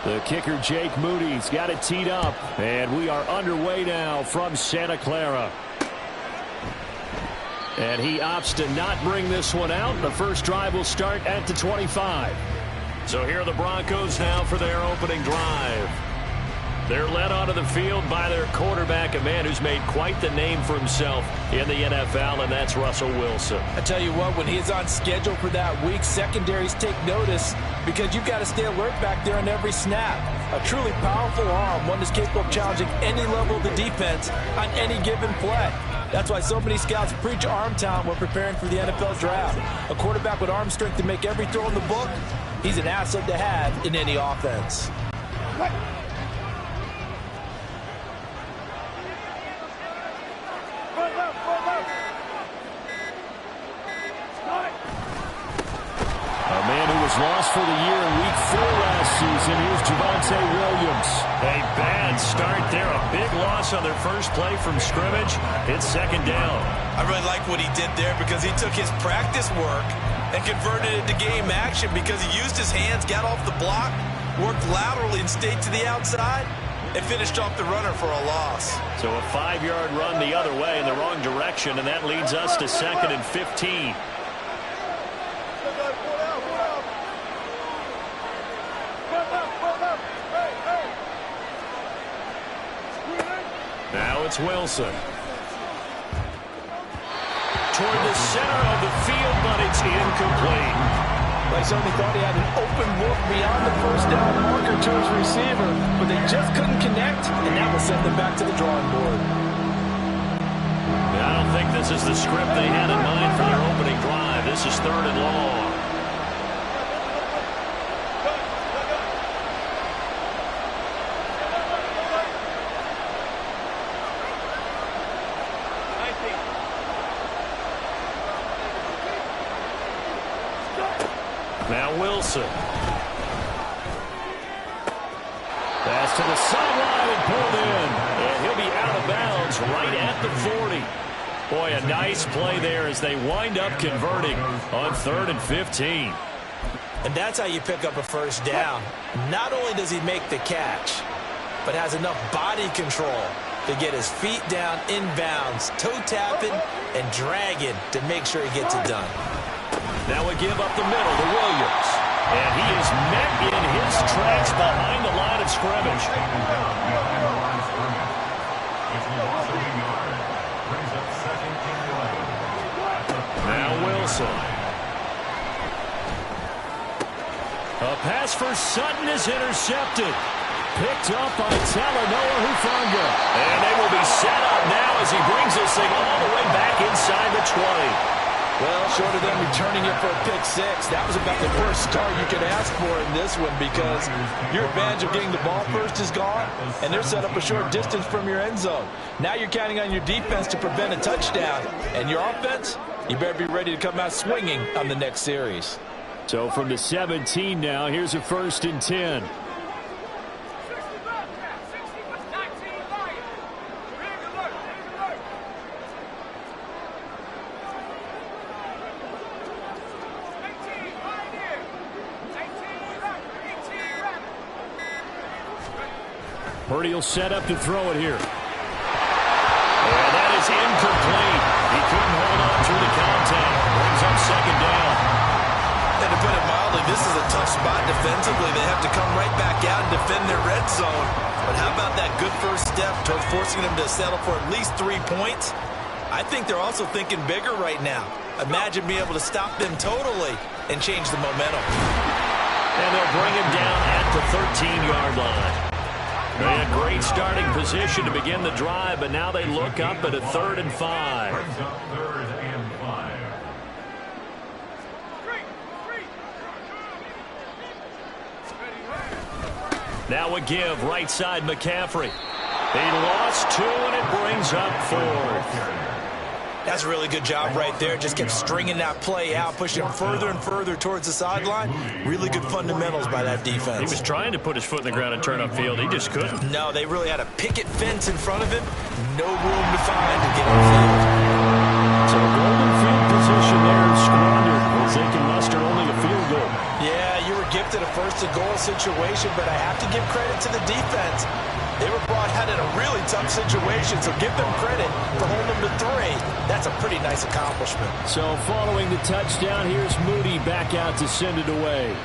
The kicker, Jake Moody's got it teed up, and we are underway now from Santa Clara. And he opts to not bring this one out. The first drive will start at the 25. So here are the Broncos now for their opening drive. They're led onto the field by their quarterback, a man who's made quite the name for himself in the NFL, and that's Russell Wilson. I tell you what, when he's on schedule for that week, secondaries take notice because you've got to stay alert back there on every snap. A truly powerful arm, one that's capable of challenging any level of the defense on any given play. That's why so many scouts preach arm talent when preparing for the NFL draft. A quarterback with arm strength to make every throw in the book, he's an asset to have in any offense. Lost for the year in Week 4 last season. Here's Javonte Williams. A bad start there. A big loss on their first play from scrimmage. It's second down. I really like what he did there because he took his practice work and converted it to game action because he used his hands, got off the block, worked laterally and stayed to the outside, and finished off the runner for a loss. So a 5-yard run the other way in the wrong direction, and that leads us to 2nd and 15. Now it's Wilson. Toward the center of the field, but it's incomplete. I certainly thought he had an open look beyond the first down marker to his receiver, but they just couldn't connect, and that will send them back to the drawing board. I don't think this is the script they had in mind for their opening drive. This is 3rd and long. Now Wilson. Pass to the sideline and pulled in. And he'll be out of bounds right at the 40. Boy, a nice play there as they wind up converting on 3rd and 15. And that's how you pick up a first down. Not only does he make the catch, but has enough body control to get his feet down inbounds, toe tapping and dragging to make sure he gets it done. Now we give up the middle to Williams. And he is met in his tracks behind the line of scrimmage. Now Wilson. A pass for Sutton is intercepted. Picked up by Talanoa Hufanga. And they will be set up now as he brings this thing all the way back inside the 20. Well, short of them returning it for a pick six, that was about the first start you could ask for in this one because your advantage of getting the ball first is gone, and they're set up a short distance from your end zone. Now you're counting on your defense to prevent a touchdown, and your offense, you better be ready to come out swinging on the next series. So from the 17 now, here's a 1st and 10. Purdy will set up to throw it here. And that is incomplete. He couldn't hold on through the contact. Brings up 2nd down. And to put it mildly, this is a tough spot defensively. They have to come right back out and defend their red zone. But how about that good first step towards forcing them to settle for at least 3 points? I think they're also thinking bigger right now. Imagine being able to stop them totally and change the momentum. And they'll bring him down at the 13-yard line. They had great starting position to begin the drive, but now they look up at a 3rd and 5. Now a give, right side McCaffrey. He lost 2, and it brings up 4th. That's a really good job right there. Just kept stringing that play out, pushing him further and further towards the sideline. Really good fundamentals by that defense. He was trying to put his foot in the ground and turn upfield. He just couldn't. No, they really had a picket fence in front of him. No room to find to get upfield. So golden field position there squandered as they can muster only a field goal. Yeah, you were gifted a first-and-goal situation, but I have to give credit to the defense. They were brought out in a really tough situation, so give them credit for holding them to 3. That's a pretty nice accomplishment. So following the touchdown, here's Moody back out to send it away.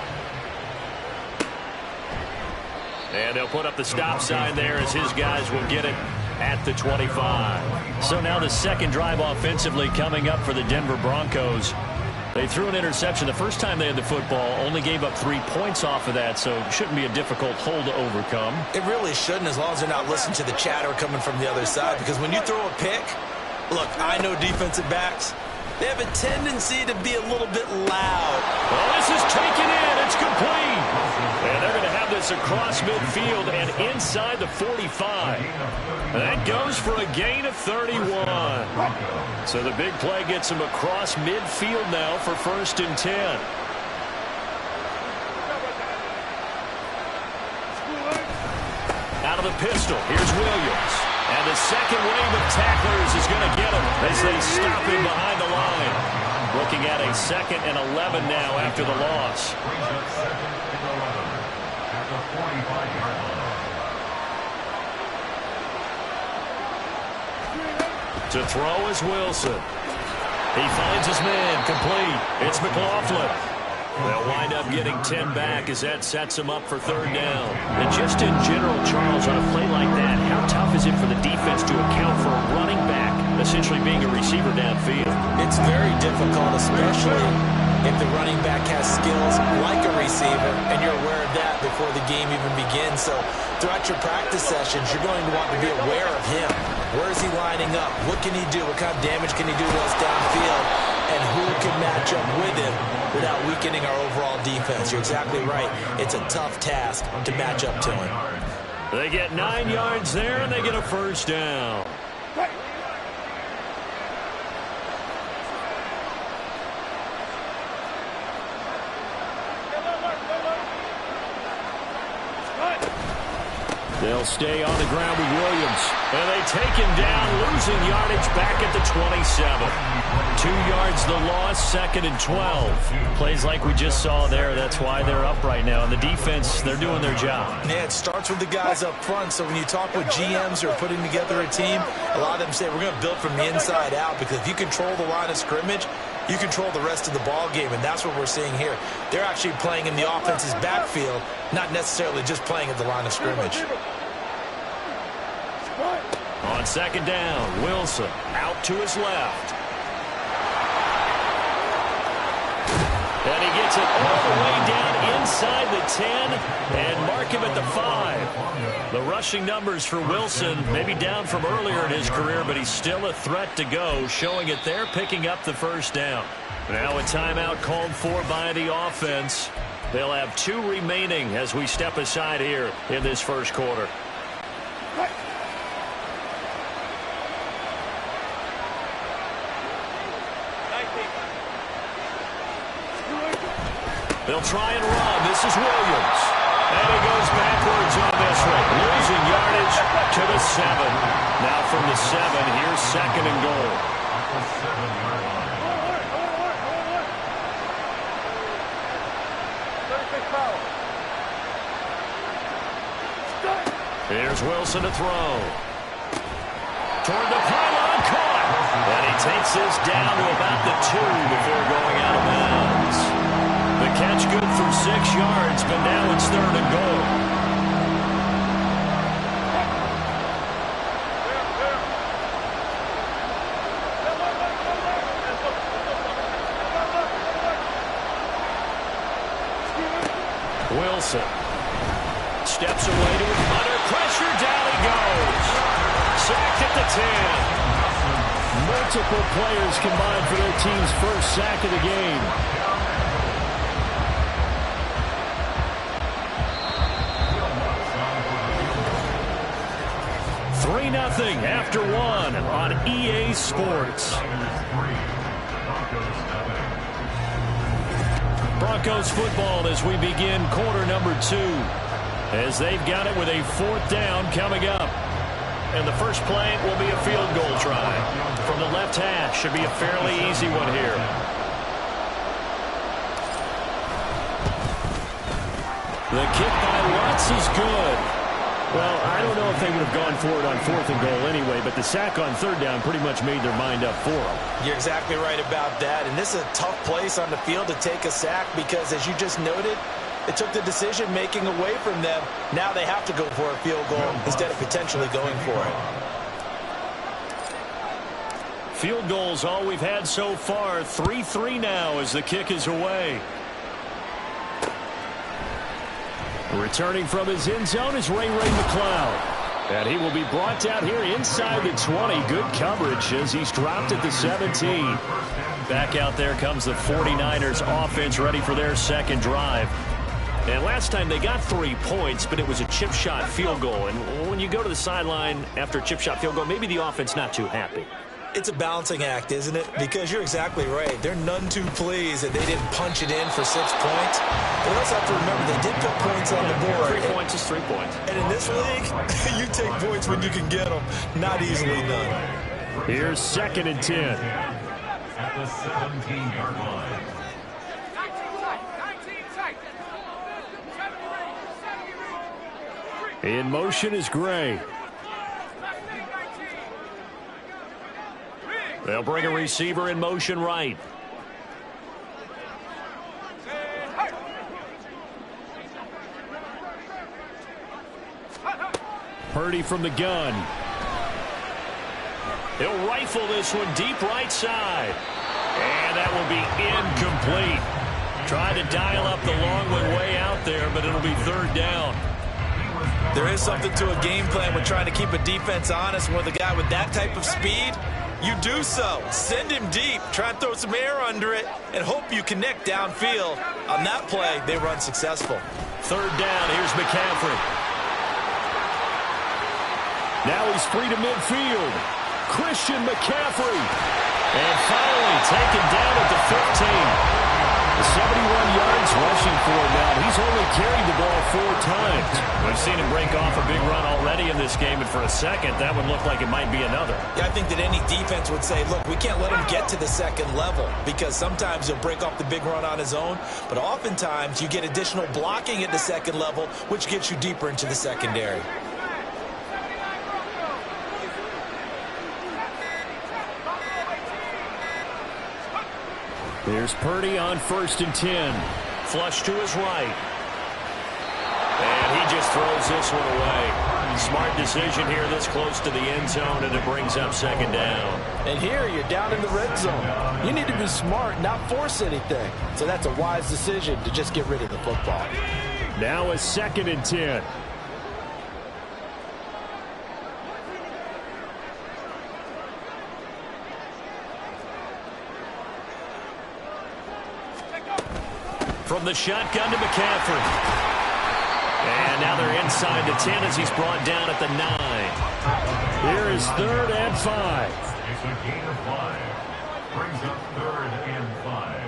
And they'll put up the stop sign there as his guys will get it at the 25. So now the second drive offensively coming up for the Denver Broncos. They threw an interception the first time they had the football, only gave up 3 points off of that, so it shouldn't be a difficult hole to overcome. It really shouldn't, as long as they're not listening to the chatter coming from the other side, because when you throw a pick, look, I know defensive backs, they have a tendency to be a little bit loud. Well, this is taken in. It's complete. And they're going to have this across midfield and inside the 45. And that goes for a gain of 31. So the big play gets him across midfield now for 1st and 10. Out of the pistol, here's Williams. And the second wave of tacklers is going to get him as they stop him behind the line. Looking at a 2nd and 11 now after the loss. To throw is Wilson. He finds his man, complete. It's McLaughlin. They'll wind up getting 10 back as that sets him up for 3rd down. And just in general, Charles, on a play like that, how tough is it for the defense to account for a running back essentially being a receiver downfield? It's very difficult, especially if the running back has skills like a receiver, and you're aware of that before the game even begins. So throughout your practice sessions, you're going to want to be aware of him. Where is he lining up? What can he do? What kind of damage can he do to us downfield? And who can match up with him without weakening our overall defense? You're exactly right. It's a tough task to match up to him. They get 9 yards there, and they get a 1st down. They'll stay on the ground with Williams. And they take him down, losing yardage back at the 27. 2 yards the loss, 2nd and 12. Plays like we just saw there. That's why they're up right now. And the defense, they're doing their job. Yeah, it starts with the guys up front. So when you talk with GMs who are putting together a team, a lot of them say we're going to build from the inside out, because if you control the line of scrimmage, you control the rest of the ball game, and that's what we're seeing here. They're actually playing in the offense's backfield, not necessarily just playing at the line of scrimmage. On 2nd down, Wilson out to his left. And he gets it all the way down inside the 10 and mark him at the 5. The rushing numbers for Wilson maybe down from earlier in his career, but he's still a threat to go, showing it there, picking up the 1st down. Now a timeout called for by the offense. They'll have 2 remaining as we step aside here in this 1st quarter. They'll try and run. This is Williams. And he goes backwards on this one. Losing yardage to the 7. Now from the 7, here's 2nd and goal. Here's Wilson to throw. Toward the pylon, caught. And he takes this down to about the 2 before going out of bounds. The catch good for 6 yards, but now it's 3rd and goal. Wilson steps away to his under pressure. Down he goes. Sacked at the 10. Multiple players combined for their team's first sack of the game. after one on EA Sports. Broncos football as we begin quarter number 2. As they've got it with a 4th down coming up. And the first play will be a field goal try. From the left hash, should be a fairly easy one here. The kick by Lutz is good. Well, I don't know if they would have gone for it on 4th and goal anyway, but the sack on 3rd down pretty much made their mind up for them. You're exactly right about that, and this is a tough place on the field to take a sack because, as you just noted, it took the decision-making away from them. Now they have to go for a field goal instead of potentially going for it. Field goals all we've had so far. 3-3 now as the kick is away. Returning from his end zone is Ray McCloud. And he will be brought down here inside the 20. Good coverage as he's dropped at the 17. Back out there comes the 49ers offense ready for their second drive. And last time they got 3 points, but it was a chip shot field goal. And when you go to the sideline after a chip shot field goal, maybe the offense not too happy. It's a balancing act, isn't it? Because you're exactly right. They're none too pleased that they didn't punch it in for 6 points. But we also have to remember they did put points on the board. 3 points is 3 points. And in this league, you take points when you can get them. Not easily done. Here's 2nd and 10. At the 17-yard line. In motion is Gray. They'll bring a receiver in motion right. Purdy from the gun. He'll rifle this one deep right side. And that will be incomplete. Tried to dial up the long one way out there, but it'll be 3rd down. There is something to a game plan with trying to keep a defense honest with a guy with that type of speed. You do so. Send him deep. Try and throw some air under it and hope you connect downfield. On that play, they were unsuccessful. 3rd down. Here's McCaffrey. Now he's free to midfield. Christian McCaffrey. And finally taken down at the 15. 71 yards rushing for him now. He's only carried the ball 4 times. We've seen him break off a big run already in this game, and for a second, that would look like it might be another. Yeah, I think that any defense would say, look, we can't let him get to the 2nd level because sometimes he'll break off the big run on his own, but oftentimes you get additional blocking at the 2nd level, which gets you deeper into the secondary. Here's Purdy on 1st and 10. Flush to his right. And he just throws this one away. Smart decision here this close to the end zone, and it brings up 2nd down. And here you're down in the red zone. You need to be smart, not force anything. So that's a wise decision to just get rid of the football. Now a 2nd and 10. From the shotgun to McCaffrey. And now they're inside the 10 as he's brought down at the 9. Here is 3rd and 5. It's a gain of 5. Brings up 3rd and 5.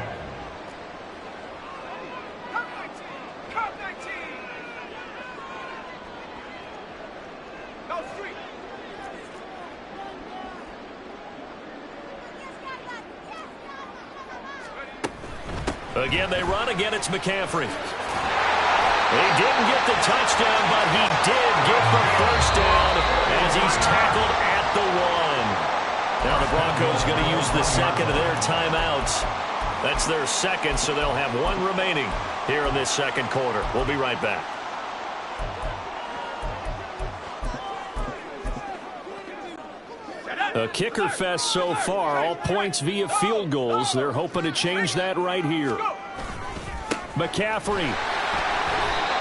Again, they run. Again, it's McCaffrey. He didn't get the touchdown, but he did get the 1st down as he's tackled at the 1. Now the Broncos going to use the 2nd of their timeouts. That's their 2nd, so they'll have 1 remaining here in this 2nd quarter. We'll be right back. A kicker fest so far, all points via field goals. They're hoping to change that right here. McCaffrey.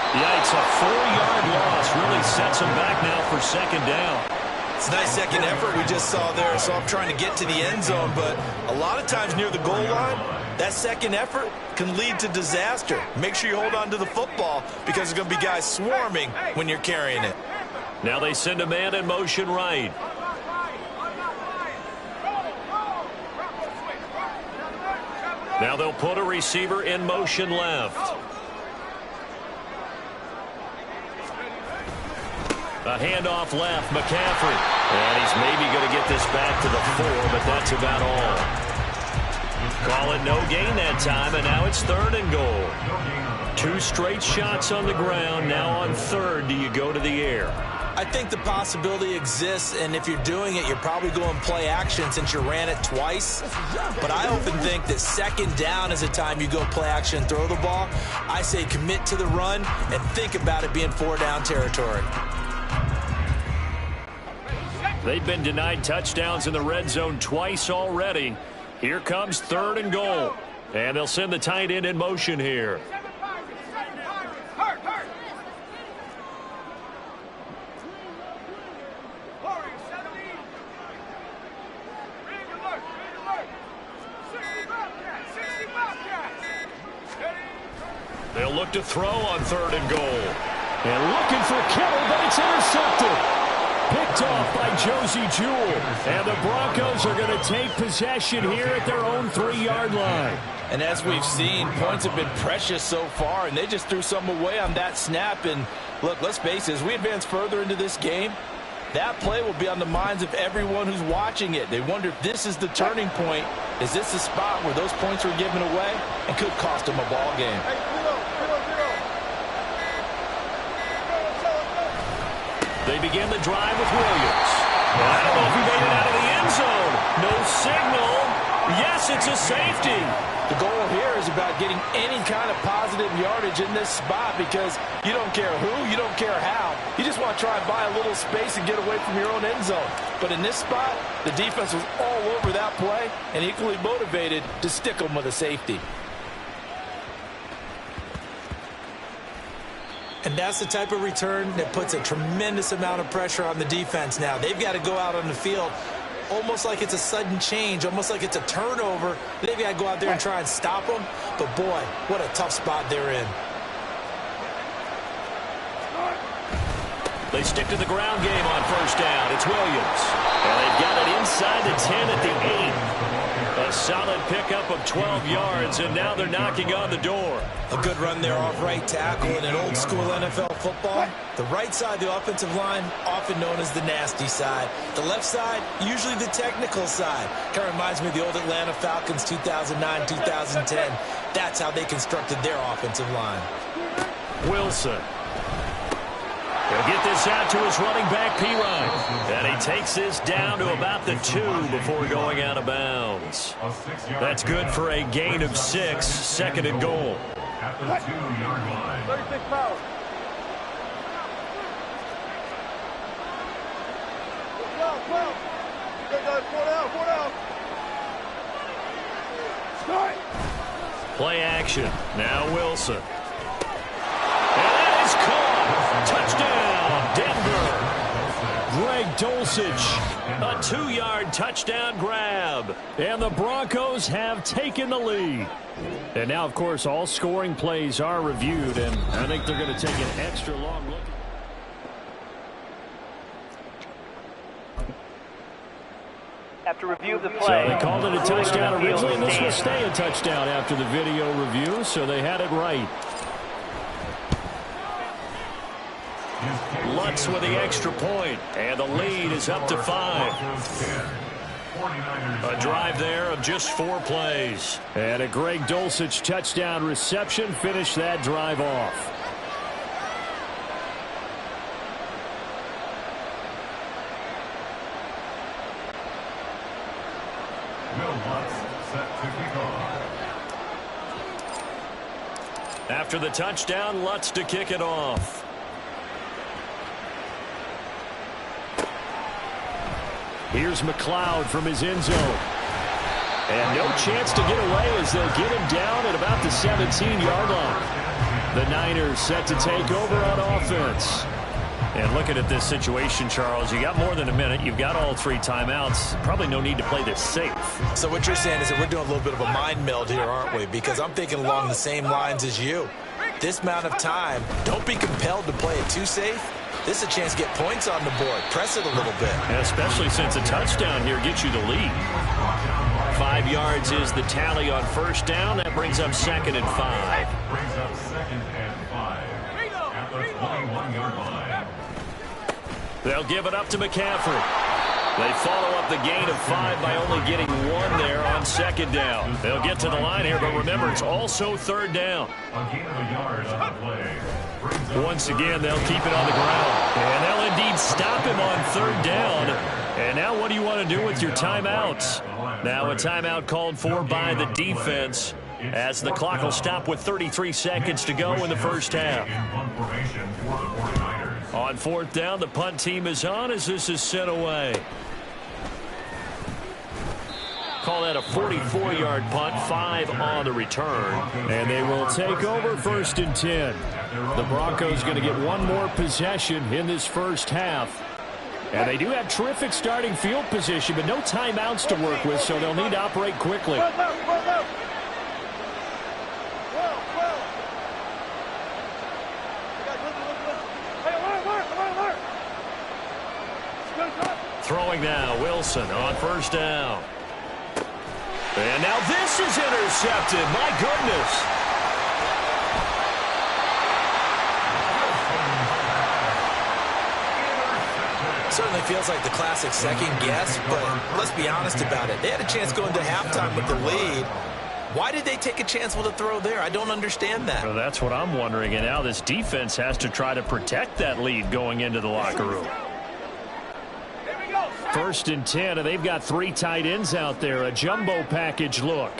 Yikes, a 4-yard loss really sets him back now for 2nd down. It's a nice 2nd effort we just saw there. So I'm trying to get to the end zone, but a lot of times near the goal line, that 2nd effort can lead to disaster. Make sure you hold on to the football because there's going to be guys swarming when you're carrying it. Now they send a man in motion right. Now they'll put a receiver in motion left. A handoff left, McCaffrey. And he's maybe going to get this back to the 4, but that's about all. Call it no gain that time, and now it's 3rd and goal. 2 straight shots on the ground. Now on 3rd, do you go to the air? I think the possibility exists, and if you're doing it, you're probably going play action since you ran it twice. But I often think that 2nd down is the time you go play action and throw the ball. I say commit to the run and think about it being 4-down territory. They've been denied touchdowns in the red zone twice already. Here comes 3rd and goal. And they'll send the tight end in motion here. They'll look to throw on 3rd and goal. And looking for Kittle, but it's intercepted. Picked off by Josie Jewell. And the Broncos are going to take possession here at their own 3-yard line. And as we've seen, points have been precious so far, and they just threw some away on that snap. And look, let's face it, as we advance further into this game, that play will be on the minds of everyone who's watching it. They wonder if this is the turning point. Is this the spot where those points were given away and could cost them a ball game? They begin the drive with Williams. I don't know if he made it out of the end zone. No signal. Yes, it's a safety. The goal here is about getting any kind of positive yardage in this spot because you don't care who, you don't care how. You just want to try and buy a little space and get away from your own end zone. But in this spot, the defense was all over that play and equally motivated to stick them with a safety. And that's the type of return that puts a tremendous amount of pressure on the defense now. They've got to go out on the field almost like it's a sudden change, almost like it's a turnover. They've got to go out there and try and stop them. But, boy, what a tough spot they're in. They stick to the ground game on 1st down. It's Williams. And they've got it inside the 10 at the 8. A solid pickup of 12 yards, and now they're knocking on the door. A good run there off right tackle in an old-school NFL football. The right side of the offensive line, often known as the nasty side. The left side, usually the technical side. Kind of reminds me of the old Atlanta Falcons 2009, 2010. That's how they constructed their offensive line. Wilson. He'll get this out to his running back, Pirine. And he takes this down to about the 2 before going out of bounds. That's good for a gain of 6, 2nd and goal. At the 2-yard line. 36 pounds. Play action. Now Wilson. And that is caught. Touchdown, Denver. Greg Dulcich. A 2-yard touchdown grab. And the Broncos have taken the lead. And now, of course, all scoring plays are reviewed, and I think they're going to take an extra long look. After review of the play. So they called it a touchdown originally, and this will stay a touchdown after the video review, so they had it right. Lutz with the extra point, and the lead is up to 5. A drive there of just 4 plays. And a Greg Dulcich touchdown reception finished that drive off. After the touchdown, Lutz to kick it off. Here's McLeod from his end zone. And no chance to get away as they'll get him down at about the 17-yard line. The Niners set to take over on offense. And looking at this situation, Charles, you got more than a minute. You've got all 3 timeouts. Probably no need to play this safe. So what you're saying is that we're doing a little bit of a mind meld here, aren't we? Because I'm thinking along the same lines as you. This amount of time, don't be compelled to play it too safe. This is a chance to get points on the board. Press it a little bit. And especially since a touchdown here gets you the lead. 5 yards is the tally on first down. That brings up 2nd and 5. Brings up 2nd and 5 at the 21-yard line. They'll give it up to McCaffrey. They follow up the gain of 5 by only getting 1 there on 2nd down. They'll get to the line here, but remember, it's also 3rd down. A gain of a yard on the play. Once again, they'll keep it on the ground. And they'll indeed stop him on 3rd down. And now what do you want to do with your timeouts? Now a timeout called for by the defense as the clock will stop with 33 seconds to go in the first half. On 4th down, the punt team is on as this is sent away. Call that a 44-yard punt, 5 on the return. And they will take over 1st and 10. The Broncos going to get one more possession in this first half. And they do have terrific starting field position, but no timeouts to work with, so they'll need to operate quickly. Throwing now, Wilson on 1st down. And now this is intercepted. My goodness. Certainly feels like the classic second guess, but let's be honest about it. They had a chance going to halftime with the lead. Why did they take a chance with a throw there? I don't understand that. Well, that's what I'm wondering. And now this defense has to try to protect that lead going into the locker room. 1st and 10, and they've got 3 tight ends out there. A jumbo package look.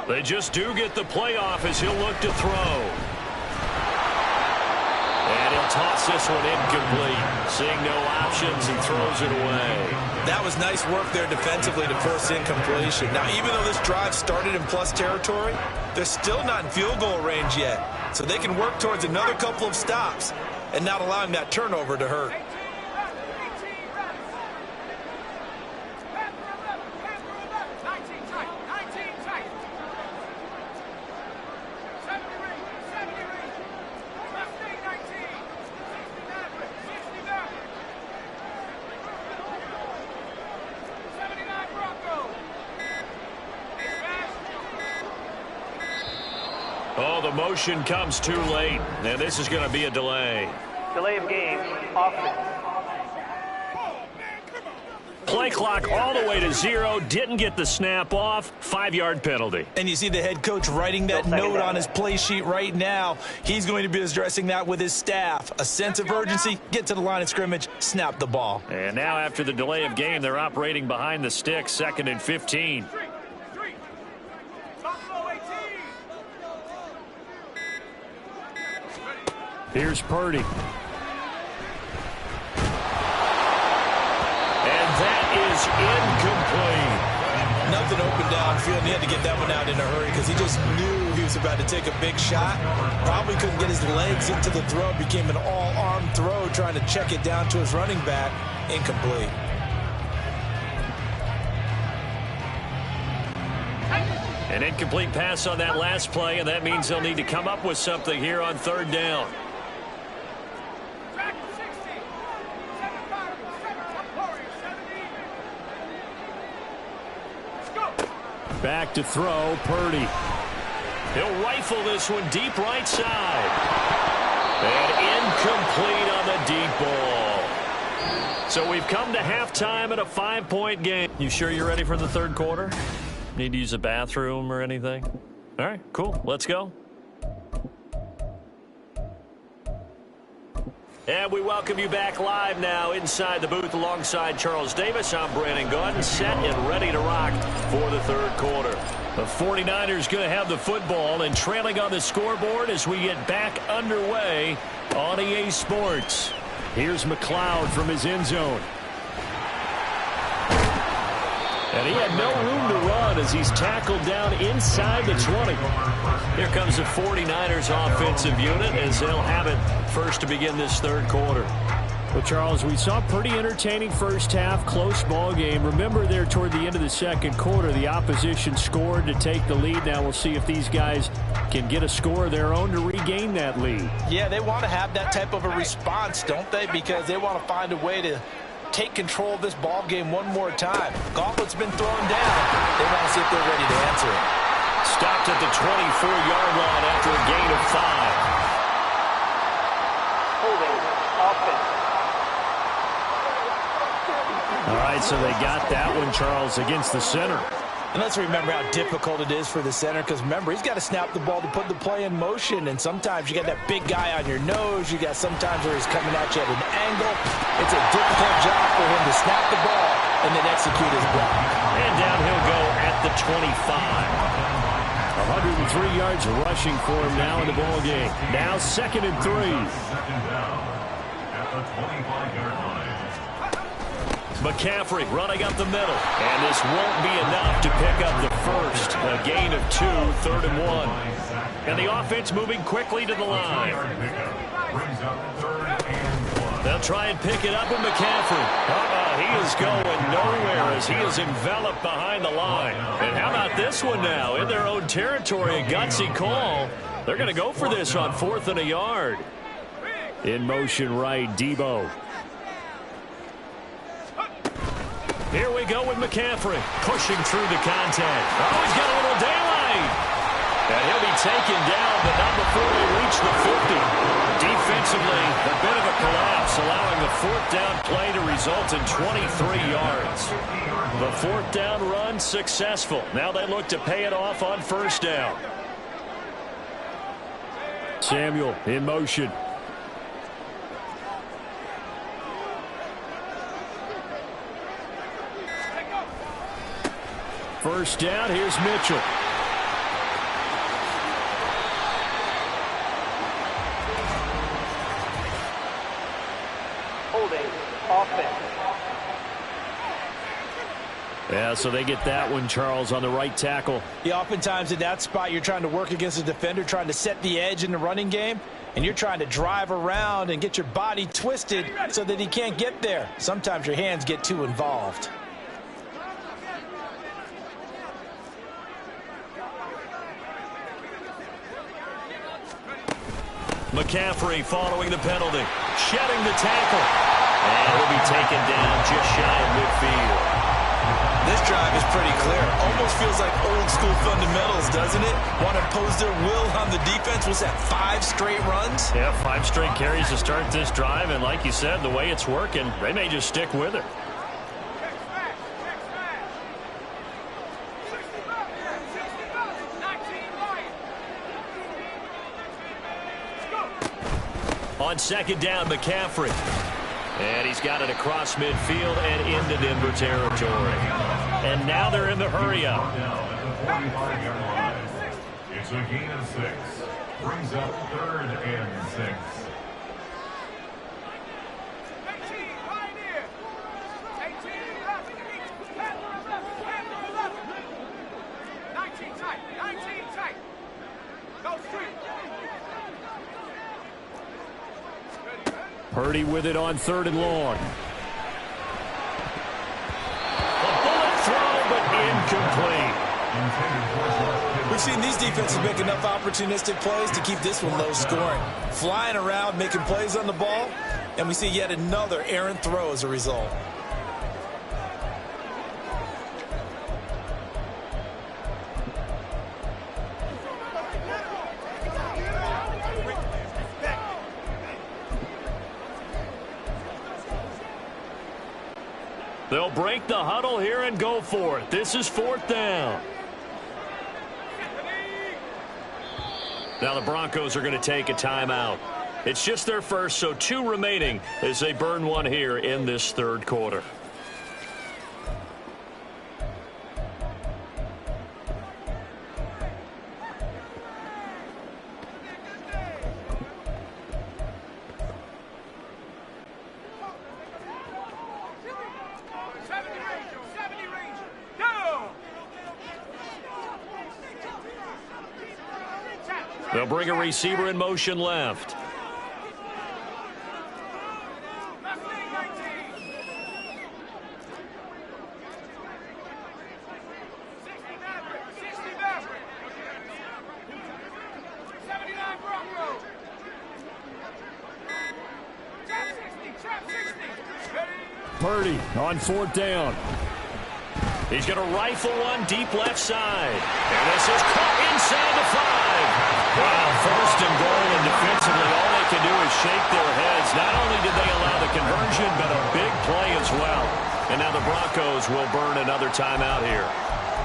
They just do get the playoff as he'll look to throw. And he'll toss this one incomplete. Seeing no options and throws it away. That was nice work there defensively to force incompletion. Now, even though this drive started in plus territory, they're still not in field goal range yet. So they can work towards another couple of stops and not allowing that turnover to hurt. Oh, the motion comes too late. And this is going to be a delay. Delay of game, offense. Play clock all the way to 0. Didn't get the snap off. 5-yard penalty. And you see the head coach writing that note on his play sheet right now. He's going to be addressing that with his staff. A sense of urgency, get to the line of scrimmage, snap the ball. And now after the delay of game, they're operating behind the stick, 2nd and 15. Here's Purdy. And that is incomplete. Nothing open downfield, and he had to get that one out in a hurry because he just knew he was about to take a big shot. Probably couldn't get his legs into the throw. Became an all-arm throw trying to check it down to his running back. Incomplete. An incomplete pass on that last play, and that means they'll need to come up with something here on 3rd down. Back to throw, Purdy. He'll rifle this one deep right side. And incomplete on the deep ball. So we've come to halftime at a 5-point game. You sure you're ready for the 3rd quarter? Need to use a bathroom or anything? All right, cool. Let's go. And we welcome you back live now inside the booth alongside Charles Davis. I'm Brandon Gaudin, set and ready to rock for the 3rd quarter. The 49ers going to have the football and trailing on the scoreboard as we get back underway on EA Sports. Here's McLeod from his end zone. And he had no room to run as he's tackled down inside the 20. Here comes the 49ers offensive unit as they'll have it first to begin this 3rd quarter. Well, Charles, we saw a pretty entertaining first half, close ball game. Remember there toward the end of the second quarter, the opposition scored to take the lead. Now we'll see if these guys can get a score of their own to regain that lead. Yeah, they want to have that type of a response, don't they? Because they want to find a way to take control of this ball game one more time. Gauntlet's been thrown down. They want to see if they're ready to answer it. Stopped at the 24-yard line after a gain of 5. Holding offense. All right, so they got that one, Charles, against the center. And let's remember how difficult it is for the center, because remember, he's got to snap the ball to put the play in motion, and sometimes you got that big guy on your nose. You got sometimes where he's coming at you at an angle. It's a difficult job for him to snap the ball and then execute his block. And down he'll go at the 25. 103 yards rushing for him now in the ball game. Now 2nd and 3. Second down at the 25-yard line. McCaffrey running up the middle. And this won't be enough to pick up the first. A gain of 2, 3rd and 1. And the offense moving quickly to the line. Brings up 3rd and 1. They'll try and pick it up with McCaffrey. He is going nowhere as he is enveloped behind the line. And how about this one now? In their own territory, a gutsy call. They're going to go for this on 4th and a yard. In motion right, Debo. Here we go with McCaffrey, pushing through the contact. Oh, he's got a little daylight. And he'll be taken down, but not before they reach the 50. Defensively, a bit of a collapse, allowing the 4th down play to result in 23 yards. The 4th down run successful. Now they look to pay it off on 1st down. Samuel in motion. First down, here's Mitchell. Holding offense. Yeah, so they get that one, Charles, on the right tackle. Yeah, oftentimes in that spot, you're trying to work against a defender, trying to set the edge in the running game, and you're trying to drive around and get your body twisted so that he can't get there. Sometimes your hands get too involved. McCaffrey following the penalty, shedding the tackle, and he'll be taken down just shy of midfield. This drive is pretty clear. Almost feels like old school fundamentals, doesn't it? Want to impose their will on the defense. Was that 5 straight runs? Yeah, 5 straight carries to start this drive, and like you said, the way it's working, they may just stick with it. On 2nd down, McCaffrey. And he's got it across midfield and into Denver territory. And now they're in the hurry-up. It's a gain of 6. Brings up 3rd and 6. Purdy with it on 3rd and long. A bullet throw, but incomplete. We've seen these defenses make enough opportunistic plays to keep this one low scoring. Flying around, making plays on the ball, and we see yet another errant throw as a result. They'll break the huddle here and go for it. This is 4th down. Now the Broncos are going to take a timeout. It's just their first, so 2 remaining as they burn one here in this 3rd quarter. They'll bring a receiver in motion left. Purdy on 4th down. He's going to rifle one deep left side. And this is caught inside the 5. Wow, 1st and goal, and defensively all they can do is shake their heads. Not only did they allow the conversion, but a big play as well. And now the Broncos will burn another timeout here.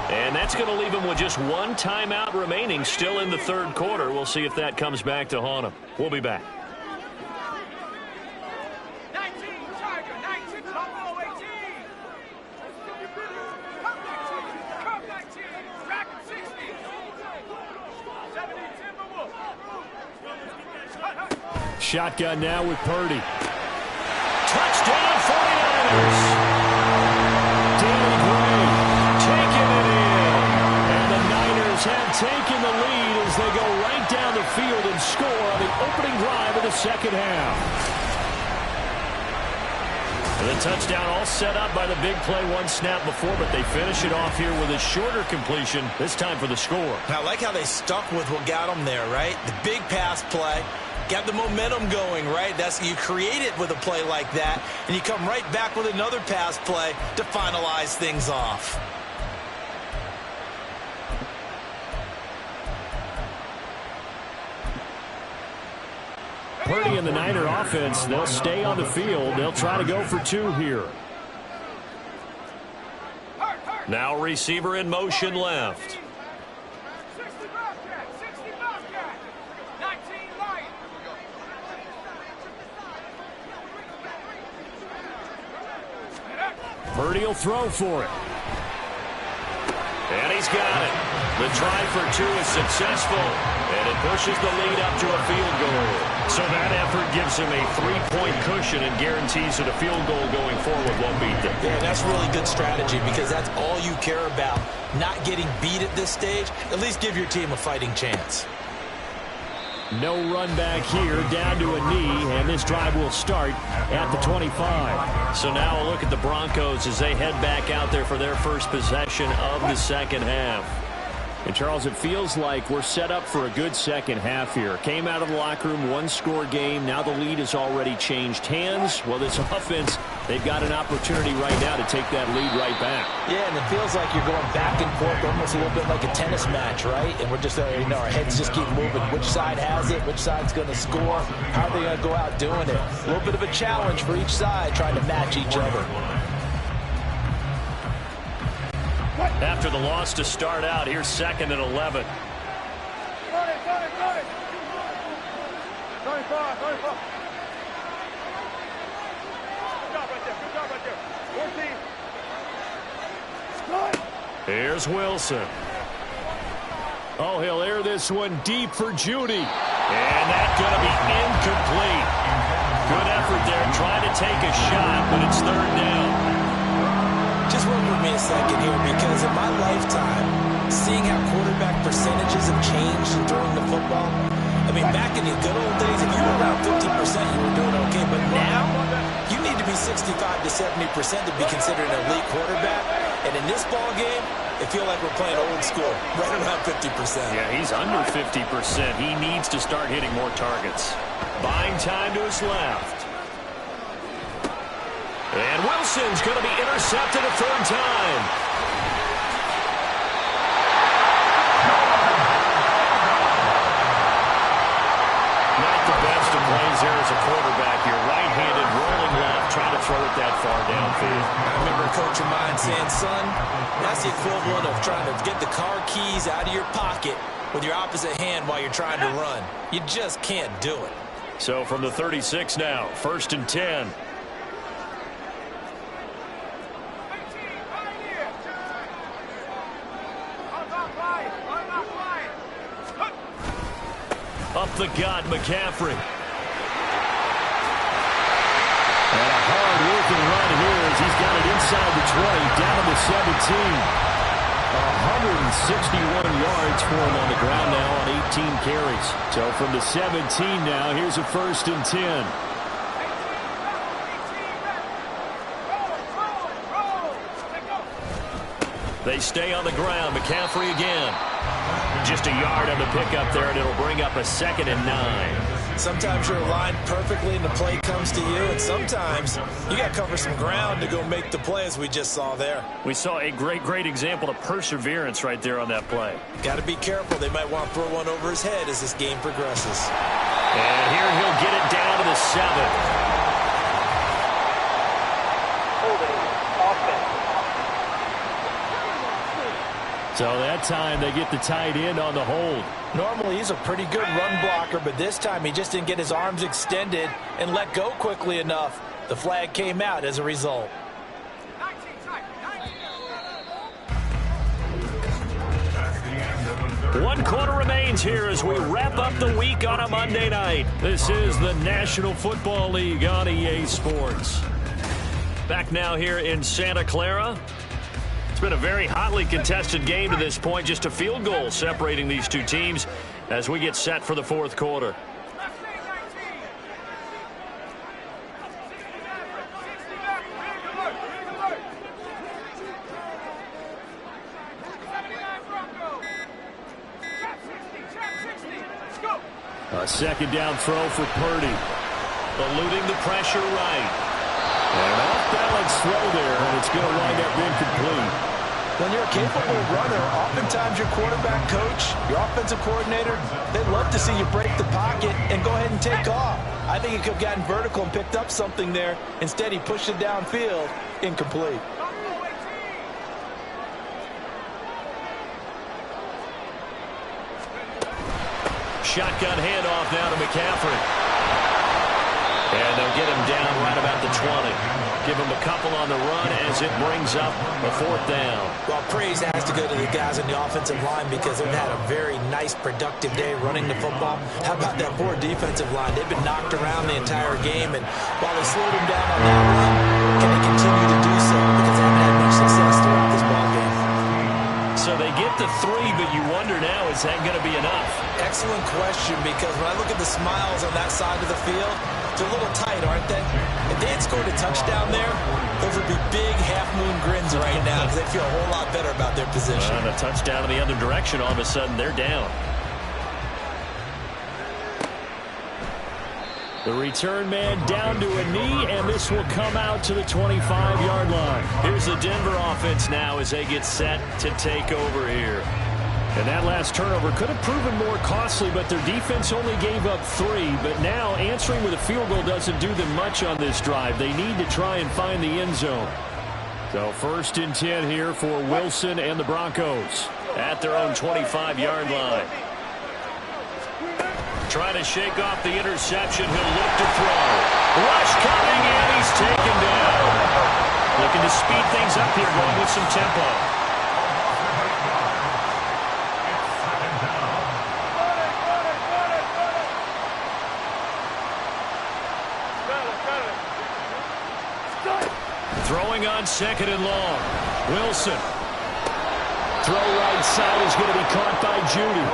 And that's going to leave them with just one timeout remaining still in the 3rd quarter. We'll see if that comes back to haunt them. We'll be back. Shotgun now with Purdy. Touchdown 49ers. Danny Gray taking it in. And the Niners have taken the lead as they go right down the field and score on the opening drive of the 2nd half. And the touchdown all set up by the big play one snap before, but they finish it off here with a shorter completion, this time for the score. I like how they stuck with what got them there, right? The big pass play. Got the momentum going, right? You create it with a play like that, and you come right back with another pass play to finalize things off. Purdy and the Niner offense, they'll stay on the field. They'll try to go for 2 here. Now receiver in motion left. Purdy will throw for it. And he's got it. The try for 2 is successful, and it pushes the lead up to a field goal. So that effort gives him a 3-point cushion and guarantees that a field goal going forward won't beat them. Yeah, that's really good strategy because that's all you care about. Not getting beat at this stage. At least give your team a fighting chance. No run back here, down to a knee, and this drive will start at the 25. So now a look at the Broncos as they head back out there for their first possession of the 2nd half. And, Charles, it feels like we're set up for a good 2nd half here. Came out of the locker room, 1-score game. Now the lead has already changed hands. Well, this offense, they've got an opportunity right now to take that lead right back. Yeah, and it feels like you're going back and forth almost a little bit like a tennis match, right? And we're just, our heads just keep moving. Which side has it? Which side's going to score? How are they going to go out doing it? A little bit of a challenge for each side trying to match each other. After the loss to start out, here's 2nd and 11. Here's Wilson. Oh, he'll air this one deep for Judy. And that's going to be incomplete. Good effort there trying to take a shot, but it's 3rd down. Just work with me a second here, because in my lifetime, seeing how quarterback percentages have changed in throwing the football, I mean, back in the good old days, if you were around 50%, you were doing okay. But now, you need to be 65 to 70% to be considered an elite quarterback. And in this ball game, it feels like we're playing old school, right around 50%. Yeah, he's under 50%. He needs to start hitting more targets. Buying time to his left. And Wilson's going to be intercepted a 3rd time. Not the best of plays there as a quarterback here. Right-handed, rolling left, trying to throw it that far downfield. I remember a coach of mine saying, son, that's the equivalent of trying to get the car keys out of your pocket with your opposite hand while you're trying to run. You just can't do it. So from the 36 now, 1st and 10. Up the gut, McCaffrey. And a hard-working run here as he's got it inside the 20, down to the 17. 161 yards for him on the ground now on 18 carries. So from the 17 now, here's a 1st and 10. They stay on the ground. McCaffrey again. Just a yard on the pickup there, and it'll bring up a 2nd and 9. Sometimes you're aligned perfectly and the play comes to you, and sometimes you got to cover some ground to go make the play, as we just saw there. We saw a great example of perseverance right there on that play. Got to be careful. They might want to throw one over his head as this game progresses. And here he'll get it down to the 7. Holding offense. So that time they get the tight end on the hold. Normally he's a pretty good run blocker, but this time he just didn't get his arms extended and let go quickly enough. The flag came out as a result. 1 quarter remains here as we wrap up the week on a Monday night. This is the National Football League on EA Sports. Back now here in Santa Clara. It's been a very hotly contested game to this point. Just a field goal separating these two teams as we get set for the 4th quarter. A second down throw for Purdy. Eluding the pressure right. An off-balance throw there, and it's going to wind up incomplete. When you're a capable runner, oftentimes your quarterback coach, your offensive coordinator, they love to see you break the pocket and go ahead and take off. I think he could have gotten vertical and picked up something there. Instead, he pushed it downfield, incomplete. Shotgun handoff now to McCaffrey. And they'll get him down right about the 20. Give him a couple on the run as it brings up a 4th down. Well, praise has to go to the guys on the offensive line because they've had a very nice, productive day running the football. How about that poor defensive line? They've been knocked around the entire game, and while they slowed him down on that run, can they continue to do so? Because they haven't had much success throughout this ball game. So they get the 3, but you wonder now, is that going to be enough? Excellent question, because when I look at the smiles on that side of the field, they're a little tight, aren't they? If they had scored a touchdown there, those would be big half-moon grins right now because they feel a whole lot better about their position. And a touchdown in the other direction, all of a sudden they're down. The return man down to a knee, and this will come out to the 25-yard line. Here's the Denver offense now as they get set to take over here. And that last turnover could have proven more costly, but their defense only gave up 3. But now answering with a field goal doesn't do them much on this drive. They need to try and find the end zone. So 1st and 10 here for Wilson and the Broncos at their own 25-yard line. Trying to shake off the interception. He'll look to throw. Rush coming, and he's taken down. Looking to speed things up here, going with some tempo. Throwing on 2nd and long. Wilson. Throw right side is going to be caught by Judy.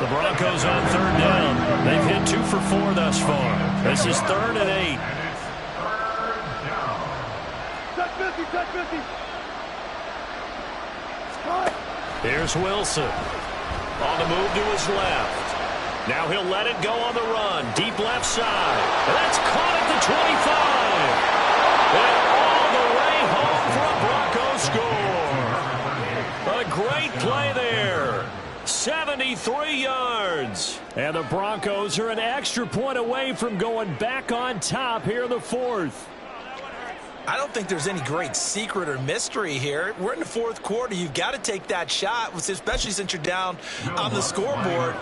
The Broncos on 3rd down. They've hit 2 for 4 thus far. This is 3rd and 8. Here's Wilson. On the move to his left. Now he'll let it go on the run. Deep left side. And that's caught at the 25. And all the way home for a Broncos score. A great play there. 73 yards. And the Broncos are an extra point away from going back on top here in the 4th. I don't think there's any great secret or mystery here. We're in the 4th quarter. You've got to take that shot, especially since you're down on the scoreboard.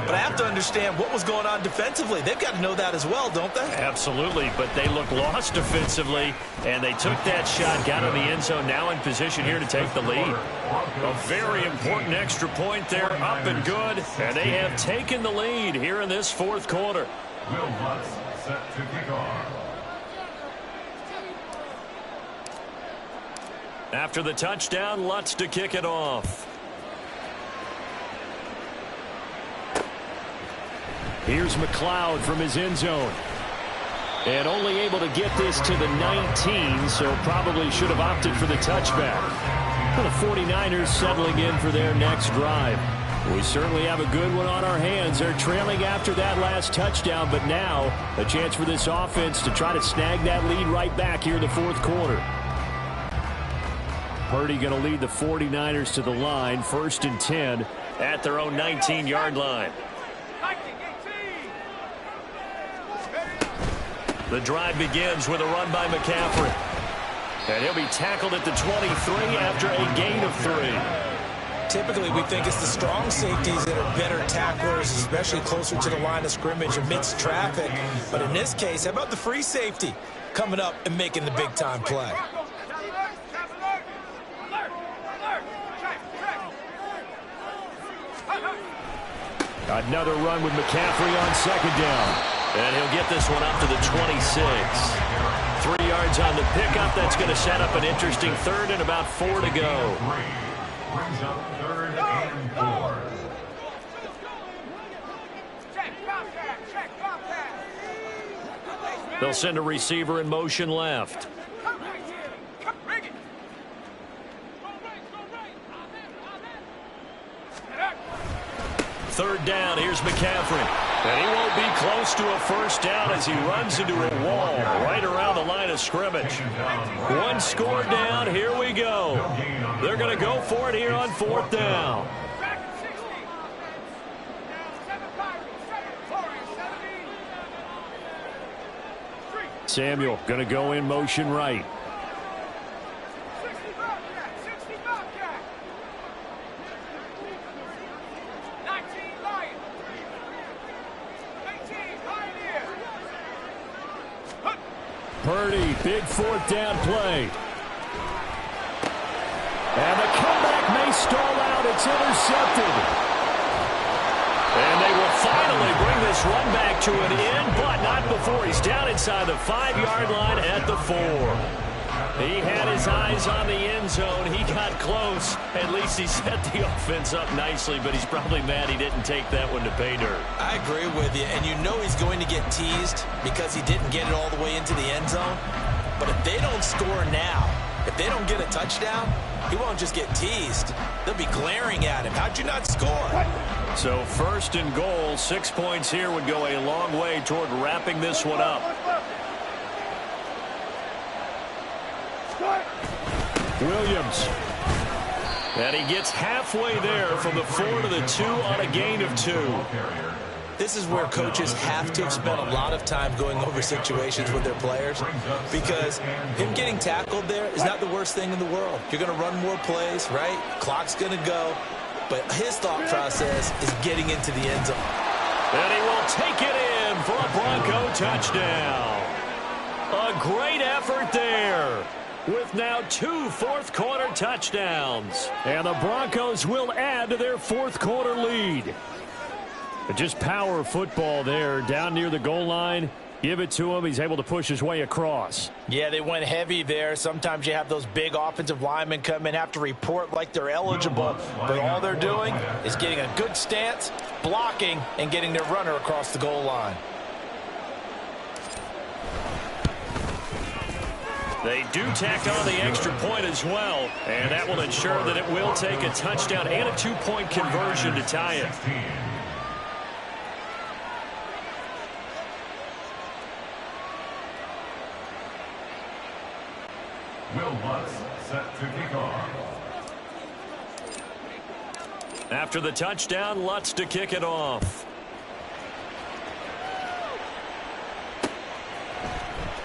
But I have to understand what was going on defensively. They've got to know that as well, don't they? Absolutely, but they look lost defensively, and they took that shot, got in the end zone, now in position here to take the lead. A very important extra point there, up and good, and they have taken the lead here in this 4th quarter. Will Lutz set to kick off. After the touchdown, Lutz to kick it off. Here's McLeod from his end zone. And only able to get this to the 19, so probably should have opted for the touchback. The 49ers settling in for their next drive. We certainly have a good one on our hands. They're trailing after that last touchdown, but now a chance for this offense to try to snag that lead right back here in the fourth quarter. Purdy going to lead the 49ers to the line, 1st and 10 at their own 19-yard line. The drive begins with a run by McCaffrey. And he'll be tackled at the 23 after a gain of 3. Typically, we think it's the strong safeties that are better tacklers, especially closer to the line of scrimmage amidst traffic. But in this case, how about the free safety coming up and making the big-time play? Another run with McCaffrey on 2nd down. And he'll get this one up to the 26. 3 yards on the pickup. That's going to set up an interesting 3rd and about 4 to go. Brings up 3rd and 4. They'll send a receiver in motion left. 3rd down. Here's McCaffrey. And he won't be close to a 1st down as he runs into a wall right around the line of scrimmage. 1 score down. Here we go. They're going to go for it here on 4th down. Samuel going to go in motion right. Purdy, big 4th down play. And the comeback may stall out. It's intercepted. And they will finally bring this run back to an end, but not before he's down inside the 5-yard line at the 4. He had his eyes on the end zone. He got close. At least he set the offense up nicely, but he's probably mad he didn't take that one to pay dirt. I agree with you, and you know he's going to get teased because he didn't get it all the way into the end zone. But if they don't score now, if they don't get a touchdown, he won't just get teased. They'll be glaring at him. How'd you not score? So 1st and goal, 6 points here would go a long way toward wrapping this one up. Williams. And he gets halfway there from the 4 to the 2 on a gain of 2. This is where coaches have to have spent a lot of time going over situations with their players, because him getting tackled there is not the worst thing in the world. You're going to run more plays, right? Clock's going to go. But his thought process is getting into the end zone. And he will take it in for a Bronco touchdown. A great effort there, with now 2 fourth-quarter touchdowns. And the Broncos will add to their fourth-quarter lead. But just power football there, down near the goal line. Give it to him. He's able to push his way across. Yeah, they went heavy there. Sometimes you have those big offensive linemen come in, have to report like they're eligible. But all they're doing is getting a good stance, blocking, and getting their runner across the goal line. They do tack on the extra point as well, and that will ensure that it will take a touchdown and a 2-point conversion to tie it. Will Lutz set to kick off. After the touchdown, Lutz to kick it off.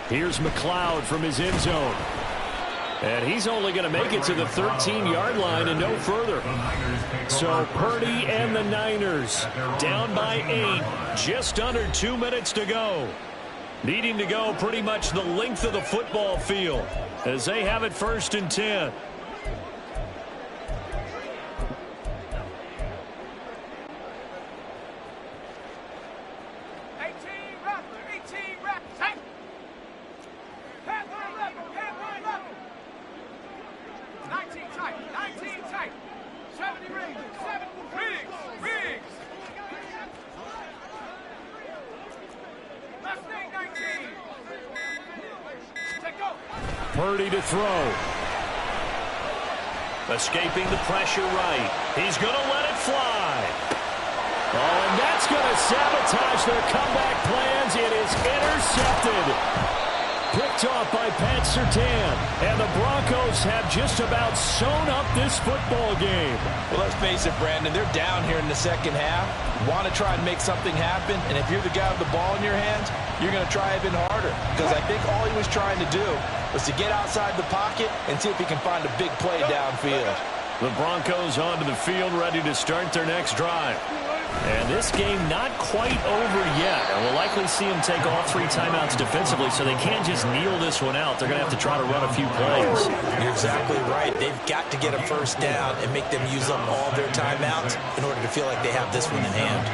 Here's McLeod from his end zone. And he's only going to make it to the 13-yard line and no further. So Purdy and the Niners down by 8. Just under 2 minutes to go. Needing to go pretty much the length of the football field as they have it 1st and 10. Purdy to throw. Escaping the pressure right. He's going to let it fly. that's going to sabotage their comeback plans. It is intercepted. Picked off by Pat Surtain. And the Broncos have just about sewn up this football game. Well, let's face it, Brandon. They're down here in the second half. Want to try and make something happen. And if you're the guy with the ball in your hands, you're going to try even harder. Because I think all he was trying to do was to get outside the pocket and see if he can find a big play downfield. The Broncos onto the field, ready to start their next drive. And this game not quite over yet. And we'll likely see them take all 3 timeouts defensively, so they can't just kneel this one out. They're going to have to try to run a few plays. You're exactly right. They've got to get a first down and make them use up all their timeouts in order to feel like they have this one in hand.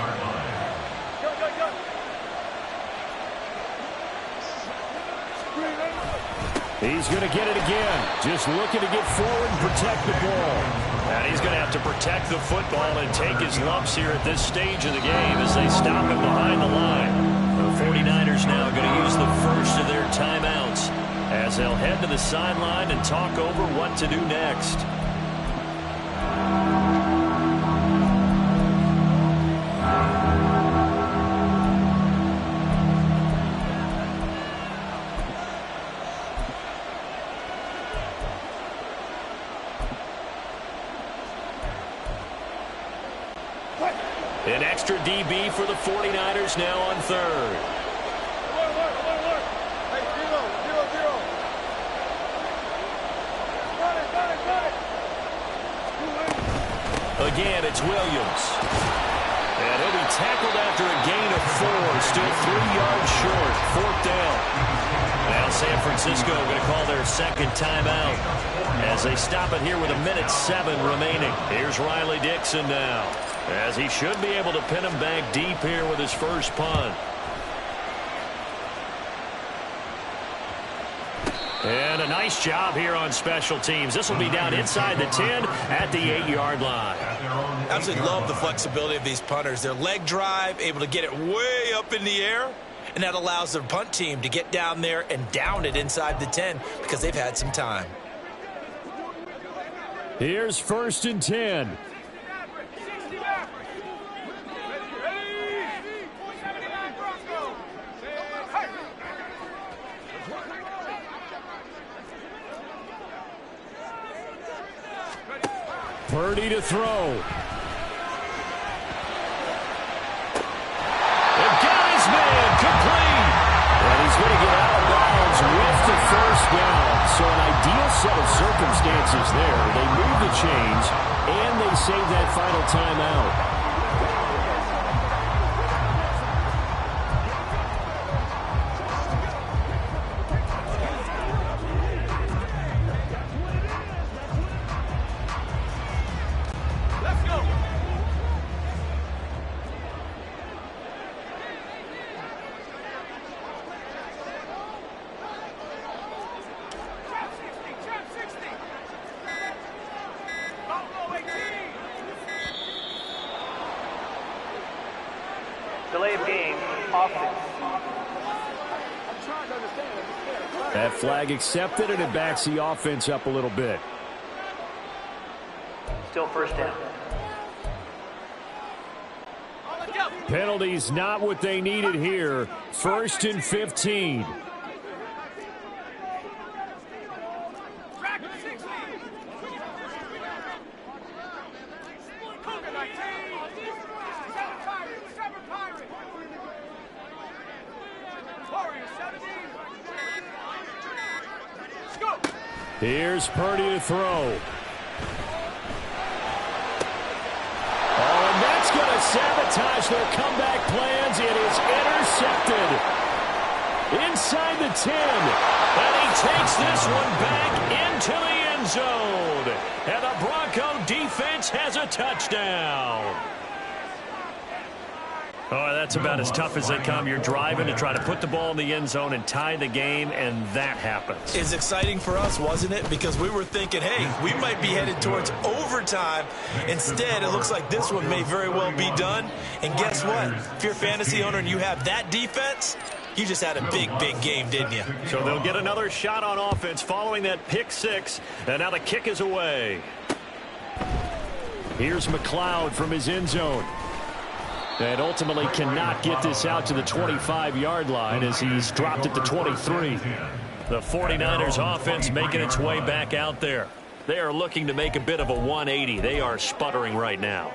He's going to get it again. Just looking to get forward and protect the ball. And he's going to have to protect the football and take his lumps here at this stage of the game as they stop him behind the line. The 49ers now going to use the first of their timeouts as they'll head to the sideline and talk over what to do next. An extra DB for the 49ers now on third. Again, it's Williams. And he'll be tackled after a gain of 4. Still 3 yards short. 4th down. Now San Francisco going to call their second timeout as they stop it here with 1:07 remaining. Here's Riley Dixon now, as he should be able to pin him back deep here with his first punt. And a nice job here on special teams. This will be down inside the 10 at the 8-yard line. Absolutely love the flexibility of these punters. Their leg drive, able to get it way up in the air, and that allows their punt team to get down there and down it inside the 10 because they've had some time. Here's 1st and 10. Purdy to throw. It got his man complete. And he's going to get out of bounds with the first down. So an ideal set of circumstances there. They move the chains, and they save that final timeout. Delay of game, offense. That flag accepted, and it backs the offense up a little bit. Still first down. Penalties not what they needed here. 1st and 15. Here's Purdy to throw. Oh, and that's going to sabotage their comeback plans. It is intercepted inside the 10. And he takes this one back into the end zone. And the Bronco defense has a touchdown. Oh, that's about as tough as they come. You're driving to try to put the ball in the end zone and tie the game, and that happens. It's exciting for us, wasn't it? Because we were thinking, hey, we might be headed towards overtime. Instead, it looks like this one may very well be done. And guess what? If you're a fantasy owner and you have that defense, you just had a big, big game, didn't you? So they'll get another shot on offense following that pick 6, and now the kick is away. Here's McLeod from his end zone. And ultimately cannot get this out to the 25-yard line as he's dropped at the 23. The 49ers offense making its way back out there. They are looking to make a bit of a 180. They are sputtering right now.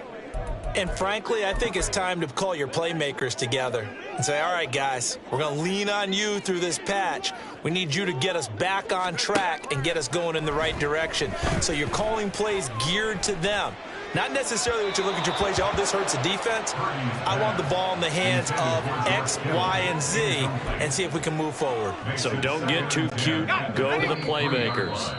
And frankly, I think it's time to call your playmakers together and say, all right, guys, we're going to lean on you through this patch. We need you to get us back on track and get us going in the right direction. So you're calling plays geared to them. Not necessarily what you look at your plays, oh, this hurts the defense. I want the ball in the hands of X, Y, and Z and see if we can move forward. So don't get too cute. Go to the playmakers.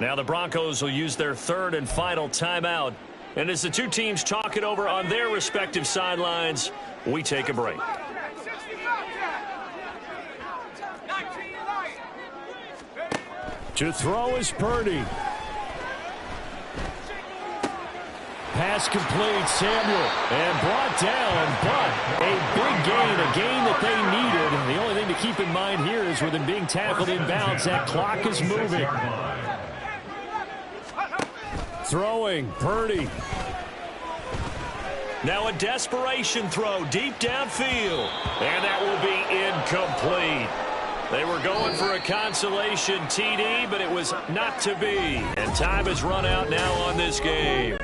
Now the Broncos will use their third and final timeout. And as the two teams talk it over on their respective sidelines, we take a break. To throw is Purdy. Pass complete, Samuel, and brought down, but a big gain, a gain that they needed. And the only thing to keep in mind here is with him being tackled inbounds, that clock is moving. Throwing, Purdy. Now a desperation throw deep downfield, and that will be incomplete. They were going for a consolation TD, but it was not to be. And time has run out now on this game.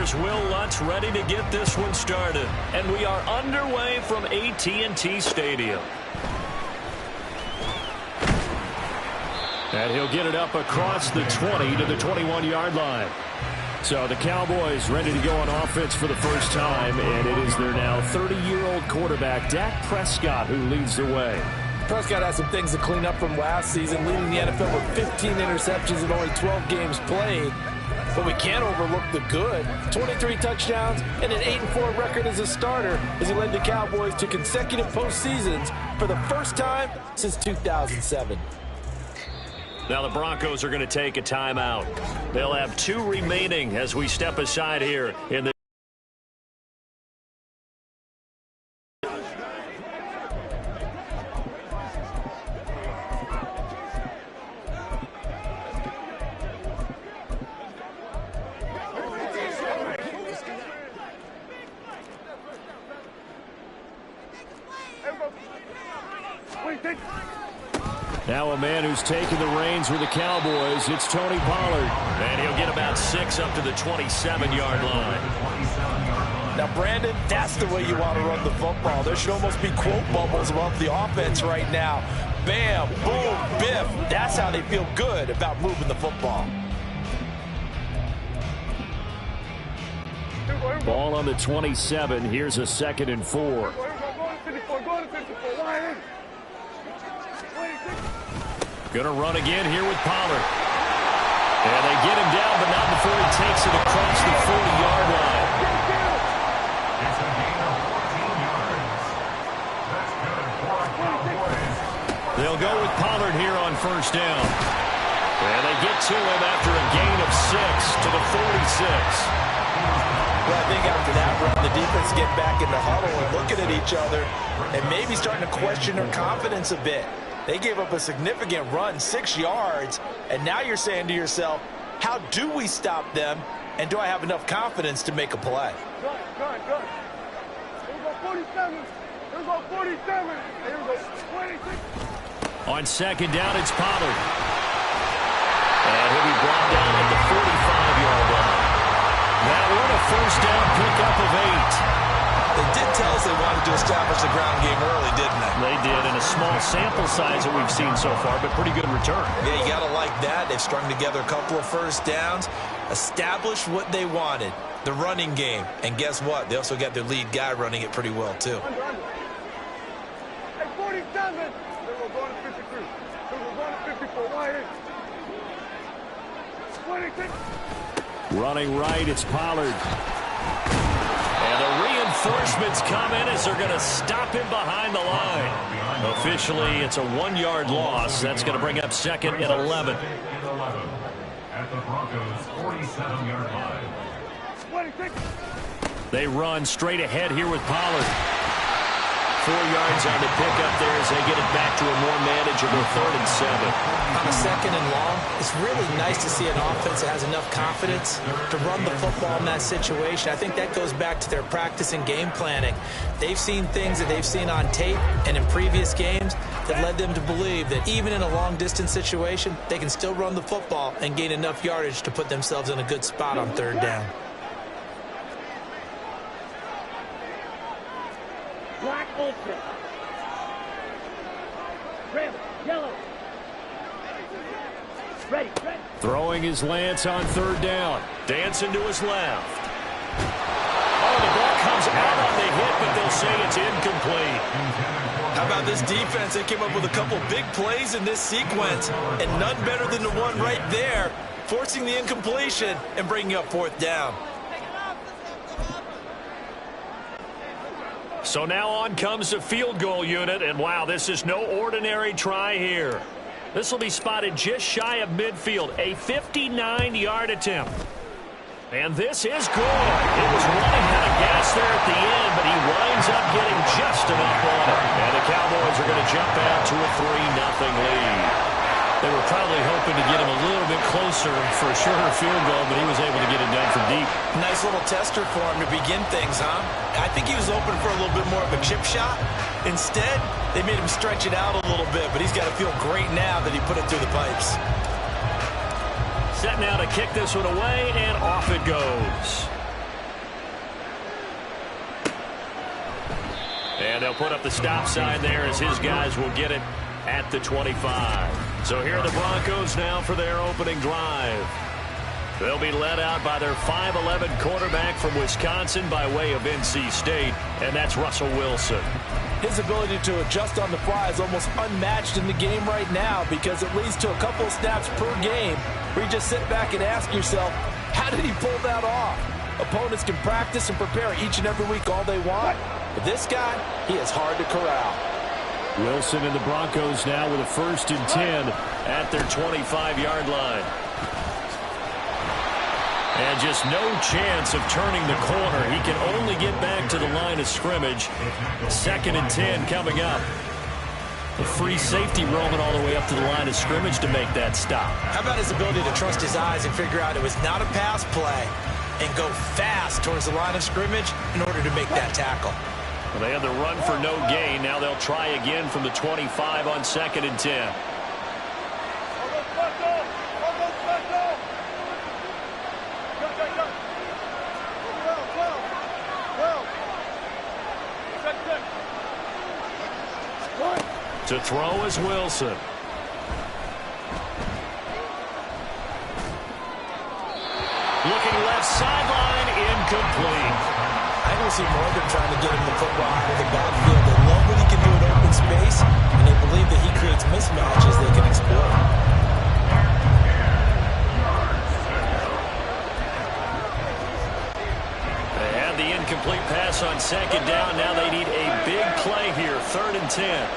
here's Will Lutz ready to get this one started. And we are underway from AT&T Stadium. And he'll get it up across the 20 to the 21-yard line. So the Cowboys ready to go on offense for the first time, and it is their now 30-year-old quarterback, Dak Prescott, who leads the way. Prescott has some things to clean up from last season, leading the NFL with 15 interceptions in only 12 games played. But we can't overlook the good. 23 touchdowns and an 8-4 record as a starter as he led the Cowboys to consecutive postseasons for the first time since 2007. Now the Broncos are going to take a timeout. They'll have 2 remaining as we step aside here in the Now a man who's taken the reins with the Cowboys, it's Tony Pollard. And he'll get about 6 up to the 27-yard line. Now, Brandon, that's the way you want to run the football. There should almost be quote bubbles above the offense right now. Bam, boom, biff. That's how they feel good about moving the football. Ball on the 27. Here's a 2nd and 4. Going to run again here with Pollard. And they get him down, but not before he takes it across the 40-yard line. It's a gain of 14 yards. That's good for a Cowboys. They'll go with Pollard here on first down. And they get to him after a gain of 6 to the 46. Well, I think after that run, the defense get back in the huddle and looking at each other and maybe starting to question their confidence a bit. They gave up a significant run, 6 yards, and now you're saying to yourself, how do we stop them, and do I have enough confidence to make a play? Good. Here we go 47. Here we go 47. Here we go 26. On second down, it's Pollard. And he'll be brought down at the 45-yard line. Now we're a first down pickup of 8. They did tell us they wanted to establish the ground game early, didn't they? They did, in a small sample size that we've seen so far, but pretty good return. Yeah, you got to like that. They've strung together a couple of first downs, established what they wanted, the running game. And guess what? They also got their lead guy running it pretty well, too. At 47. Then we're going to 53. Then we're going to 54. Why is 26. Running right, it's Pollard. And the reinforcements come in as they're going to stop him behind the line. Officially, it's a 1-yard loss. That's going to bring up 2nd and 11. At the Broncos' 47-yard line. 26. They run straight ahead here with Pollard. 4 yards on the pickup there as they get it back to a more manageable 3rd and 7. On a 2nd and long, it's really nice to see an offense that has enough confidence to run the football in that situation. I think that goes back to their practice and game planning. They've seen things that they've seen on tape and in previous games that led them to believe that even in a long-distance situation, they can still run the football and gain enough yardage to put themselves in a good spot on 3rd down. Black ultra. Red, yellow. Ready. Throwing his Lance on 3rd down. Dancing to his left. Oh, the ball comes out on the hit, but they'll say it's incomplete. How about this defense? They came up with a couple big plays in this sequence, and none better than the one right there, forcing the incompletion and bringing up 4th down. So now on comes the field goal unit, and wow, this is no ordinary try here. This will be spotted just shy of midfield, a 59-yard attempt. And this is good. It was running out of gas there at the end, but he winds up getting just enough on it. And the Cowboys are going to jump out to a 3-0 lead. They were probably hoping to get him a little bit closer for a shorter field goal, but he was able to get it done from deep. Nice little tester for him to begin things, huh? I think he was open for a little bit more of a chip shot. Instead, they made him stretch it out a little bit, but he's got to feel great now that he put it through the pipes. Set now to kick this one away, and off it goes. And they'll put up the stop sign there as his guys will get it at the 25. So here are the Broncos now for their opening drive. They'll be led out by their 5'11" quarterback from Wisconsin by way of NC State, and that's Russell Wilson. His ability to adjust on the fly is almost unmatched in the game right now because it leads to a couple of snaps per game where you just sit back and ask yourself, how did he pull that off? Opponents can practice and prepare each and every week all they want, but this guy, he is hard to corral. Wilson and the Broncos now with a 1st and 10 at their 25-yard line. And just no chance of turning the corner. He can only get back to the line of scrimmage. 2nd and 10 coming up. A free safety roaming all the way up to the line of scrimmage to make that stop. How about his ability to trust his eyes and figure out it was not a pass play and go fast towards the line of scrimmage in order to make that tackle. Well, they had the run for no gain. Now they'll try again from the 25 on 2nd and 10. To throw is Wilson. Looking left sideline, incomplete. I don't see Morgan trying to get him the football out of the backfield. They love what he can do in open space, and they believe that he creates mismatches they can exploit. They had the incomplete pass on 2nd down. Now they need a big play here, 3rd and 10.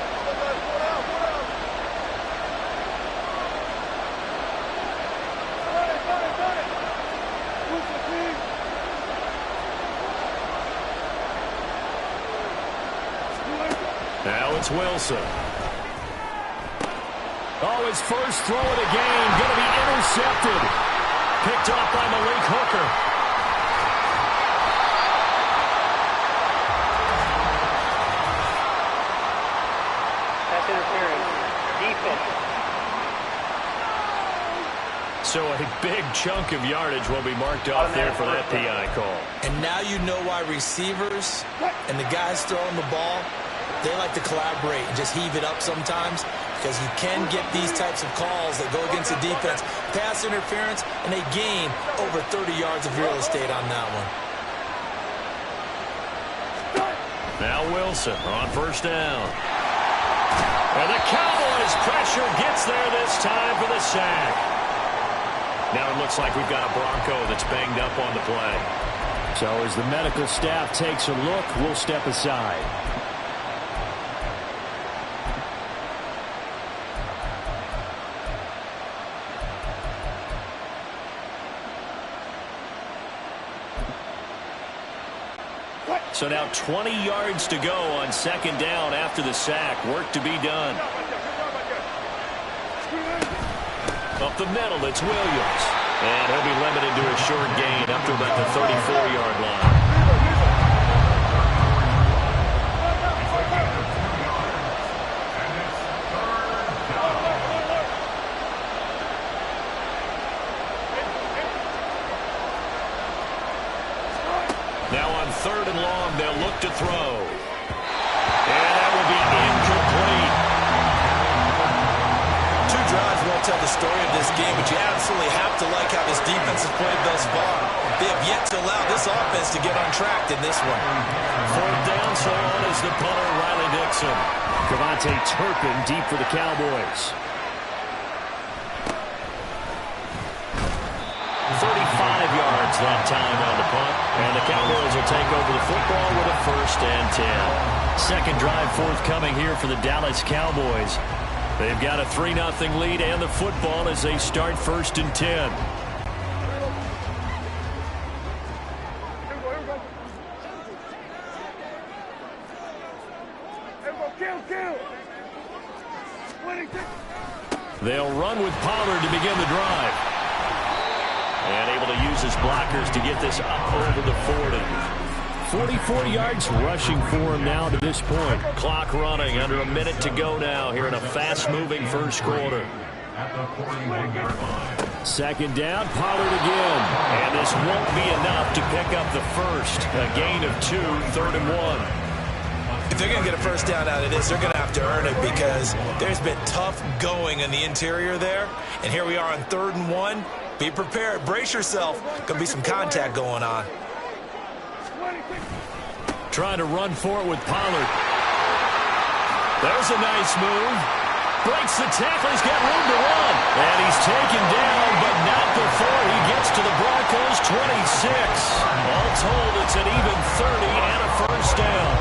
Now it's Wilson. Oh, his first throw of the game going to be intercepted. Picked off by Malik Hooker. That's interference. Defense. So a big chunk of yardage will be marked off there for that PI call. And now you know why receivers and the guys throwing the ball, they like to collaborate and just heave it up sometimes because you can get these types of calls that go against the defense. Pass interference, and they gain over 30 yards of real estate on that one. Now Wilson on 1st down. And the Cowboys pressure gets there this time for the sack. Now it looks like we've got a Bronco that's banged up on the play. So as the medical staff takes a look, we'll step aside. So now 20 yards to go on 2nd down after the sack. Work to be done. Up the middle, it's Williams. And he'll be limited to a short gain up to about the 34-yard line. Now on 3rd and long, they'll look to throw. And that will be incomplete. 2 drives won't tell the story of this game, but you absolutely have to like how this defense has played thus far. They have yet to allow this offense to get on track in this one. 4th down, so on is the punter, Riley Dixon. Cavante Turpin deep for the Cowboys. 35 yards that time on the punt. And the Cowboys will take over the football with a 1st and 10. Second drive forthcoming here for the Dallas Cowboys. They've got a 3-0 lead and the football as they start 1st and 10. They'll run with Pollard to begin the drive. And able to use his blockers to get this up over the 40. 44 yards rushing for him now to this point. Clock running, under a minute to go now here in a fast-moving 1st quarter. 2nd down, Pollard again. And this won't be enough to pick up the 1st. A gain of 2, 3rd and 1. If they're going to get a first down out of this, they're going to have to earn it because there's been tough going in the interior there. And here we are on 3rd and 1. Be prepared. Brace yourself. Going to be some contact going on. Trying to run for it with Pollard. There's a nice move. Breaks the tackle. He's got room to run. And he's taken down, but not before he gets to the Broncos' 26. All told, it's an even 30 and a first down.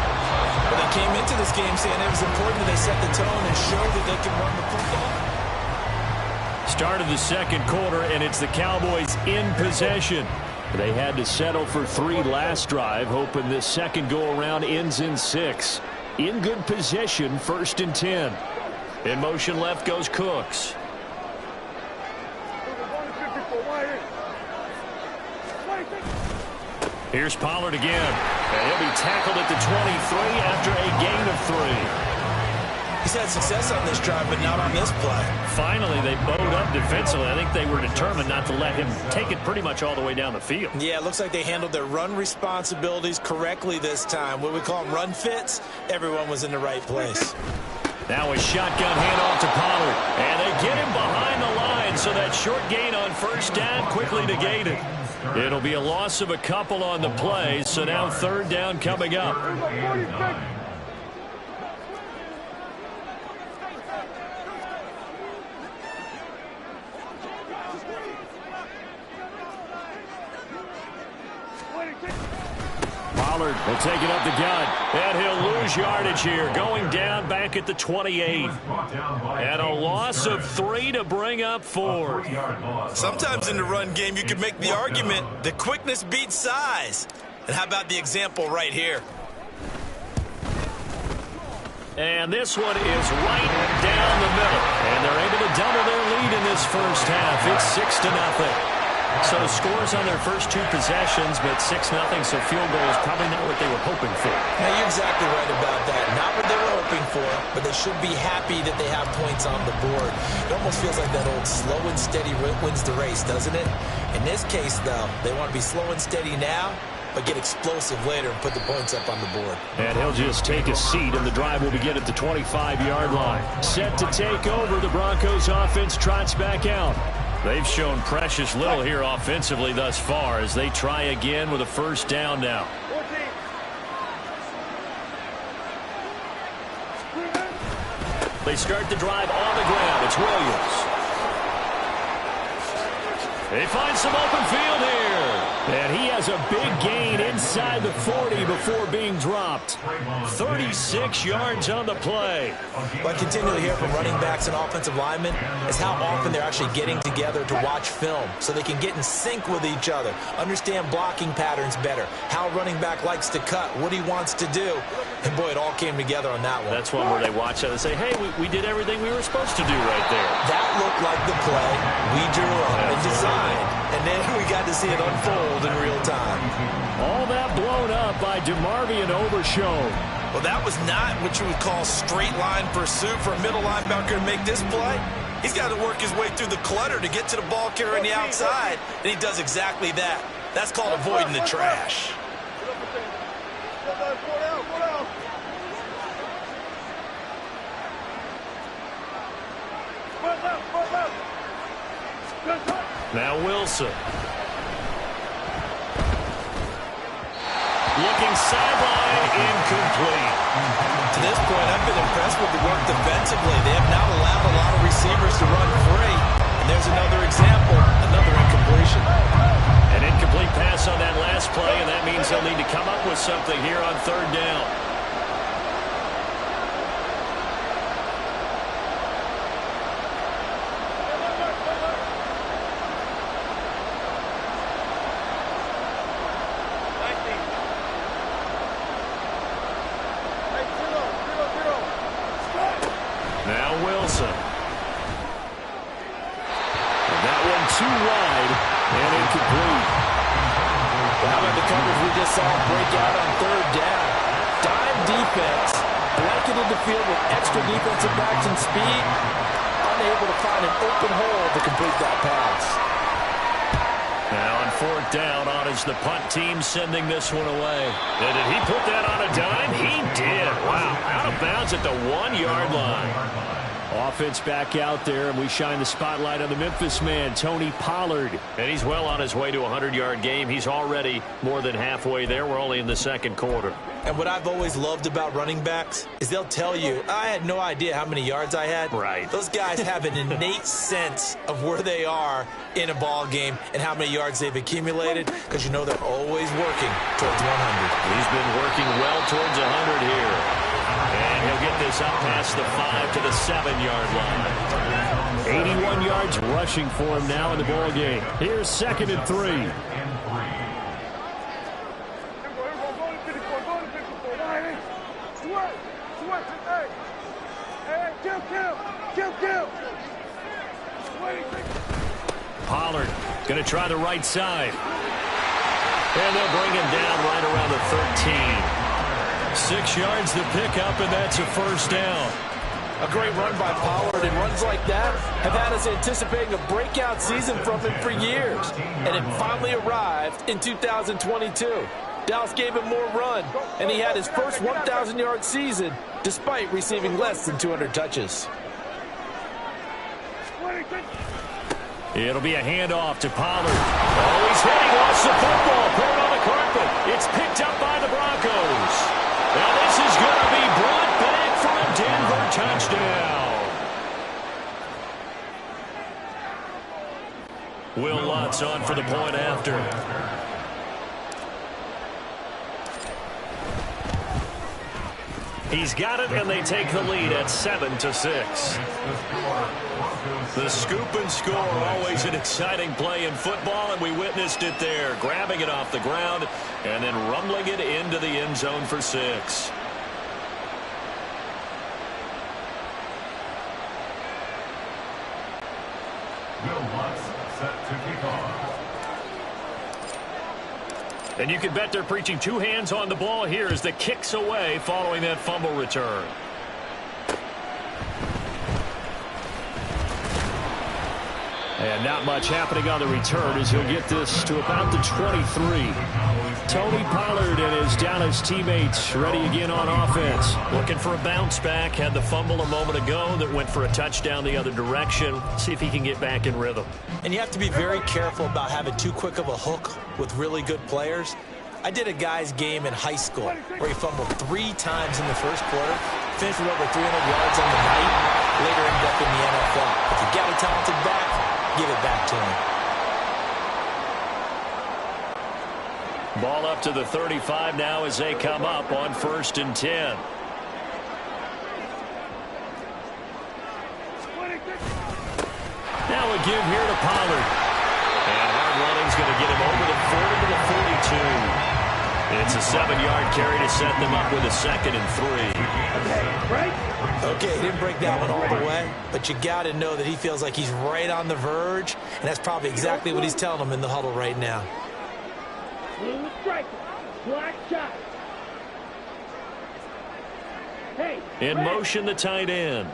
Well, they came into this game saying it was important that they set the tone and show that they can run the football. Start of the second quarter, and it's the Cowboys in possession. They had to settle for 3 last drive, hoping this second go-around ends in 6. In good position, 1st and 10. In motion left goes Cooks. Here's Pollard again. And he'll be tackled at the 23 after a gain of 3. He's had success on this drive, but not on this play. Finally, they bowed up defensively. I think they were determined not to let him take it pretty much all the way down the field. Yeah, it looks like they handled their run responsibilities correctly this time. What we call them run fits, everyone was in the right place. Now a shotgun handoff to Pollard. And they get him behind the line, so that short gain on first down quickly negated. It'll be a loss of a couple on the play, so now 3rd down coming up. Pollard will take it up the gut, and he'll lose yardage here, going down back at the 28. And a loss of 3 to bring up 4. Sometimes in the run game, you can make the argument that quickness beats size. And how about the example right here? And this one is right down the middle. And they're able to double their lead in this first half. It's 6-0. So scores on their first 2 possessions, but 6-0, so field goal is probably not what they were hoping for. Now, you're exactly right about that. Not what they were hoping for, but they should be happy that they have points on the board. It almost feels like that old slow and steady wins the race, doesn't it? In this case, though, they want to be slow and steady now, but get explosive later and put the points up on the board. And he'll just take a seat, and the drive will begin at the 25-yard line. Set to take over, the Broncos offense trots back out. They've shown precious little here offensively thus far as they try again with a first down now. They start the drive on the ground. It's Williams. They find some open field here. And he has a big gain inside the 40 before being dropped. 36 yards on the play. What I continually hear from running backs and offensive linemen is how often they're actually getting together to watch film so they can get in sync with each other, understand blocking patterns better, how a running back likes to cut, what he wants to do. And, boy, it all came together on that one. That's one where they watch that and say, hey, we did everything we were supposed to do right there. That looked like the play we drew up and designed, and then we got to see it unfold in real time. All that blown up by DeMarvion Overshown. Well, that was not what you would call straight line pursuit for a middle linebacker to make this play. He's got to work his way through the clutter to get to the ball carrier on the outside, and he does exactly that. That's called avoiding the trash. Now Wilson. Looking sideline, incomplete. To this point, I've been impressed with the work defensively. They have not allowed a lot of receivers to run free. And there's another example, another incompletion. An incomplete pass on that last play, and that means they'll need to come up with something here on 3rd down. Now Wilson. And that one too wide and incomplete. Well, how about the coverage we just saw break out on 3rd down? Dime defense, blanketed the field with extra defensive backs and speed, unable to find an open hole to complete that pass. Now on 4th down, on is the punt team sending this one away. And did he put that on a dime? He did. Wow. Out of bounds at the 1-yard line. Offense back out there, and we shine the spotlight on the Memphis man, Tony Pollard. And he's well on his way to a 100-yard game. He's already more than halfway there. We're only in the second quarter. And what I've always loved about running backs is they'll tell you, I had no idea how many yards I had. Right. Those guys have an innate sense of where they are in a ball game and how many yards they've accumulated, because you know they're always working towards 100. He's been working well towards 100 here. And he'll get this up past the 5 to the 7-yard line. 81 yards rushing for him now in the ball game. Here's 2nd and 3. Pollard going to try the right side. And they'll bring him down right around the 13. 6 yards the pickup, and that's a first down. A great run by Pollard, and runs like that have had us anticipating a breakout season from him for years. And it finally arrived in 2022. Dallas gave him more run, and he had his first 1,000-yard season despite receiving less than 200 touches. It'll be a handoff to Pollard. Oh, he's hitting off the football. Put it on the carpet. It's picked up by the Broncos. Now this is going to be brought back for a Denver touchdown. Will Lutz on for the point after. He's got it, and they take the lead at 7-6. The scoop and score, always an exciting play in football, and we witnessed it there, grabbing it off the ground and then rumbling it into the end zone for 6. Will Lutz set to kick off. And you can bet they're preaching 2 hands on the ball here as the kicks away following that fumble return. And not much happening on the return as he'll get this to about the 23. Tony Pollard and his Dallas teammates ready again on offense. Looking for a bounce back. Had the fumble a moment ago that went for a touchdown the other direction. See if he can get back in rhythm. And you have to be very careful about having too quick of a hook with really good players. I did a guy's game in high school where he fumbled 3 times in the first quarter, finished with over 300 yards on the night, later ended up in the NFL. If you got a talented back, give it back to him. Ball up to the 35 now as they come up on 1st and 10. Now a give here to Pollard. And hard running's going to get him over the 40 to the 42. It's a 7-yard carry to set them up with a 2nd and 3. Okay, he didn't break that one all the way, but you got to know that he feels like he's right on the verge, and that's probably exactly what he's telling them in the huddle right now. In motion, the tight end.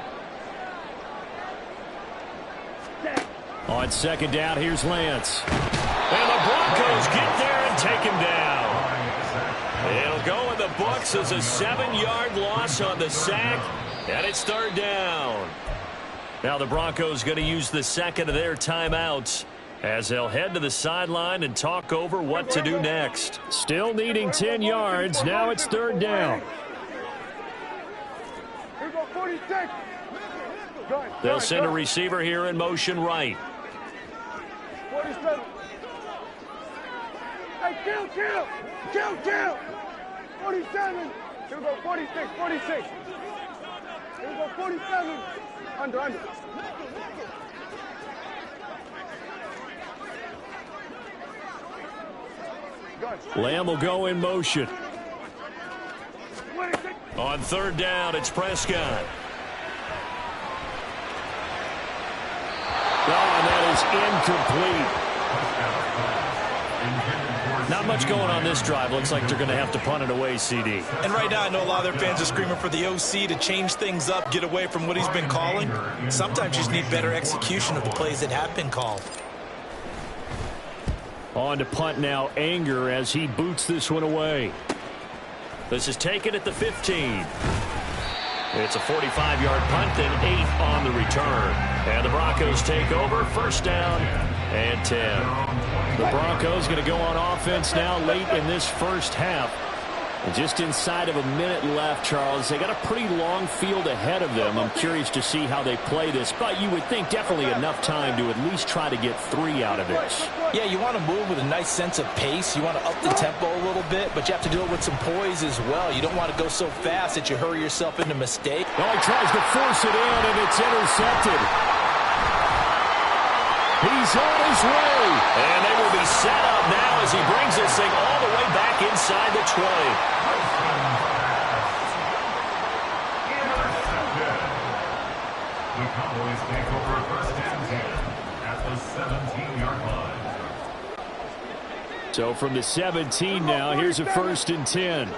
On 2nd down, here's Lance. And the Broncos get there and take him down. It'll go in the books as a 7-yard loss on the sack, and it's 3rd down. Now the Broncos going to use the 2nd of their timeouts as they'll head to the sideline and talk over what to do next. Still needing 10 yards. Now it's 3rd down. They'll send a receiver here in motion right. 47. Hey, kill. 47. Here we go, 46, 46. Here we go, 47. Under. Lamb will go in motion. On 3rd down, it's Prescott. Oh, and that is incomplete. Not much going on this drive. Looks like they're going to have to punt it away, CD. And right now, I know a lot of their fans are screaming for the OC to change things up, get away from what he's been calling. Sometimes you just need better execution of the plays that have been called. On to punt now, Anger as he boots this one away. This is taken at the 15. It's a 45-yard punt, then 8 on the return. And the Broncos take over, first down and 10. The Broncos going to go on offense now late in this first half. And just inside of a minute left, Charles. They got a pretty long field ahead of them. I'm curious to see how they play this, but you would think definitely enough time to at least try to get 3 out of this. Yeah, you want to move with a nice sense of pace. You want to up the tempo a little bit, but you have to do it with some poise as well. You don't want to go so fast that you hurry yourself into mistake. Well, he tries to force it in, and it's intercepted. He's on his way. And they will be set up now as he brings this thing all the way back inside the 20. The Cowboys take over first and 10 at the 17-yard line. So from the 17 now, here's a first and 10.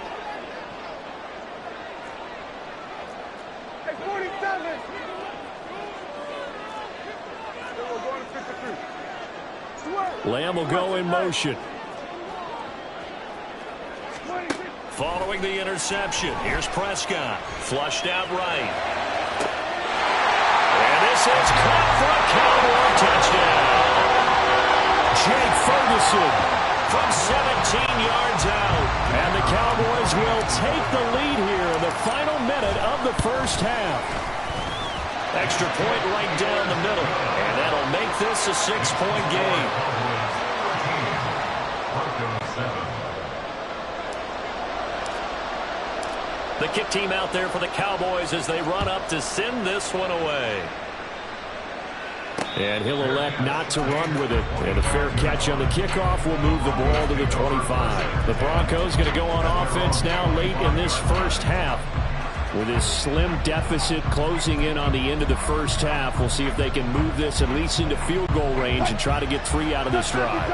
Lamb will go in motion. Following the interception, here's Prescott. Flushed out right. And this is caught for a Cowboy touchdown. Jake Ferguson from 17 yards out. And the Cowboys will take the lead here in the final minute of the first half. Extra point right down the middle. And that'll make this a 6-point game. The kick team out there for the Cowboys as they run up to send this one away. And he'll elect not to run with it. And a fair catch on the kickoff will move the ball to the 25. The Broncos going to go on offense now late in this first half. With his slim deficit closing in on the end of the first half, we'll see if they can move this at least into field goal range and try to get 3 out of this drive.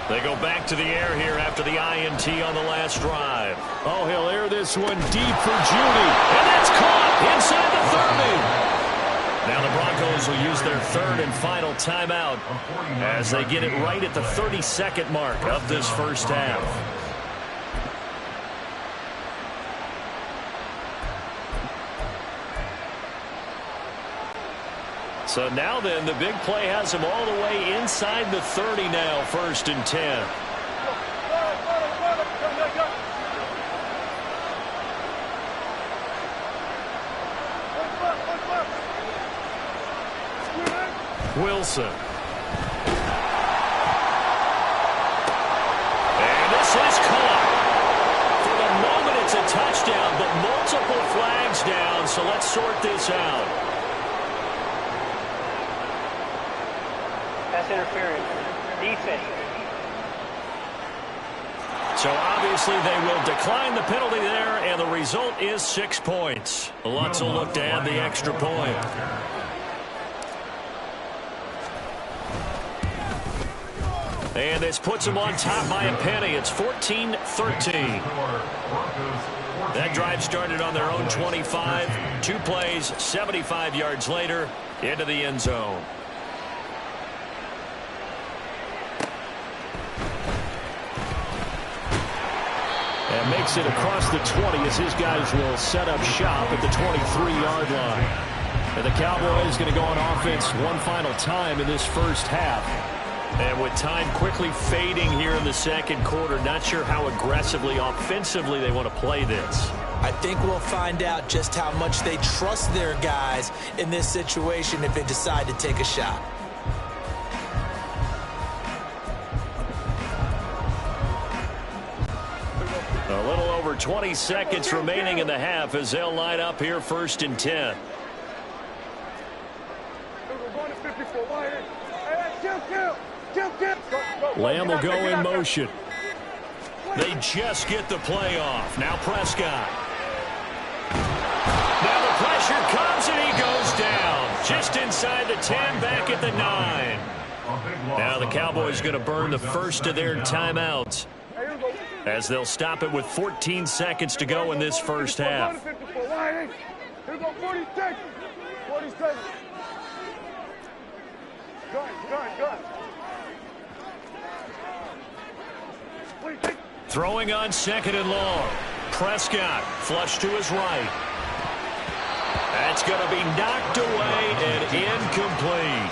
They go back to the air here after the INT on the last drive. Oh, he'll air this one deep for Judy. And that's caught inside the 30. Now the Broncos will use their third and final timeout as they get it right at the 32nd mark of this first half. So now then, the big play has him all the way inside the 30 now, first and 10. Wilson. And this is caught. For the moment, it's a touchdown, but multiple flags down, so let's sort this out. That's interference. Defense. So obviously they will decline the penalty there, and the result is 6 points. Lutz will look to add the extra point. And this puts them on top by a penny. It's 14-13. That drive started on their own 25. 2 plays, 75 yards later, into the end zone. And makes it across the 20 as his guys will set up shop at the 23-yard line. And the Cowboys going to go on offense one final time in this first half. And with time quickly fading here in the second quarter, not sure how aggressively, offensively they want to play this. I think we'll find out just how much they trust their guys in this situation if they decide to take a shot. A little over 20 seconds remaining in the half as they'll line up here first and 10. Lamb will go in motion. They just get the play off. Now Prescott. Now the pressure comes and he goes down. Just inside the 10, back at the 9. Now the Cowboys going to burn the first of their timeouts as they'll stop it with 14 seconds to go in this first half. Throwing on 2nd and long. Prescott flush to his right. That's going to be knocked away and incomplete.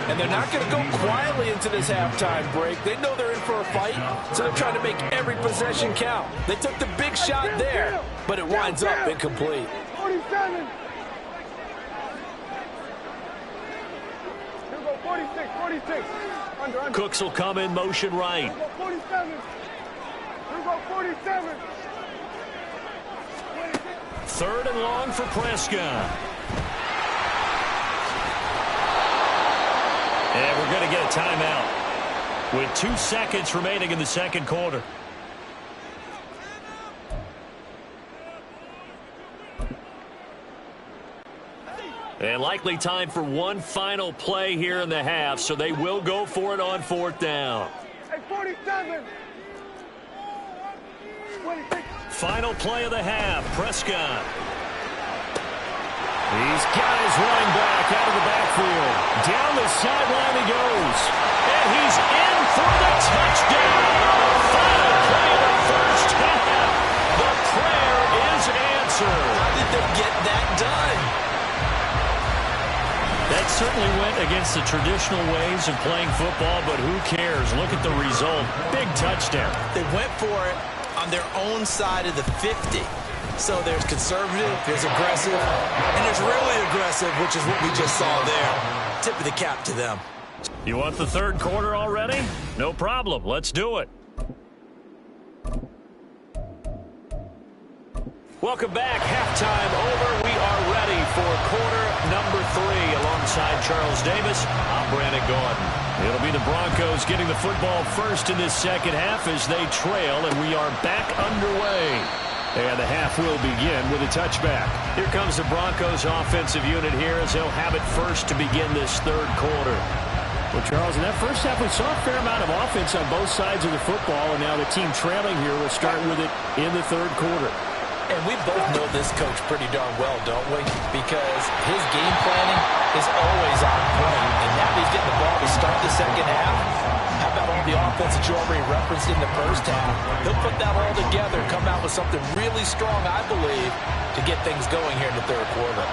And they're not going to go quietly into this halftime break. They know they're in for a fight, so they're trying to make every possession count. They took the big shot there, but it winds up incomplete. 47. Here we go, 46, 46. Under. Cooks will come in motion right. 47. Here we go, 47. 3rd and long for Prescott. And we're going to get a timeout with 2 seconds remaining in the second quarter. And likely time for one final play here in the half, so they will go for it on 4th down. Hey, 47. 26. Final play of the half, Prescott. He's got his running back out of the backfield. Down the sideline he goes. And he's in for the touchdown. Final play of the first half. The prayer is answered. How did they get that done? That certainly went against the traditional ways of playing football, but who cares? Look at the result. Big touchdown. They went for it on their own side of the 50. So there's conservative, there's aggressive, and there's really aggressive, which is what we just saw there. Tip of the cap to them. You want the third quarter already? No problem. Let's do it. Welcome back. Halftime over. We are ready for quarter number 3. Alongside Charles Davis, I'm Brandon Gordon. It'll be the Broncos getting the football first in this second half as they trail, and we are back underway. And the half will begin with a touchback. Here comes the Broncos offensive unit here as they'll have it first to begin this third quarter. Well, Charles, in that first half, we saw a fair amount of offense on both sides of the football, and now the team trailing here will start with it in the third quarter. And we both know this coach pretty darn well, don't we? Because his game planning is always on point. And now he's getting the ball to start the second half. How about all the offense that you already referenced in the first half? He'll put that all together, come out with something really strong, I believe, to get things going here in the third quarter.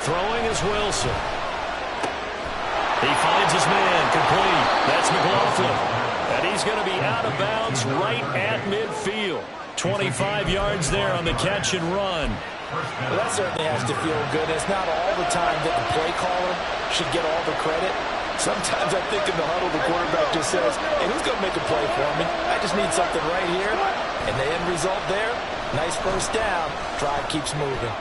Throwing is Wilson. He finds his man, complete. That's McLaughlin. And he's going to be out of bounds right at midfield. 25 yards there on the catch and run. Well, that certainly has to feel good. It's not all the time that the play caller should get all the credit. Sometimes I think in the huddle, the quarterback just says, hey, who's going to make a play for me? I just need something right here. And the end result there, nice first down. Drive keeps moving.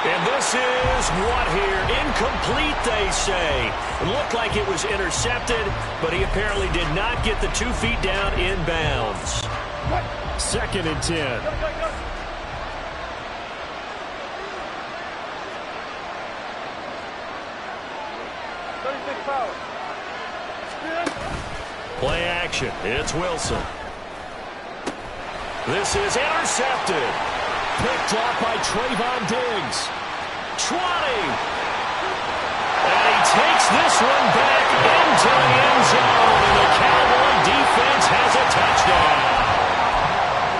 And this is what here? Incomplete, they say. It looked like it was intercepted, but he apparently did not get the 2 feet down in bounds. 2nd and 10. Play action. It's Wilson. This is intercepted. Picked off by Trayvon Diggs. Trotting. And he takes this one back into the end zone. And the Cowboy defense has a touchdown.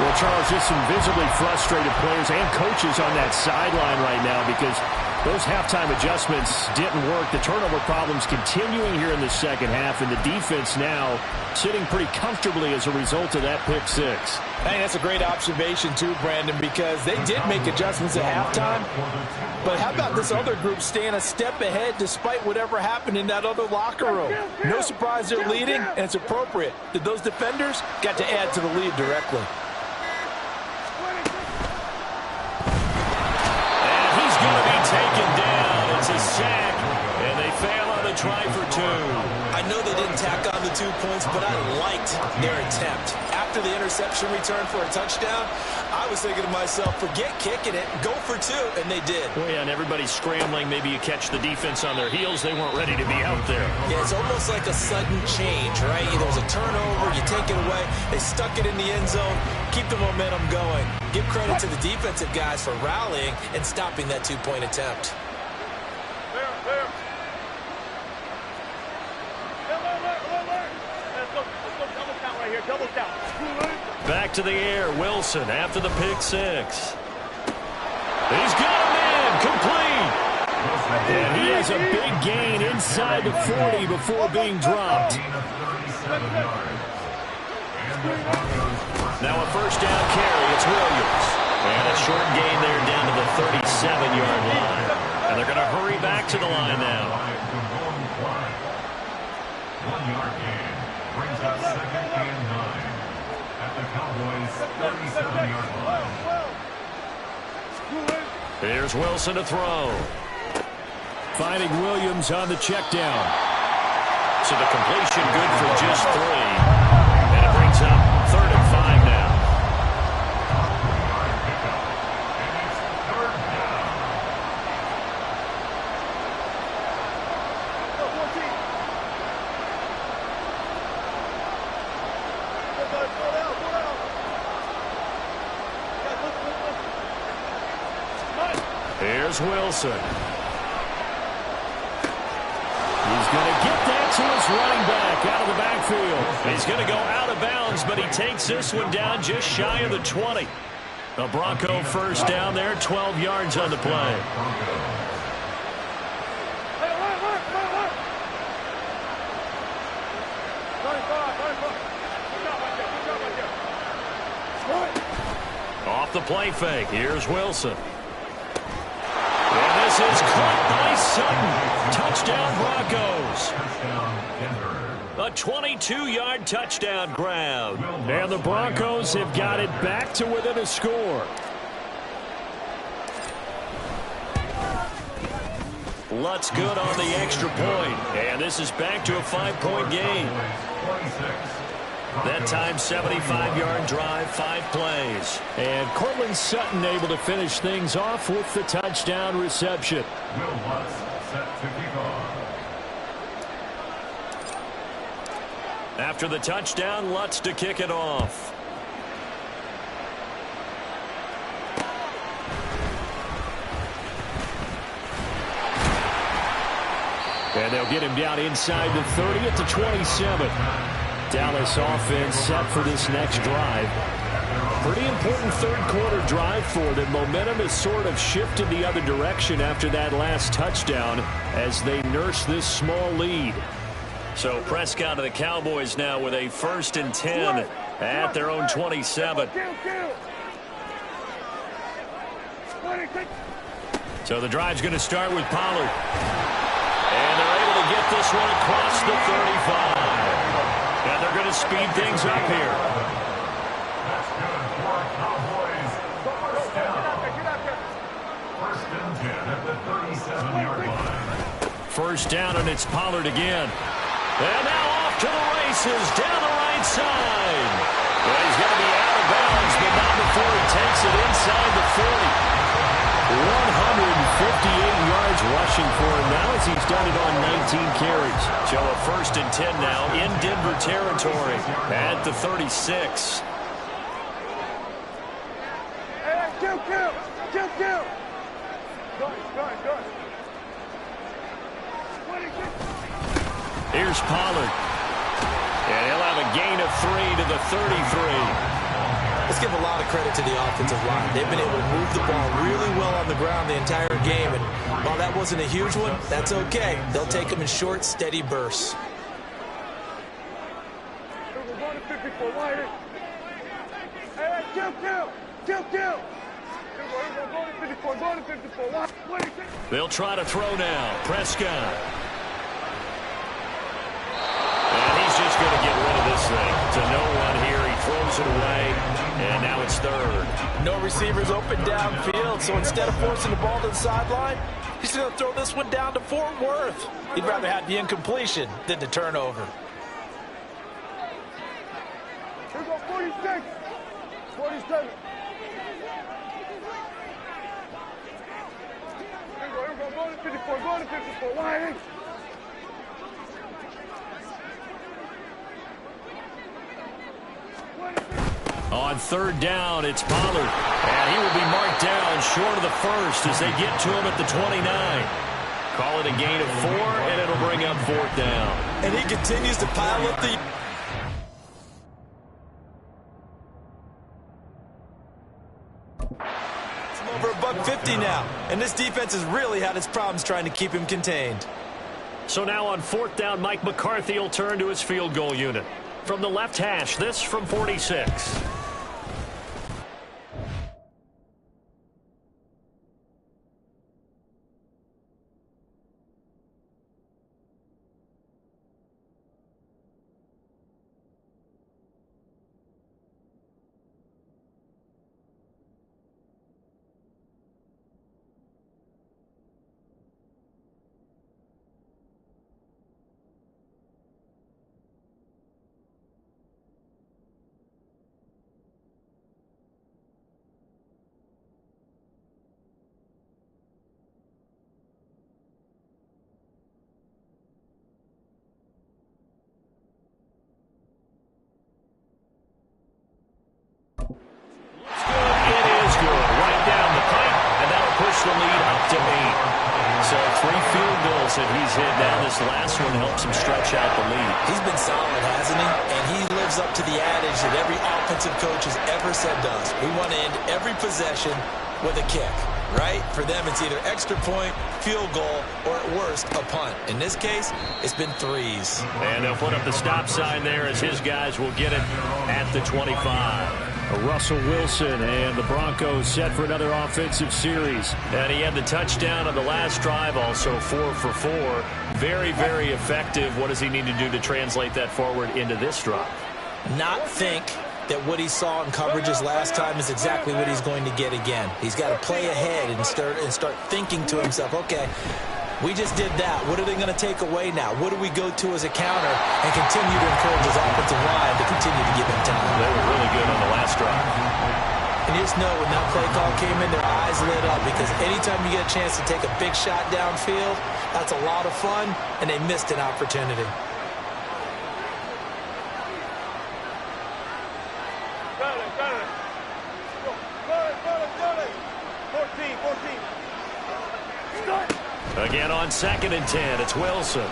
Well, Charles, just some visibly frustrated players and coaches on that sideline right now because those halftime adjustments didn't work. The turnover problems continuing here in the second half, and the defense now sitting pretty comfortably as a result of that pick six. Hey, that's a great observation too, Brandon, because they did make adjustments at halftime. But how about this other group staying a step ahead despite whatever happened in that other locker room? No surprise they're leading, and it's appropriate that those defenders got to add to the lead directly. Taken down. It's a sack, and they fail on the try for 2. I know they didn't tack on the 2 points, but I liked their attempt. After after the interception return for a touchdown, I was thinking to myself, forget kicking it, go for 2, and they did. Well, yeah, and everybody's scrambling. Maybe you catch the defense on their heels. They weren't ready to be out there. Yeah, it's almost like a sudden change, right? There was a turnover, you take it away, they stuck it in the end zone, keep the momentum going. Give credit to the defensive guys for rallying and stopping that 2-point attempt. There. Let's go double count right here, double count. Back to the air, Wilson after the pick 6. He's got him in, complete. And he has a big gain inside the 40 before being dropped. Now a first down carry, it's Williams. And a short gain there down to the 37-yard line. And they're going to hurry back to the line now. 1-yard gain brings up 2nd and 9 at the Cowboys' 37-yard line. Here's Wilson to throw. Finding Williams on the check down. So the completion good for just 3. And it brings up 3rd and 5 now. Here's Wilson. He's going to get that to his running back out of the backfield. He's going to go out of bounds, but he takes this one down just shy of the 20. A Bronco first down there, 12 yards on the play. Off the play fake, here's Wilson. And this is caught by Sutton. Touchdown Broncos. A 22-yard touchdown grab. And the Broncos have got it back to within a score. Lutz good on the extra point. And this is back to a 5-point game. That time, 75-yard drive, 5 plays. And Cortland Sutton able to finish things off with the touchdown reception. Will Lutz set to kick off. After the touchdown, Lutz to kick it off. And they'll get him down inside the 30 at the 27. Dallas offense set for this next drive. Pretty important third-quarter drive for them. Momentum has sort of shifted the other direction after that last touchdown as they nurse this small lead. So Prescott of the Cowboys now with a 1st and 10 at their own 27. So the drive's going to start with Pollard. And they're able to get this one across the 35. And they're going to speed things up here. That's good for Cowboys. First down. 1st and 10 at the 37-yard line. First down, and it's Pollard again. And now off to the races down the right side. Well, he's going to be out of bounds, but not before he takes it inside the 40. 158 yards rushing for him now as he's done it on 19 carries. So a 1st and 10 now in Denver territory at the 36. Hey, kill. Good. Here's Pollard. And he'll have a gain of 3 to the 33. Let's give a lot of credit to the offensive line. They've been able to move the ball really well on the ground the entire game. And while that wasn't a huge one, that's okay. They'll take them in short, steady bursts. They'll try to throw now. Prescott. And he's just going to get rid of this thing to no one here. He throws it away, and now it's 3rd. No receivers open downfield, so instead of forcing the ball to the sideline, he's going to throw this one down to Fort Worth. He'd rather have the incompletion than the turnover. go 46. 47. Here we go. Go to 54. Go to 54. Wide. On third down, it's Pollard. And he will be marked down short of the first as they get to him at the 29. Call it a gain of 4, and it'll bring up fourth down. And he continues to pile up the... It's over $150 now. And this defense has really had its problems trying to keep him contained. So now on fourth down, Mike McCarthy will turn to his field goal unit. From the left hash, this from 46. That he's hit now. This last one helps him stretch out the lead. He's been solid, hasn't he? And he lives up to the adage that every offensive coach has ever said to us. We want to end every possession with a kick, right? For them, it's either extra point, field goal, or at worst, a punt. In this case, it's been threes. And they'll put up the stop sign there as his guys will get it at the 25. Russell Wilson and the Broncos set for another offensive series. And he had the touchdown on the last drive, also 4 for 4. Very, very effective. What does he need to do to translate that forward into this drive? Not think that what he saw in coverages last time is exactly what he's going to get again. He's got to play ahead and start thinking to himself, okay, we just did that. What are they going to take away now? What do we go to as a counter? And continue to encourage his offensive line to continue to give him time. They were really good on the last drive. And you just know when that play call came in, their eyes lit up because anytime you get a chance to take a big shot downfield, that's a lot of fun, and they missed an opportunity. Again on 2nd and 10, it's Wilson.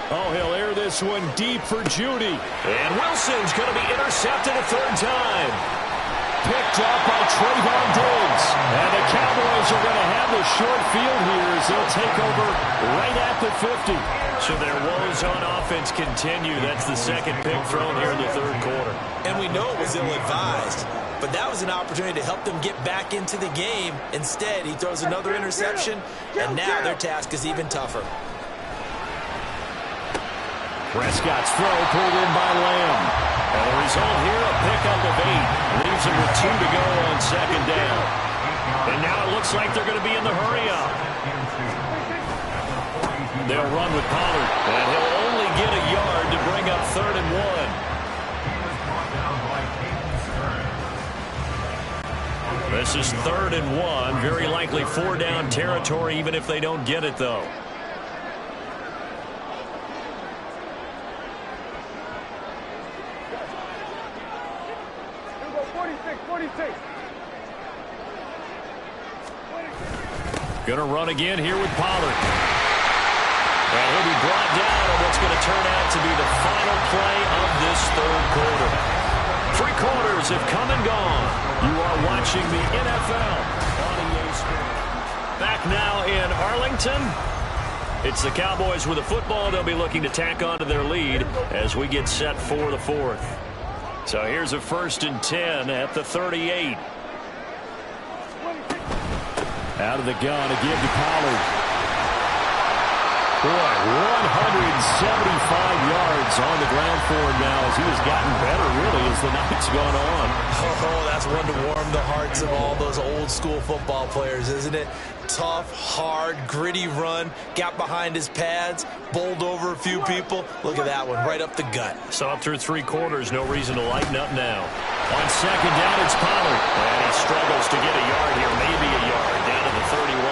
Oh, he'll air this one deep for Judy. And Wilson's going to be intercepted a third time. Picked up by Trayvon Diggs. And the Cowboys are going to have the short field here as they'll take over right at the 50. So their woes on offense continue. That's the second pick thrown here in the third quarter. And we know it was ill-advised. But that was an opportunity to help them get back into the game. Instead, he throws another interception, and now their task is even tougher. Prescott's throw pulled in by Lamb. And the result here, a pickup of 8. Leaves him with 2 to go on 2nd down. And now it looks like they're going to be in the hurry-up. They'll run with Pollard, and he'll only get a yard to bring up 3rd and 1. This is 3rd and 1. Very likely 4-down territory, even if they don't get it, though. Here we go, 46, 46. Gonna run again here with Pollard. And he'll be brought down on what's going to turn out to be the final play of this third quarter. 3 quarters have come and gone. You are watching the NFL on EA Sports. Back now in Arlington. It's the Cowboys with the football. They'll be looking to tack onto their lead as we get set for the 4th. So here's a 1st and 10 at the 38. Out of the gun to give to Pollard. Boy, 175 yards on the ground for him now as he has gotten better, really, as the night's gone on. Oh, that's one to warm the hearts of all those old-school football players, isn't it? Tough, hard, gritty run, got behind his pads, bowled over a few people. Look at that one, right up the gut. So up through 3 quarters, no reason to lighten up now. On second down, it's Pollard. And he struggles to get a yard here, maybe a yard, down to the 31.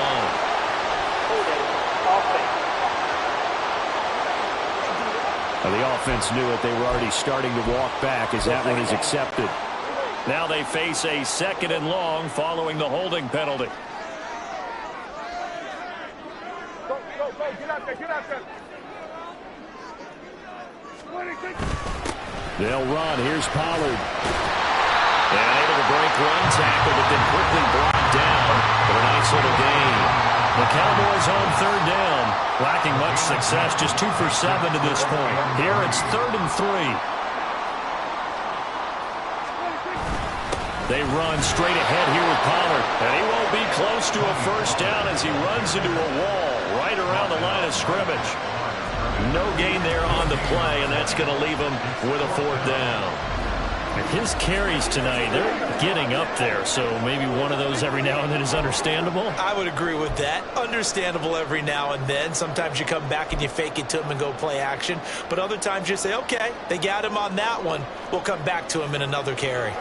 Well, the offense knew it. They were already starting to walk back as that one is accepted. Now they face a 2nd and long following the holding penalty. Go, get out there, get out there. They'll run. Here's Pollard. And able to break one tackle, but then quickly brought down for a nice little gain. The Cowboys on 3rd down, lacking much success, just 2 for 7 to this point. Here it's 3rd and 3. They run straight ahead here with Pollard, and he won't be close to a first down as he runs into a wall right around the line of scrimmage. No gain there on the play, and that's going to leave him with a 4th down. And his carries tonight, they're getting up there, so maybe one of those every now and then is understandable. I would agree with that. Understandable every now and then. Sometimes you come back and you fake it to him and go play action. But other times you say, okay, they got him on that one. We'll come back to him in another carry.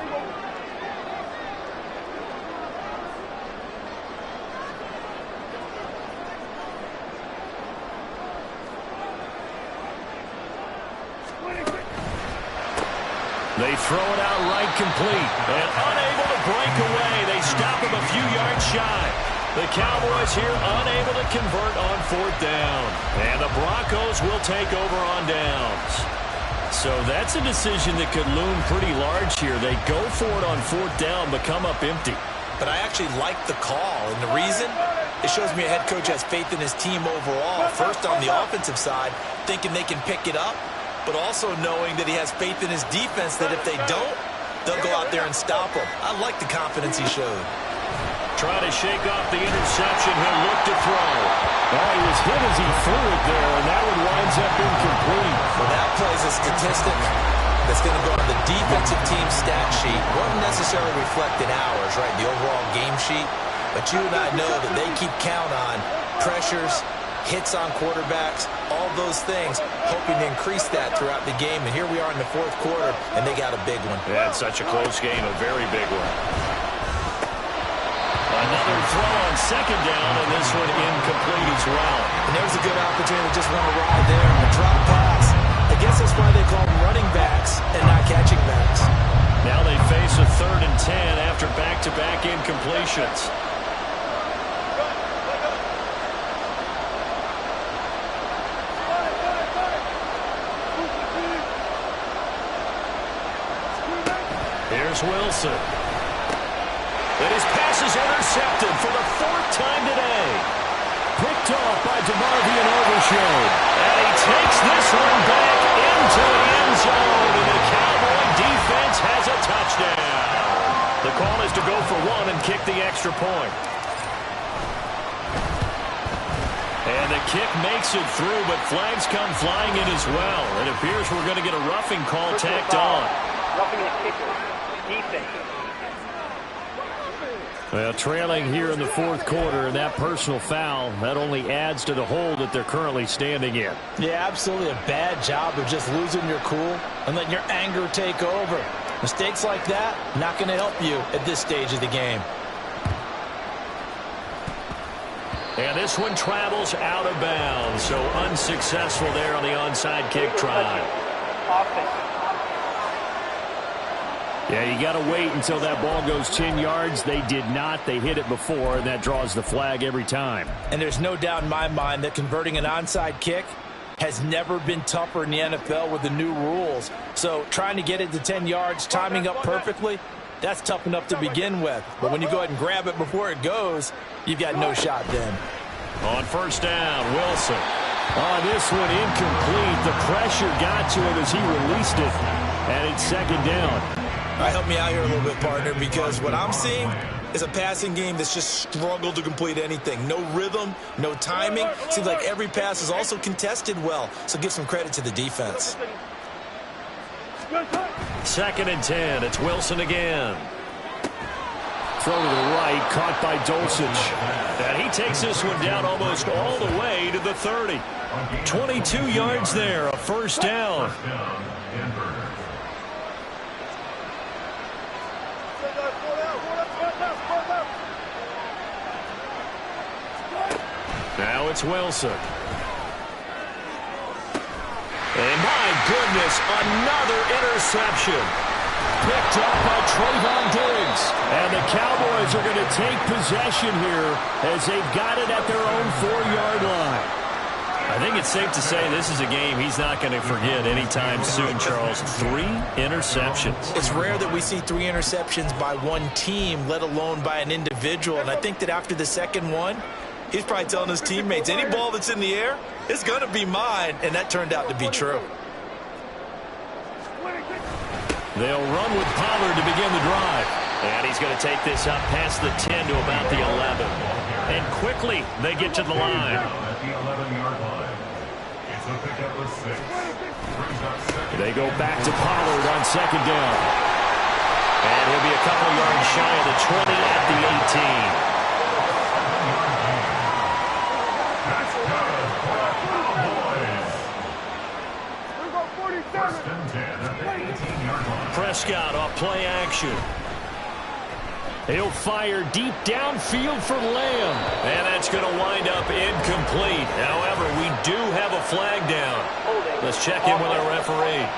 They throw it out right complete. And unable to break away. They stop him a few yards shy. The Cowboys here unable to convert on 4th down. And the Broncos will take over on downs. So that's a decision that could loom pretty large here. They go for it on 4th down, but come up empty. But I actually like the call. And the reason? It shows me a head coach has faith in his team overall. First on the offensive side, thinking they can pick it up, but also knowing that he has faith in his defense that if they don't, they'll go out there and stop him. I like the confidence he showed. Trying to shake off the interception. He'll look to throw. Oh, he was hit as he threw it there, and that one winds up incomplete. Well, that plays a statistic that's going to go on the defensive team stat sheet. Won't necessarily reflect in ours, right, the overall game sheet. But you and I know that they keep count on pressures, hits on quarterbacks, all those things, hoping to increase that throughout the game. And here we are in the 4th quarter, and they got a big one. Yeah, it's such a close game, a very big one. Another throw on 2nd down, and this one incomplete as well. And there's a good opportunity to just run a ride there on a drop pass. I guess that's why they call them running backs and not catching backs. Now they face a 3rd and 10 after back-to-back incompletions. Here's Wilson. And his pass is intercepted for the 4th time today. Picked off by DeMarvion Overshown. And he takes this one back into the end zone. And the Cowboy defense has a touchdown. The call is to go for 1 and kick the extra point. And the kick makes it through, but flags come flying in as well. It appears we're going to get a roughing call tacked on. Roughing the kicker. Defense. Well, trailing here in the 4th quarter, and that personal foul, that only adds to the hole that they're currently standing in. Yeah, absolutely a bad job of just losing your cool and letting your anger take over. Mistakes like that, not going to help you at this stage of the game. And this one travels out of bounds, so unsuccessful there on the onside kick try. Offense. Yeah, you got to wait until that ball goes 10 yards. They did not. They hit it before, and that draws the flag every time. And there's no doubt in my mind that converting an onside kick has never been tougher in the NFL with the new rules. So trying to get it to 10 yards, timing up perfectly, that's tough enough to begin with. But when you go ahead and grab it before it goes, you've got no shot then. On 1st down, Wilson. Oh, this one incomplete. The pressure got to him as he released it, and it's 2nd down. Help me out here a little bit, partner, because what I'm seeing, is a passing game that's just struggled to complete anything. No rhythm, no timing. Seems like every pass is also contested well, so give some credit to the defense. 2nd and 10. It's Wilson again. Throw to the right, caught by Dulcich. And he takes this one down almost all the way to the 30. 22 yards there, a first down. Now it's Wilson. And my goodness, another interception. Picked up by Trayvon Diggs. And the Cowboys are going to take possession here as they've got it at their own 4-yard line. I think it's safe to say this is a game he's not going to forget anytime soon, Charles. 3 interceptions. It's rare that we see 3 interceptions by one team, let alone by an individual. And I think that after the second one, he's probably telling his teammates, any ball that's in the air, it's going to be mine. And that turned out to be true. They'll run with Pollard to begin the drive. And he's going to take this up past the 10 to about the 11. And quickly, they get to the line. At the 11-yard line. It's a pickup of 6. Brings up 2nd. They go back to Pollard on 2nd down. And he'll be a couple yards shy of the 20 at the 18. That's good for the Cowboys. First and 10 at the 18-yard line. Prescott off play action. He'll fire deep downfield for Lamb. And that's going to wind up incomplete. However, we do have a flag down. Let's check in with our referee.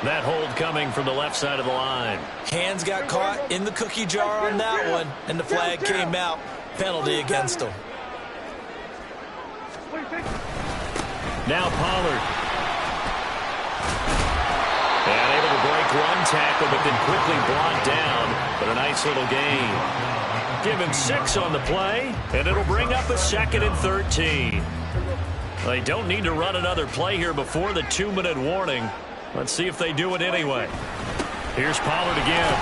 That hold coming from the left side of the line. Hands got caught in the cookie jar on that one, and the flag came out. Penalty against him. Now Pollard. And able to break one tackle, but then quickly brought down. But a nice little gain. Give him 6 on the play, and it'll bring up a 2nd and 13. They don't need to run another play here before the 2-minute warning. Let's see if they do it anyway. Here's Pollard again.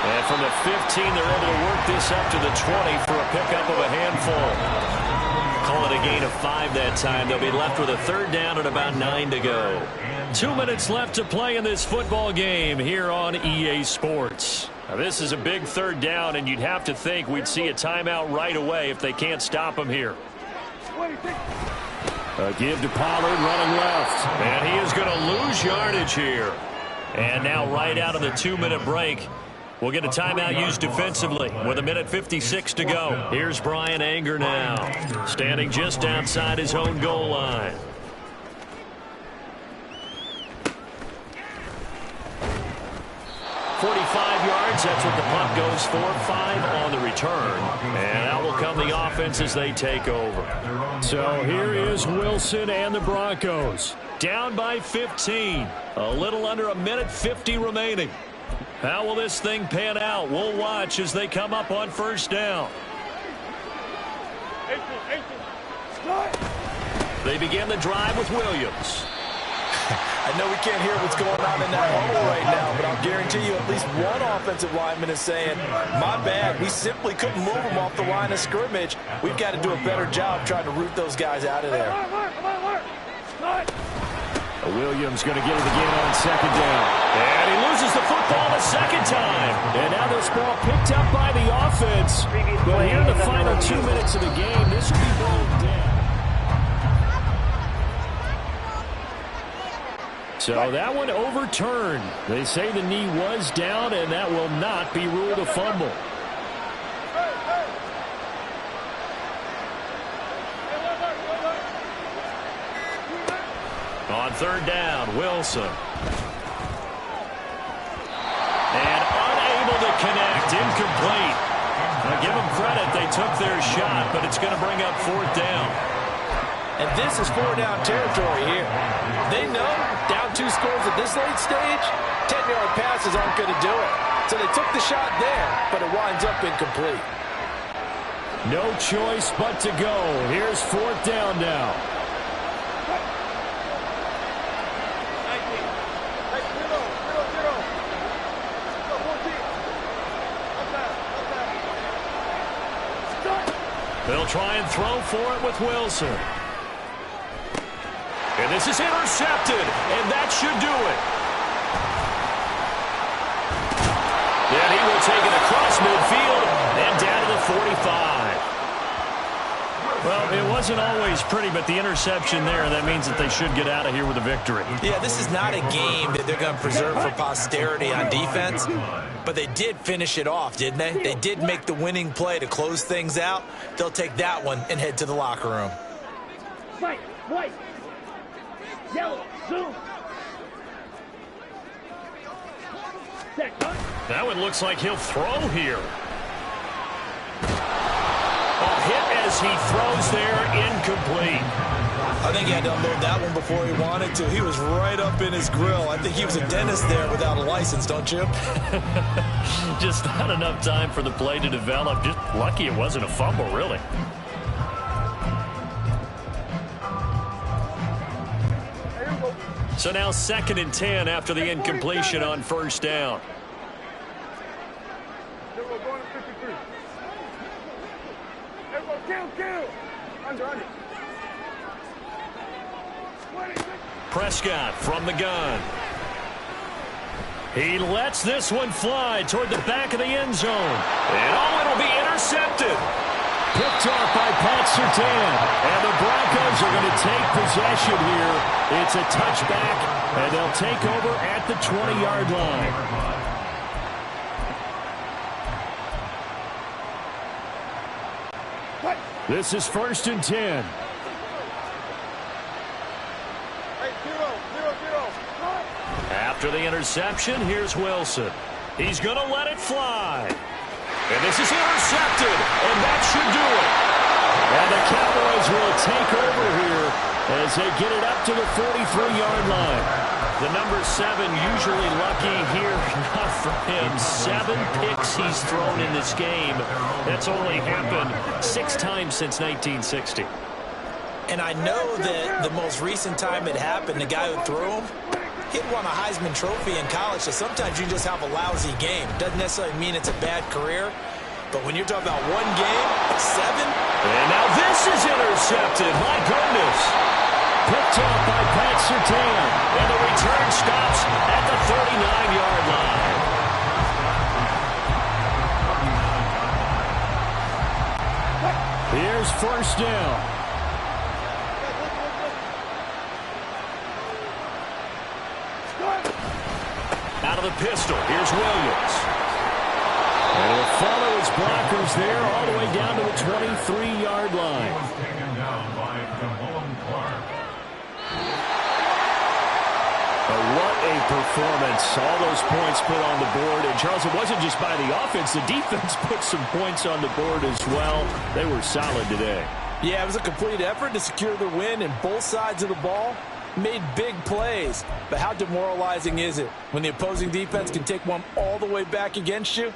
And from the 15, they're able to work this up to the 20 for a pickup of a handful. Call it a gain of 5 that time. They'll be left with a 3rd down and about 9 to go. 2 minutes left to play in this football game here on EA Sports. Now, this is a big 3rd down, and you'd have to think we'd see a timeout right away if they can't stop them here. A give to Pollard running left. And he is going to lose yardage here. And now right out of the 2-minute break, we'll get a timeout used defensively with 1:56 to go. Here's Brian Anger now, standing just outside his own goal line. yards. That's what the punt goes for. 5 on the return. And out will come the offense as they take over. So here is Wilson and the Broncos. Down by 15. A little under 1:50 remaining. How will this thing pan out? We'll watch as they come up on first down. They begin the drive with Williams. I know we can't hear what's going on in that hole right now, but I'll guarantee you at least one offensive lineman is saying, my bad, we simply couldn't move them off the line of scrimmage. We've got to do a better job trying to root those guys out of there. Williams going to get it again on second down. And he loses the football the second time. And now this ball picked up by the offense. But here in the final 2 minutes of the game, this will be ball dead. So that one overturned. They say the knee was down, and that will not be ruled a fumble. On third down, Wilson. And unable to connect, incomplete. Now give them credit, they took their shot, but it's going to bring up fourth down. And this is 4-down territory here. They know down 2 scores at this late stage, 10-yard passes aren't going to do it. So they took the shot there, but it winds up incomplete. No choice but to go. Here's fourth down now. They'll try and throw for it with Wilson. And this is intercepted, and that should do it. And he will take it across midfield and down to the 45. Well, it wasn't always pretty, but the interception there, that means that they should get out of here with a victory. Yeah, this is not a game that they're going to preserve for posterity on defense, but they did finish it off, didn't they? They did make the winning play to close things out. They'll take that one and head to the locker room. White, white, yellow, zoom. That one looks like he'll throw here. A hit as he throws there, incomplete. I think he had to unload that one before he wanted to. He was right up in his grill. I think he was a dentist there without a license, don't you? Just not enough time for the play to develop. Just lucky it wasn't a fumble, really. So now 2nd and 10 after the incompletion on first down. Prescott from the gun. He lets this one fly toward the back of the end zone. And it'll be intercepted. Picked off by Pat Surtain. And the Broncos are going to take possession here. It's a touchback, and they'll take over at the 20-yard line. This is 1st and 10. After the interception, here's Wilson. He's going to let it fly. And this is intercepted, and that should do it. And the Cowboys will take over here as they get it up to the 43-yard line. The number 7 usually lucky here, not for him. 7 picks he's thrown in this game. That's only happened 6 times since 1960. And I know that the most recent time it happened, the guy who threw him, he'd won a Heisman Trophy in college, so sometimes you just have a lousy game. Doesn't necessarily mean it's a bad career, but when you're talking about one game, 7? And now this is intercepted. My goodness. Picked off by Pat Surtain. And the return stops at the 39-yard line. Here's first down. Out of the pistol, here's Williams. And he'll follow his blockers there all the way down to the 23-yard line. What a performance. All those points put on the board. And, Charles, it wasn't just by the offense. The defense put some points on the board as well. They were solid today. Yeah, it was a complete effort to secure the win, and both sides of the ball made big plays. But how demoralizing is it when the opposing defense can take one all the way back against you?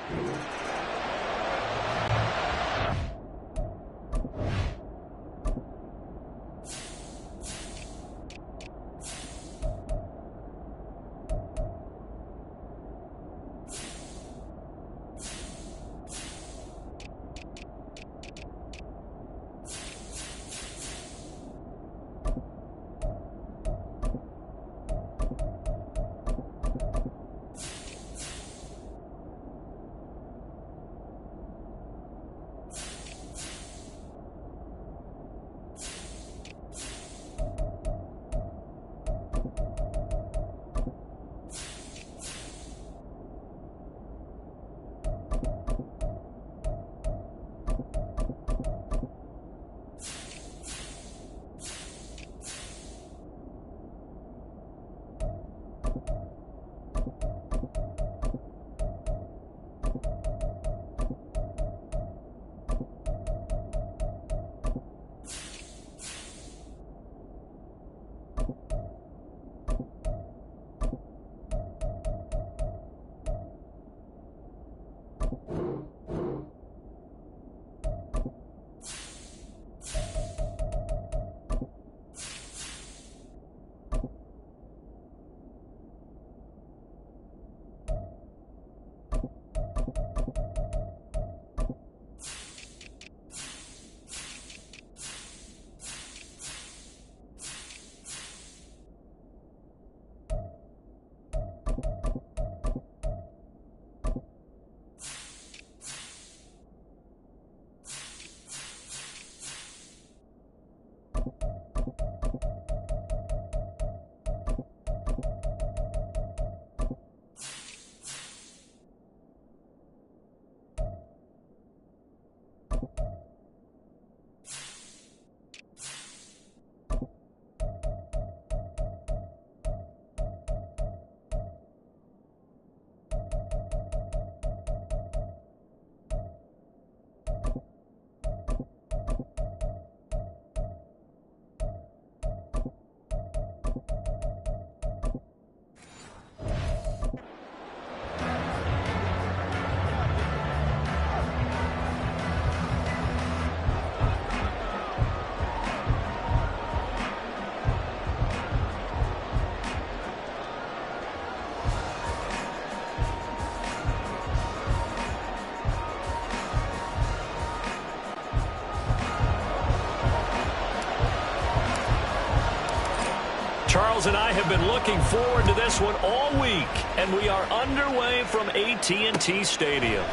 Charles and I have been looking forward to this one all week, and we are underway from AT&T Stadium.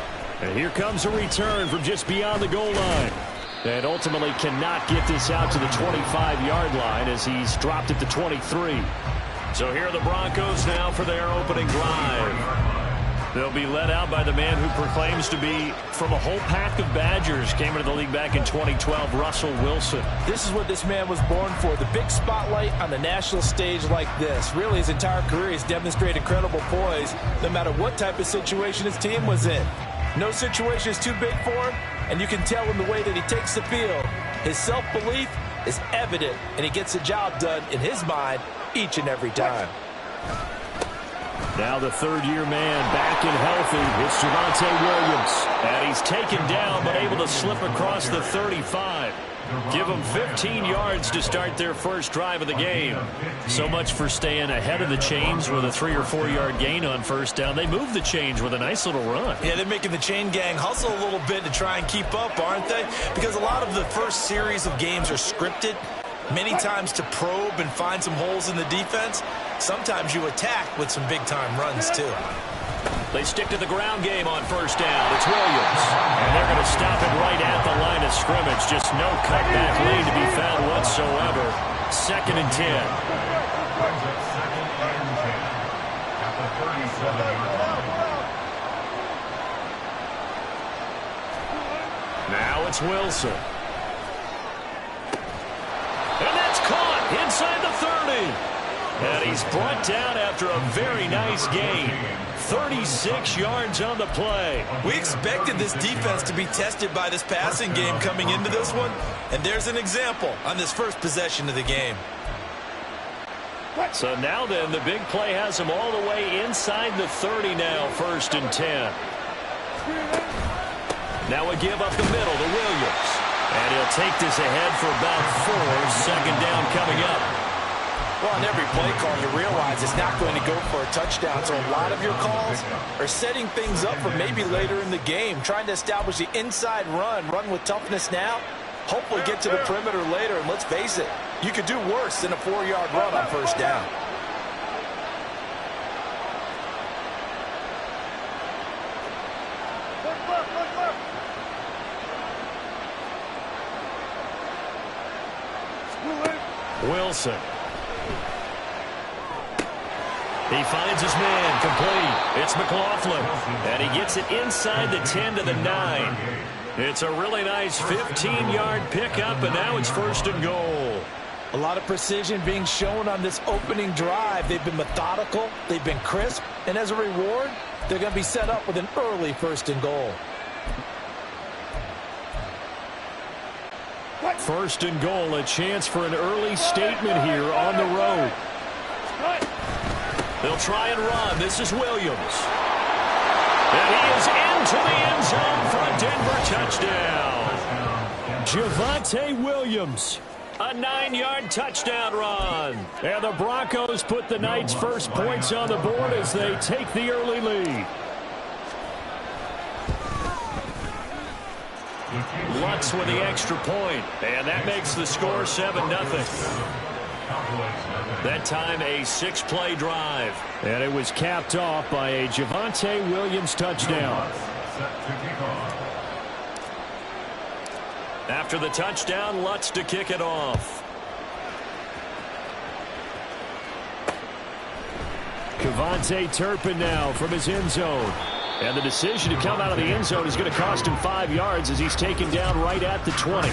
And here comes a return from just beyond the goal line. And ultimately cannot get this out to the 25-yard line as he's dropped it to 23. So here are the Broncos now for their opening drive. They'll be led out by the man who proclaims to be from a whole pack of Badgers. Came into the league back in 2012, Russell Wilson. This is what this man was born for, the big spotlight on the national stage like this. Really, his entire career he's demonstrated incredible poise no matter what type of situation his team was in. No situation is too big for him, and you can tell in the way that he takes the field. His self-belief is evident, and he gets the job done in his mind each and every time. Now the third-year man back and healthy. It's Javonte Williams. And he's taken down but able to slip across the 35. Give them 15 yards to start their first drive of the game. So much for staying ahead of the chains with a 3 or 4 yard gain on first down. They move the chains with a nice little run. Yeah, they're making the chain gang hustle a little bit to try and keep up, aren't they? Because a lot of the first series of games are scripted, many times to probe and find some holes in the defense. Sometimes you attack with some big-time runs, too. They stick to the ground game on first down. It's Williams. And they're going to stop it right at the line of scrimmage. Just no cutback lane to be found whatsoever. 2nd and 10. Now it's Wilson. And that's caught inside the 30. And he's brought down after a very nice gain. 36 yards on the play. We expected this defense to be tested by this passing game coming into this one. And there's an example on this first possession of the game. So now then, the big play has him all the way inside the 30 now, 1st and 10. Now a give up the middle to Williams. And he'll take this ahead for about 4. 2nd down coming up. Well, on every play call, you realize it's not going to go for a touchdown. So a lot of your calls are setting things up for maybe later in the game, trying to establish the inside run with toughness now, hopefully get to the perimeter later. And let's face it, you could do worse than a 4-yard run on first down. Wilson. He finds his man, complete. It's McLaughlin, and he gets it inside the 10 to the 9. It's a really nice 15-yard pickup, and now it's 1st and goal. A lot of precision being shown on this opening drive. They've been methodical, they've been crisp, and as a reward, they're going to be set up with an early 1st and goal. 1st and goal, a chance for an early statement here on the road. They'll try and run. This is Williams. And he is into the end zone for a Denver touchdown. Javonte Williams. A 9-yard touchdown run. And the Broncos put the night's first points on the board as they take the early lead. Lutz with the extra point. And that makes the score 7-0. That time a 6-play drive. And it was capped off by a Javonte Williams touchdown. After the touchdown, Lutz to kick it off. Kevontae Turpin now from his end zone. And the decision to come out of the end zone is going to cost him 5 yards as he's taken down right at the 20.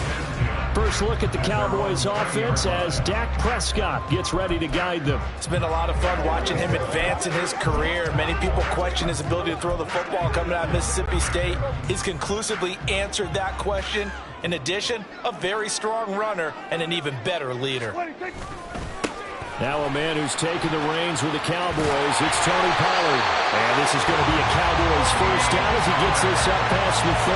First look at the Cowboys offense as Dak Prescott gets ready to guide them. It's been a lot of fun watching him advance in his career. Many people question his ability to throw the football coming out of Mississippi State. He's conclusively answered that question. In addition, a very strong runner and an even better leader. Now a man who's taken the reins with the Cowboys, it's Tony Pollard. And this is going to be a Cowboys first down as he gets this up past the 30.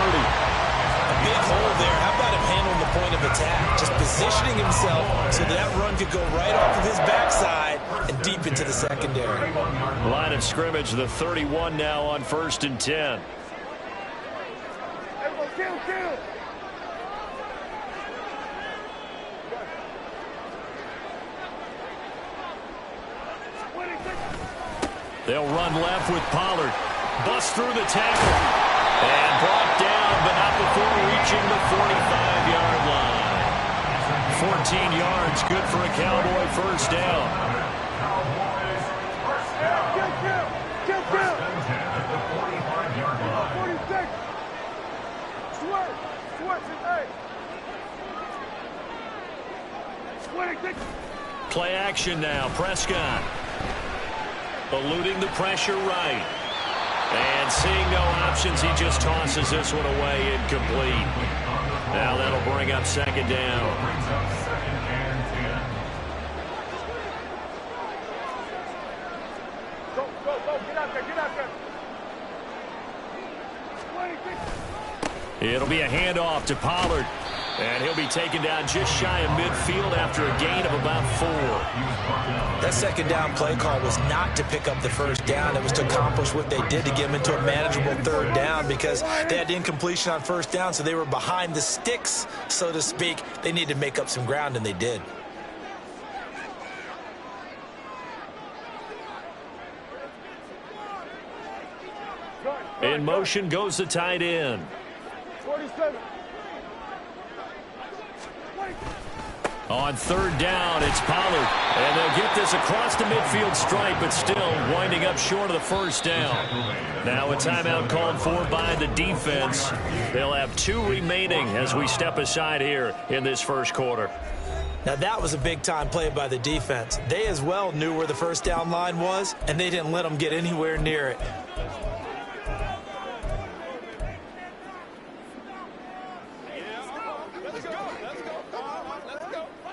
A big hole there. How about him handling the point of attack? Just positioning himself so that run could go right off of his backside and deep into the secondary. Line of scrimmage, the 31 now on 1st and 10. Kill. They'll run left with Pollard. Bust through the tackle. And brought down, but not before reaching the 45-yard line. 14 yards, good for a Cowboy first down. Cowboys first down. First and 10 at the 45-yard line. 46. Swerve. Play action now. Prescott eluding the pressure right. And seeing no options, he just tosses this one away incomplete. Now that'll bring up second down. Brings up second and 10. Go, get out there. 26. It'll be a handoff to Pollard. And he'll be taken down just shy of midfield after a gain of about 4. That second down play call was not to pick up the first down. It was to accomplish what they did to get them into a manageable third down because they had incompletion on first down, so they were behind the sticks, so to speak. They needed to make up some ground, and they did. In motion goes the tight end. 47. On third down, it's Pollard. And they'll get this across the midfield stripe, but still winding up short of the first down. Now a timeout called for by the defense. They'll have 2 remaining as we step aside here in this first quarter. Now that was a big-time play by the defense. They as well knew where the first down line was, and they didn't let them get anywhere near it.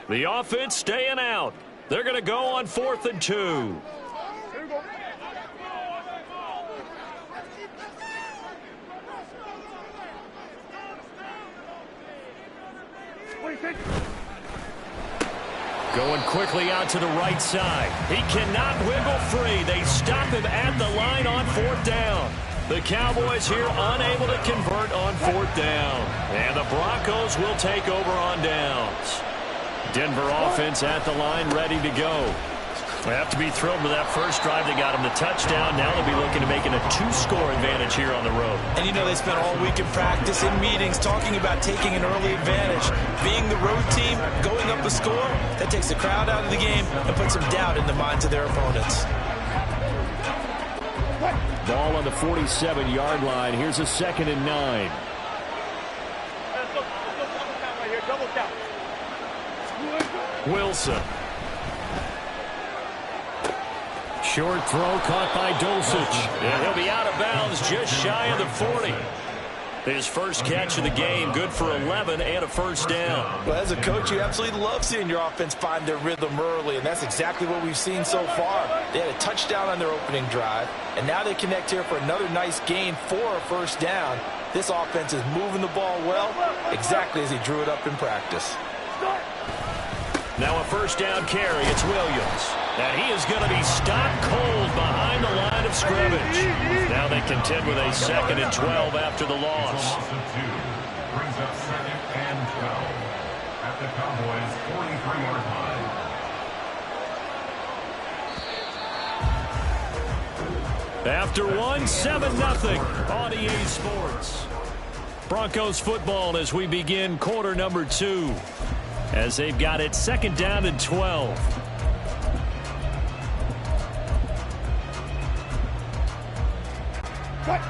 The offense staying out. They're going to go on 4th and 2. Here we go. Going quickly out to the right side. He cannot wiggle free. They stop him at the line on 4th down. The Cowboys here unable to convert on 4th down. And the Broncos will take over on downs. Denver offense at the line, ready to go. They have to be thrilled with that first drive. They got them the touchdown. Now they'll be looking to make it a 2-score advantage here on the road. And you know they spent all week in practice, in meetings, talking about taking an early advantage. Being the road team, going up a score, that takes the crowd out of the game and puts some doubt in the minds of their opponents. Ball on the 47-yard line. Here's a 2nd and 9. Double count. Wilson. Short throw caught by Dulcich. And he'll be out of bounds just shy of the 40. His first catch of the game, good for 11 and a first down. Well, as a coach, you absolutely love seeing your offense find their rhythm early, and that's exactly what we've seen so far. They had a touchdown on their opening drive, and now they connect here for another nice gain for a first down. This offense is moving the ball well, exactly as he drew it up in practice. Now a first down carry. It's Williams. And he is going to be stopped cold behind the line of scrimmage. Now they contend with a 2nd and 12 after the loss. Loss of 2 brings up 2nd and 12 at the Cowboys' 43-yard line. After 7-0 on EA Sports. Broncos football as we begin quarter number 2. As they've got it 2nd down and 12. Cut.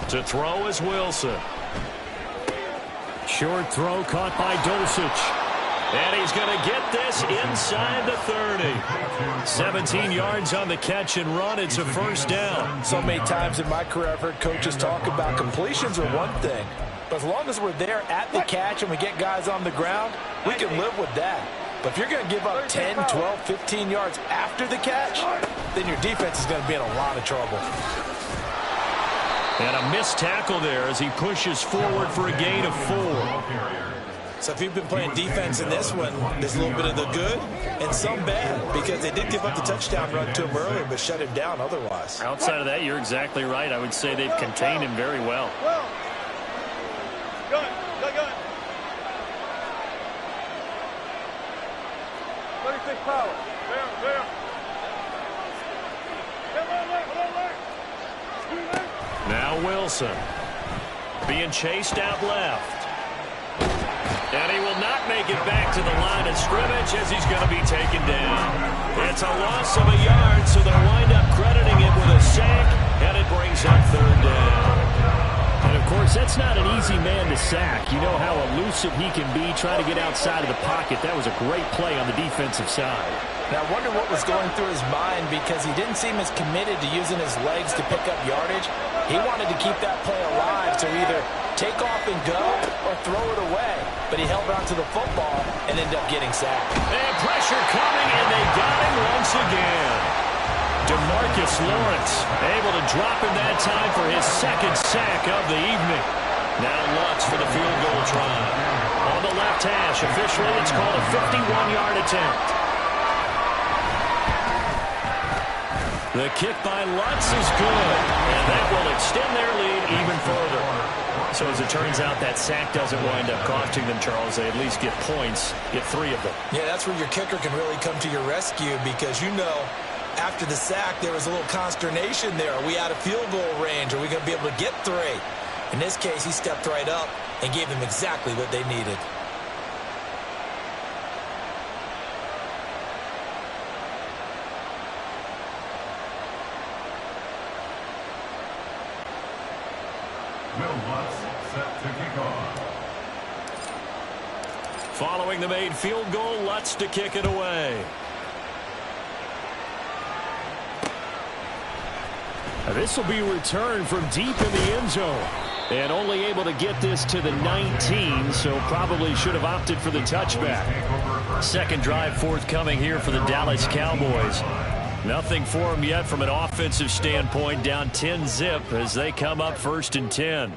To throw is Wilson. Short throw caught by Dulcich. And he's going to get this inside the 30. 17 yards on the catch and run. It's a first down. So many times in my career I've heard coaches talk about completions are one thing. But as long as we're there at the catch and we get guys on the ground, we can live with that. But if you're going to give up 10, 12, 15 yards after the catch, then your defense is going to be in a lot of trouble. And a missed tackle there as he pushes forward for a gain of 4. So if you've been playing defense in this one, there's a little bit of the good and some bad because they did give up the touchdown run to him earlier but shut him down otherwise. Outside of that, you're exactly right. I would say they've contained him very well. 46 power. There. Now Wilson being chased out left. And he will not make it back to the line of scrimmage as he's going to be taken down. It's a loss of a yard, so they'll wind up crediting it with a sack, and it brings up third down. And, of course, that's not an easy man to sack. You know how elusive he can be trying to get outside of the pocket. That was a great play on the defensive side. Now, I wonder what was going through his mind because he didn't seem as committed to using his legs to pick up yardage. He wanted to keep that play alive to either take off and go or throw it away. But he held on to the football and ended up getting sacked. And pressure coming, and they got him once again. DeMarcus Lawrence able to drop him that time for his second sack of the evening. Now Lutz for the field goal try. On the left hash, officially it's called a 51-yard attempt. The kick by Lutz is good, and that will extend their lead even further. So as it turns out, that sack doesn't wind up costing them, Charles. They at least get points, get 3 of them. Yeah, that's where your kicker can really come to your rescue because, you know, after the sack, there was a little consternation there. Are we out of field goal range? Are we going to be able to get 3? In this case, he stepped right up and gave them exactly what they needed. Following the made field goal, Lutz to kick it away. This will be returned from deep in the end zone. And only able to get this to the 19, so probably should have opted for the touchback. Second drive forthcoming here for the Dallas Cowboys. Nothing for them yet from an offensive standpoint, down 10-zip as they come up 1st and 10.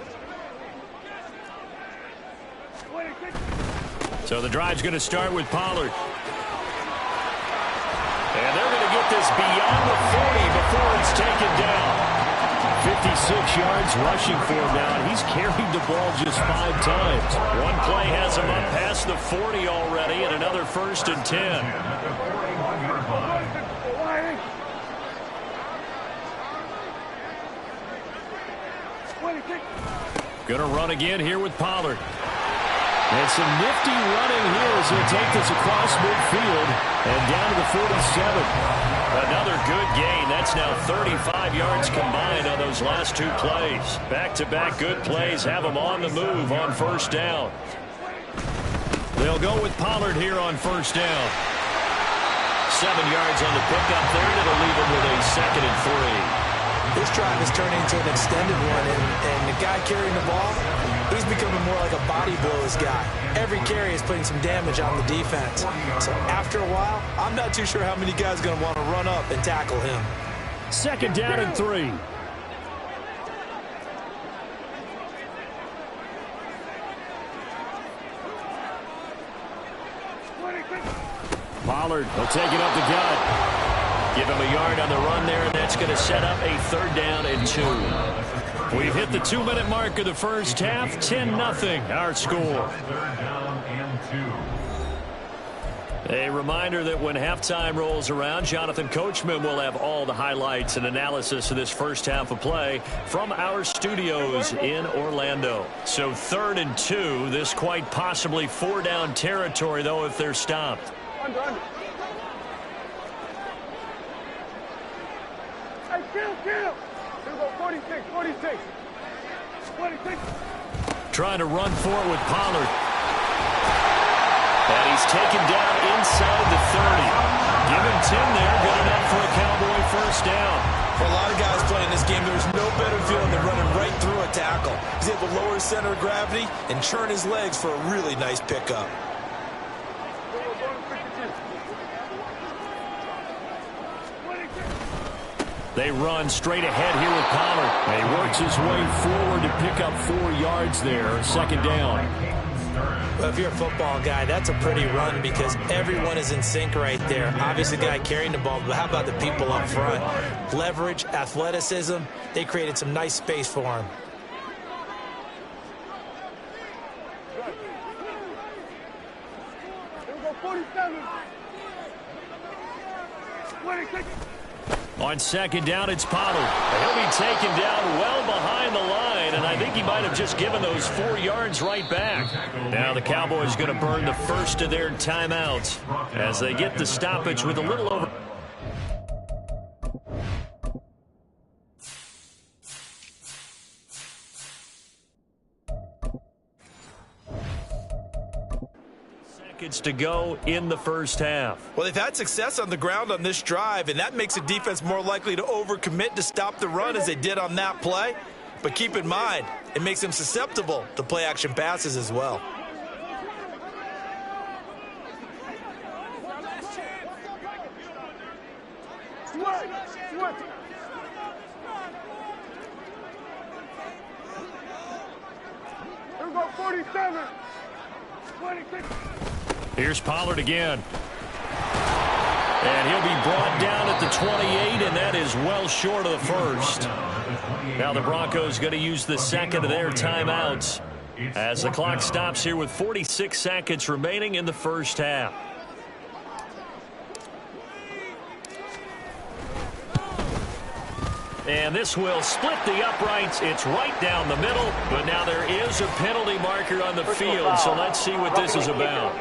So the drive's going to start with Pollard. And they're going to get this beyond the 40 before it's taken down. 56 yards rushing for him now, and he's carried the ball just 5 times. One play has him up past the 40 already, and another 1st and 10. Going to run again here with Pollard. And some nifty running here as he'll take this across midfield and down to the 47. Another good gain. That's now 35 yards combined on those last 2 plays. Back-to-back good plays have them on the move on 1st down. They'll go with Pollard here on 1st down. 7 yards on the pickup there, and it'll leave him with a 2nd and 3. This drive is turning into an extended one, and the guy carrying the ball, he's becoming more like a body blows guy. Every carry is putting some damage on the defense. So after a while, I'm not too sure how many guys are going to want to run up and tackle him. 2nd down and 3. Pollard will take it up the gut. Give him a yard on the run there, and that's going to set up a 3rd down and 2. We've hit the 2-minute mark of the first half. 10-0 our score. 3rd down and 2. A reminder that when halftime rolls around, Jonathan Coachman will have all the highlights and analysis of this first half of play from our studios in Orlando. So 3rd and 2, this quite possibly 4-down territory, though, if they're stopped. Under. Hey, kill. Here we go, 46. 46. Trying to run for it with Pollard. And he's taken down inside the 30. Give him 10 there. Good enough for a Cowboy 1st down. For a lot of guys playing this game, there's no better feeling than running right through a tackle. He's able to lower his center of gravity and churn his legs for a really nice pickup. They run straight ahead here with Pollard. And he works his way forward to pick up 4 yards there. 2nd down. Well, if you're a football guy, that's a pretty run because everyone is in sync right there. Obviously, the guy carrying the ball, but how about the people up front? Leverage, athleticism, they created some nice space for him. Here we go, 47. On second down, it's Pollard. He'll be taken down well behind the line, and I think he might have just given those 4 yards right back. Now the Cowboys going to burn the first of their timeouts as they get the stoppage with a little over. To go in the first half. Well, they've had success on the ground on this drive, and that makes the defense more likely to overcommit to stop the run as they did on that play. But keep in mind, it makes them susceptible to play action passes as well. Here we go, 47. 26. Here's Pollard again. And he'll be brought down at the 28, and that is well short of the first. Now the Broncos going to use the second of their timeouts as the clock stops here with 46 seconds remaining in the first half. And this will split the uprights. It's right down the middle, but now there is a penalty marker on the field, so let's see what this is about.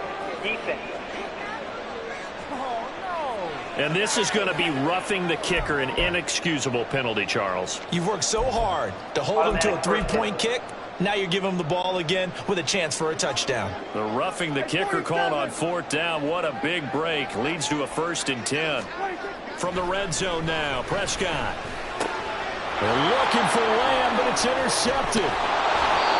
And this is going to be roughing the kicker, an inexcusable penalty, Charles. You've worked so hard to hold him to a three-point kick. Now you're giving him the ball again with a chance for a touchdown. The roughing the kicker called on 4th down. What a big break. Leads to a 1st and 10. From the red zone now, Prescott. They're looking for Lamb, but it's intercepted.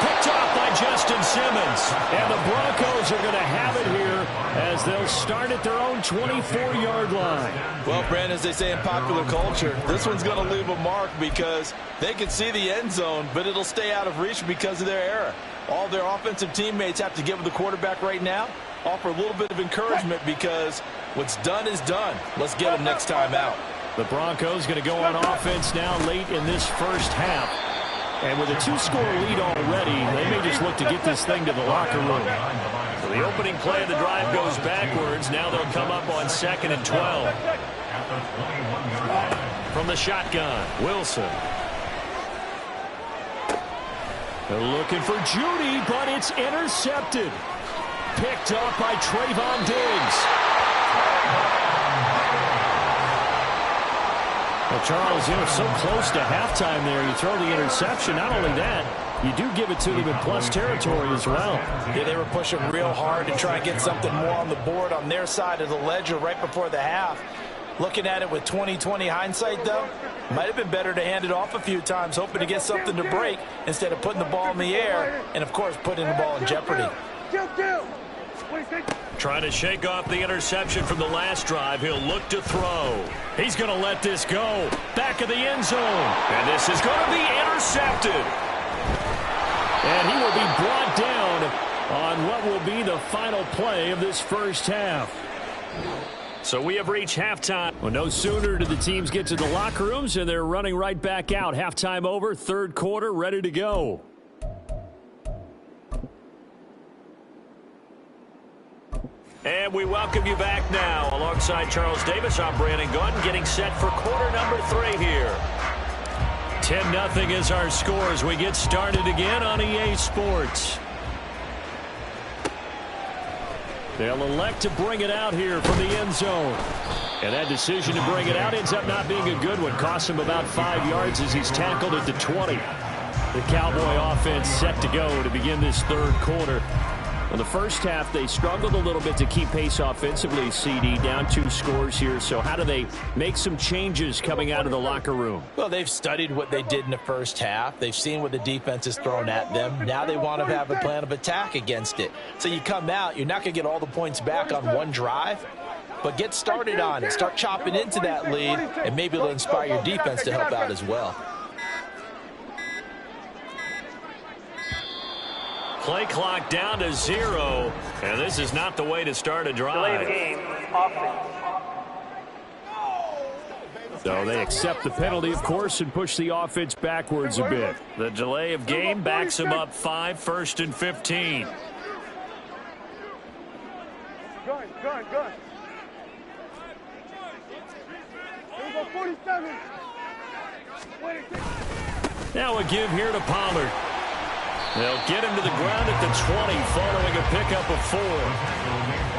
Picked off by Justin Simmons. And the Broncos are going to have it here as they'll start at their own 24-yard line. Well, Brandon, as they say in popular culture, this one's going to leave a mark because they can see the end zone, but it'll stay out of reach because of their error. All their offensive teammates have to give the quarterback right now, offer a little bit of encouragement because what's done is done. Let's get them next time out. The Broncos going to go on offense now late in this first half. And with a 2-score lead already, they may just look to get this thing to the locker room. So the opening play of the drive goes backwards. Now they'll come up on 2nd and 12. From the shotgun, Wilson. They're looking for Judy, but it's intercepted. Picked up by Trayvon Diggs. Well, Charles, so close to halftime there. You throw the interception. Not only that, you do give it to them in plus territory as well. Yeah, they were pushing real hard to try and get something more on the board on their side of the ledger right before the half. Looking at it with 20/20 hindsight, though, might have been better to hand it off a few times, hoping to get something to break instead of putting the ball in the air and, of course, putting the ball in jeopardy. Trying to shake off the interception from the last drive. He'll look to throw. He's going to let this go. Back of the end zone. And this is going to be intercepted. And he will be brought down on what will be the final play of this first half. So we have reached halftime. Well, no sooner did the teams get to the locker rooms, and they're running right back out. Halftime over, 3rd quarter, ready to go. And we welcome you back now. Alongside Charles Davis, I'm Brandon Gunn, getting set for quarter number 3 here. 10-0 is our score as we get started again on EA Sports. They'll elect to bring it out here from the end zone. And that decision to bring it out ends up not being a good one. Costs him about 5 yards as he's tackled at the 20. The Cowboy offense set to go to begin this 3rd quarter. In the first half, they struggled a little bit to keep pace offensively, CD, down 2 scores here. So how do they make some changes coming out of the locker room? Well, they've studied what they did in the first half. They've seen what the defense has thrown at them. Now they want to have a plan of attack against it. So you come out, you're not going to get all the points back on one drive, but get started on it. Start chopping into that lead, and maybe it'll inspire your defense to help out as well. Play clock down to 0, and this is not the way to start a drive. Delay of game, offense. So they accept the penalty, of course, and push the offense backwards a bit. The delay of game backs them up 5, 1st and 15. Gun. Here we go, 47. 26. Now a give here to Pollard. They'll get him to the ground at the 20 following a pickup of 4.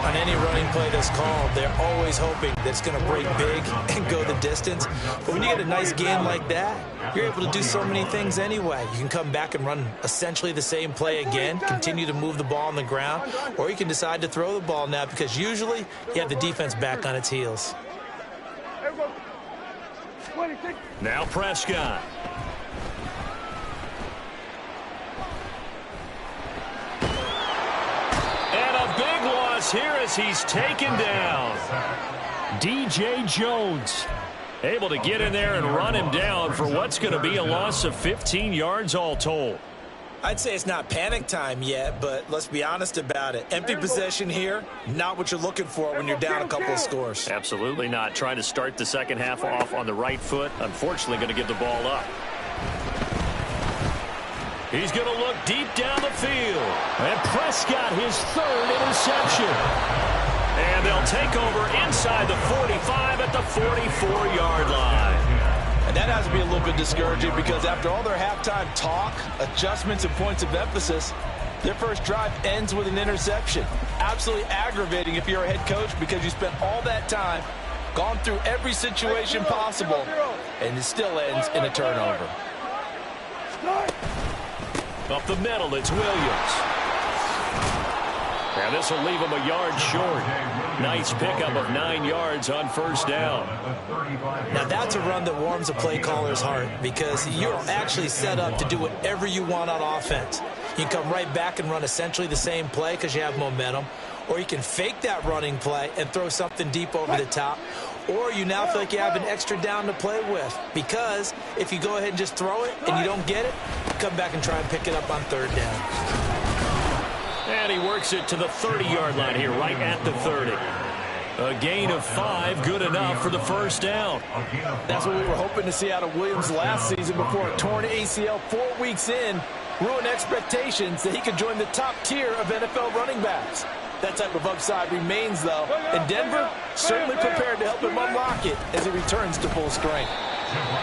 On any running play that's called, they're always hoping that it's going to break big and go the distance. But when you get a nice gain like that, you're able to do so many things anyway. You can come back and run essentially the same play again, continue to move the ball on the ground, or you can decide to throw the ball now because usually you have the defense back on its heels. Here we go. 26. Now Prescott. And a big loss here as he's taken down. DJ Jones able to get in there and run him down for what's going to be a loss of 15 yards all told. I'd say it's not panic time yet, but let's be honest about it. Empty possession here, not what you're looking for when you're down a couple of scores. Absolutely not. Trying to start the second half off on the right foot. Unfortunately, going to give the ball up. He's going to look deep down the field. And Prescott, his 3rd interception. And they'll take over inside the 45 at the 44-yard line. And that has to be a little bit discouraging because after all their halftime talk, adjustments, and points of emphasis, their first drive ends with an interception. Absolutely aggravating if you're a head coach because you spent all that time, gone through every situation possible, and it still ends in a turnover. Up the middle, it's Williams. And this will leave him a yard short. Nice pickup of 9 yards on first down. Now that's a run that warms a play caller's heart because you're actually set up to do whatever you want on offense. You can come right back and run essentially the same play because you have momentum, or you can fake that running play and throw something deep over the top, or you now feel like you have an extra down to play with because if you go ahead and just throw it and you don't get it, come back and try and pick it up on 3rd down. And he works it to the 30-yard line here, right at the 30. A gain of 5, good enough for the first down. That's what we were hoping to see out of Williams last season before a torn ACL 4 weeks in ruined expectations that he could join the top tier of NFL running backs. That type of upside remains, though, and Denver certainly prepared to help him unlock it as he returns to full strength.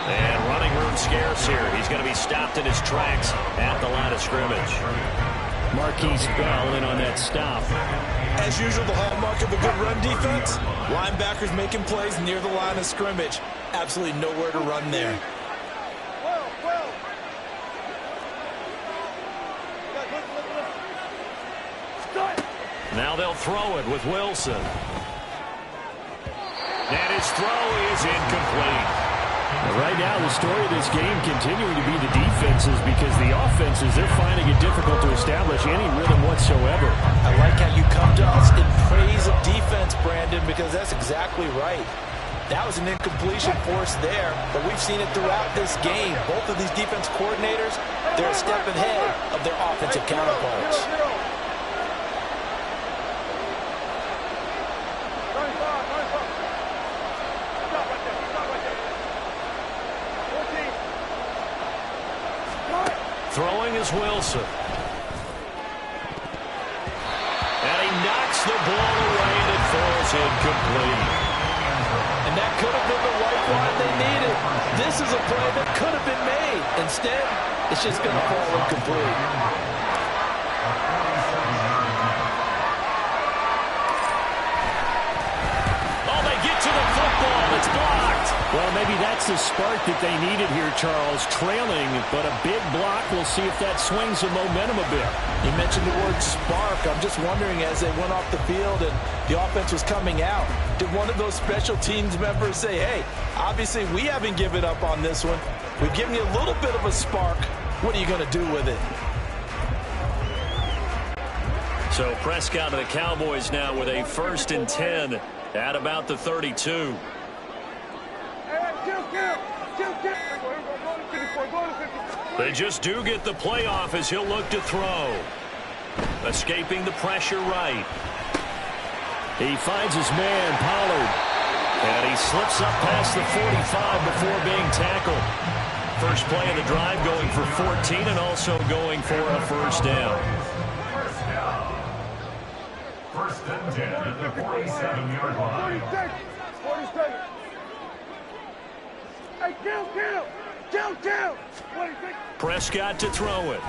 And running room scarce here. He's going to be stopped in his tracks at the line of scrimmage. Marquise Bell in on that stop. As usual, the hallmark of a good run defense, linebackers making plays near the line of scrimmage. Absolutely nowhere to run there. Now they'll throw it with Wilson. And his throw is incomplete. Right now, the story of this game continuing to be the defenses because the offenses, they're finding it difficult to establish any rhythm whatsoever. I like how you come to us in praise of defense, Brandon, because that's exactly right. That was an incompletion forced there, but we've seen it throughout this game. Both of these defense coordinators, they're a step ahead of their offensive counterparts. Throwing is Wilson. And he knocks the ball away and it falls incomplete. And that could have been the lifeline they needed. This is a play that could have been made. Instead, it's just going to fall incomplete. It's blocked. Well, maybe that's the spark that they needed here, Charles. Trailing, but a big block. We'll see if that swings the momentum a bit. You mentioned the word spark. I'm just wondering, as they went off the field and the offense was coming out, did one of those special teams members say, hey, obviously we haven't given up on this one. We've given you a little bit of a spark. What are you going to do with it? So Prescott and the Cowboys now with a 1st and 10 at about the 32. They just do get the play off as he'll look to throw. Escaping the pressure right. He finds his man, Pollard. And he slips up past the 45 before being tackled. First play of the drive going for 14 and also going for a first down. First and 10 at the 47-yard line. 46. 47. Hey, Gtowncapp. 26. Prescott to throw it.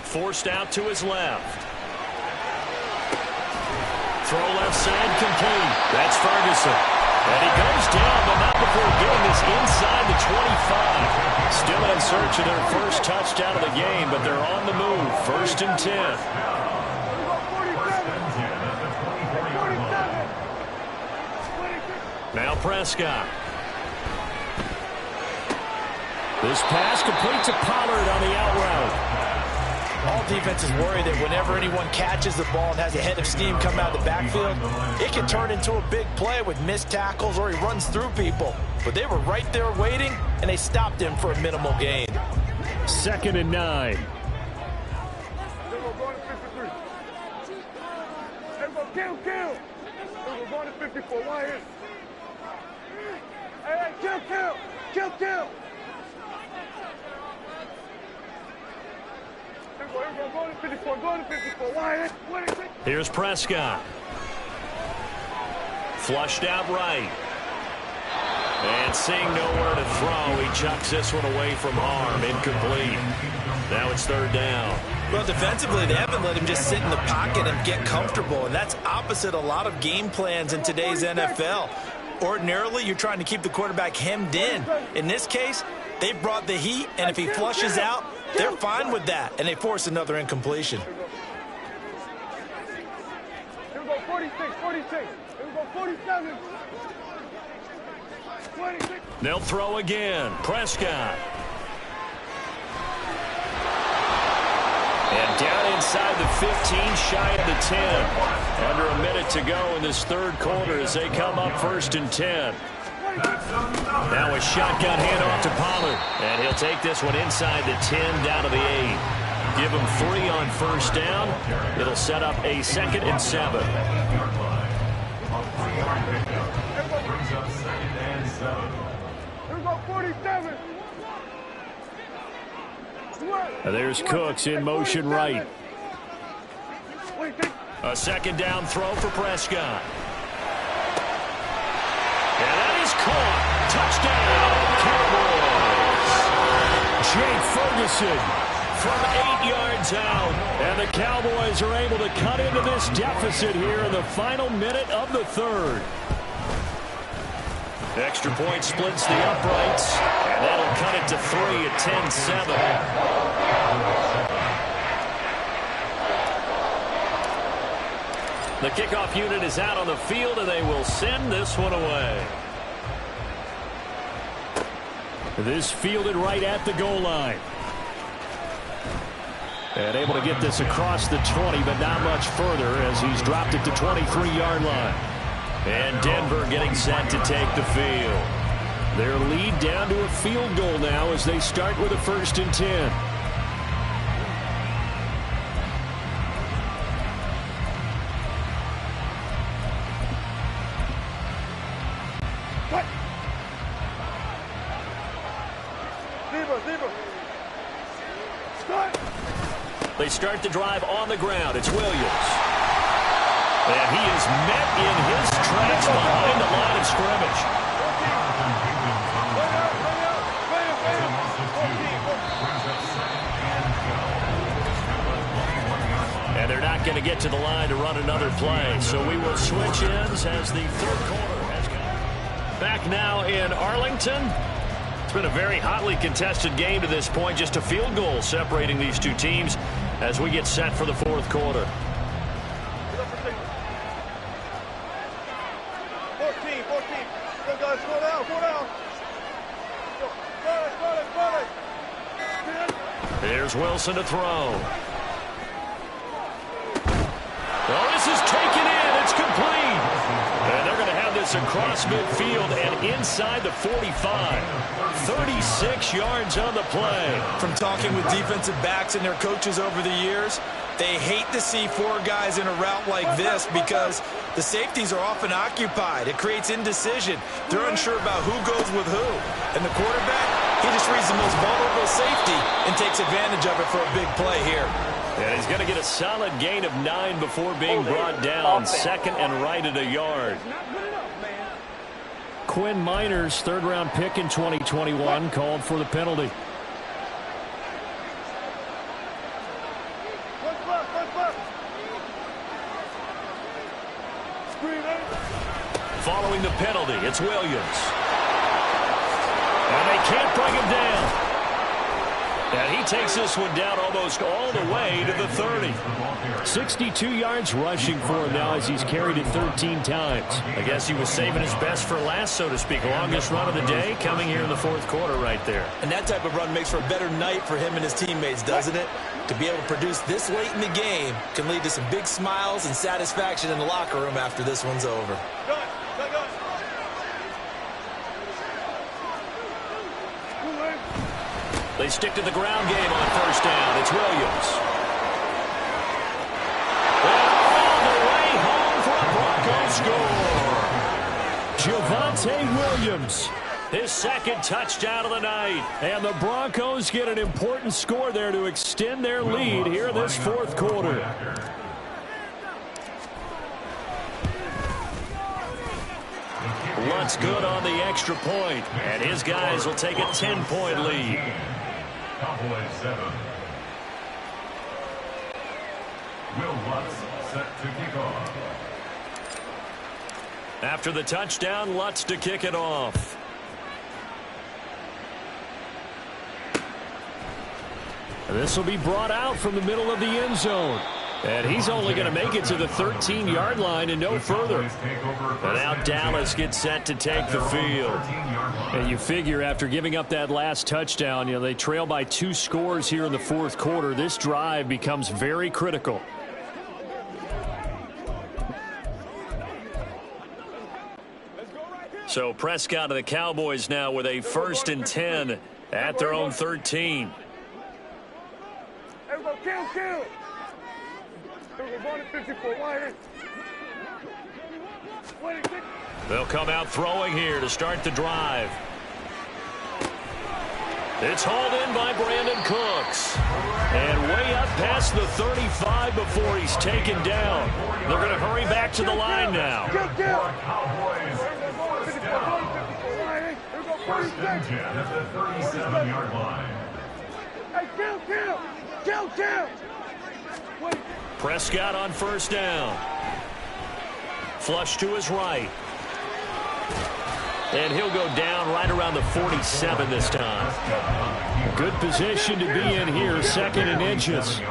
Forced out to his left. Throw left side complete. That's Ferguson. And he goes down, but not before getting this inside the 25. Still in search of their first touchdown of the game, but they're on the move. 1st and 10. Now Prescott. This pass complete to Pollard on the out route. All defenses worry that whenever anyone catches the ball and has a head of steam come out of the backfield, it can turn into a big play with missed tackles or he runs through people. But they were right there waiting, and they stopped him for a minimal gain. 2nd and 9. Kill. We're going to 54. Why here? Hey, kill. Here's Prescott. Flushed out right. And seeing nowhere to throw, he chucks this one away from harm. Incomplete. Now it's 3rd down. Well, defensively, they haven't let him just sit in the pocket and get comfortable, and that's opposite a lot of game plans in today's NFL. Ordinarily, you're trying to keep the quarterback hemmed in. In this case, they brought the heat, and if he flushes out, they're fine with that, and they force another incompletion. Here we go, 46. Here we go, 47. 26. They'll throw again. Prescott. And down inside the 15, shy of the 10. Under a minute to go in this 3rd quarter as they come up 1st and 10. Now a shotgun handoff to Pollard. And he'll take this one inside the 10 down to the 8. Give him 3 on 1st down. It'll set up a 2nd and 7. Here we go, 47. There's Cooks in motion right. A 2nd down throw for Prescott. And that is caught. Touchdown, Cowboys. Jake Ferguson from 8 yards out. And the Cowboys are able to cut into this deficit here in the final minute of the 3rd. Extra point splits the uprights, and that'll cut it to 3 at 10-7. The kickoff unit is out on the field, and they will send this one away. This fielded right at the goal line. And able to get this across the 20, but not much further as he's dropped it to 23-yard line. And Denver getting set to take the field. Their lead down to a field goal now as they start with a 1st and 10. They start the drive on the ground. It's Williams. And he is met in his tracks behind the line of scrimmage. And they're not going to get to the line to run another play. So we will switch ends as the 3rd quarter has come. Back now in Arlington. It's been a very hotly contested game to this point. Just a field goal separating these two teams as we get set for the 4th quarter. 14. Go guys, slow down. There's Wilson to throw. Oh, this is taken in. It's complete. And they're going to have this across midfield and inside the 45. 36 yards on the play. From talking with defensive backs and their coaches over the years, they hate to see 4 guys in a route like this because the safeties are often occupied. It creates indecision. They're unsure about who goes with who. And the quarterback, he just reads the most vulnerable safety and takes advantage of it for a big play here. And he's going to get a solid gain of 9 before being brought down. 2nd and right at a yard. Quinn Miners, third-round pick in 2021, called for the penalty. Following the penalty, it's Williams. And they can't bring him down. And he takes this one down almost all the way to the 30. 62 yards rushing for him now as he's carried it 13 times. I guess he was saving his best for last, so to speak. Longest run of the day coming here in the fourth quarter right there. And that type of run makes for a better night for him and his teammates, doesn't it? To be able to produce this late in the game can lead to some big smiles and satisfaction in the locker room after this one's over. They stick to the ground game on first down. It's Williams. And all the way home for a Broncos score. Javonte Williams. His second touchdown of the night. And the Broncos get an important score there to extend their lead here in this fourth quarter. Lutz good on the extra point, and his guys will take a 10-point lead. Cowboys 7. Will Lutz set to kick off. After the touchdown, Lutz to kick it off. This will be brought out from the middle of the end zone. And he's only going to make it to the 13-yard line and no further. And now Dallas gets set to take the field. And you figure after giving up that last touchdown, they trail by 2 scores here in the fourth quarter. This drive becomes very critical. So Prescott of the Cowboys now with a 1st and 10 at their own 13. Everybody kill. They'll come out throwing here to start the drive. It's hauled in by Brandon Cooks. And way up past the 35 before he's taken down. They're going to hurry back to the line now. First and 10 at the 37-yard line. Hey, kill. Prescott on first down. Flush to his right. And he'll go down right around the 47 this time. Good position to be in here, 2nd and inches. 10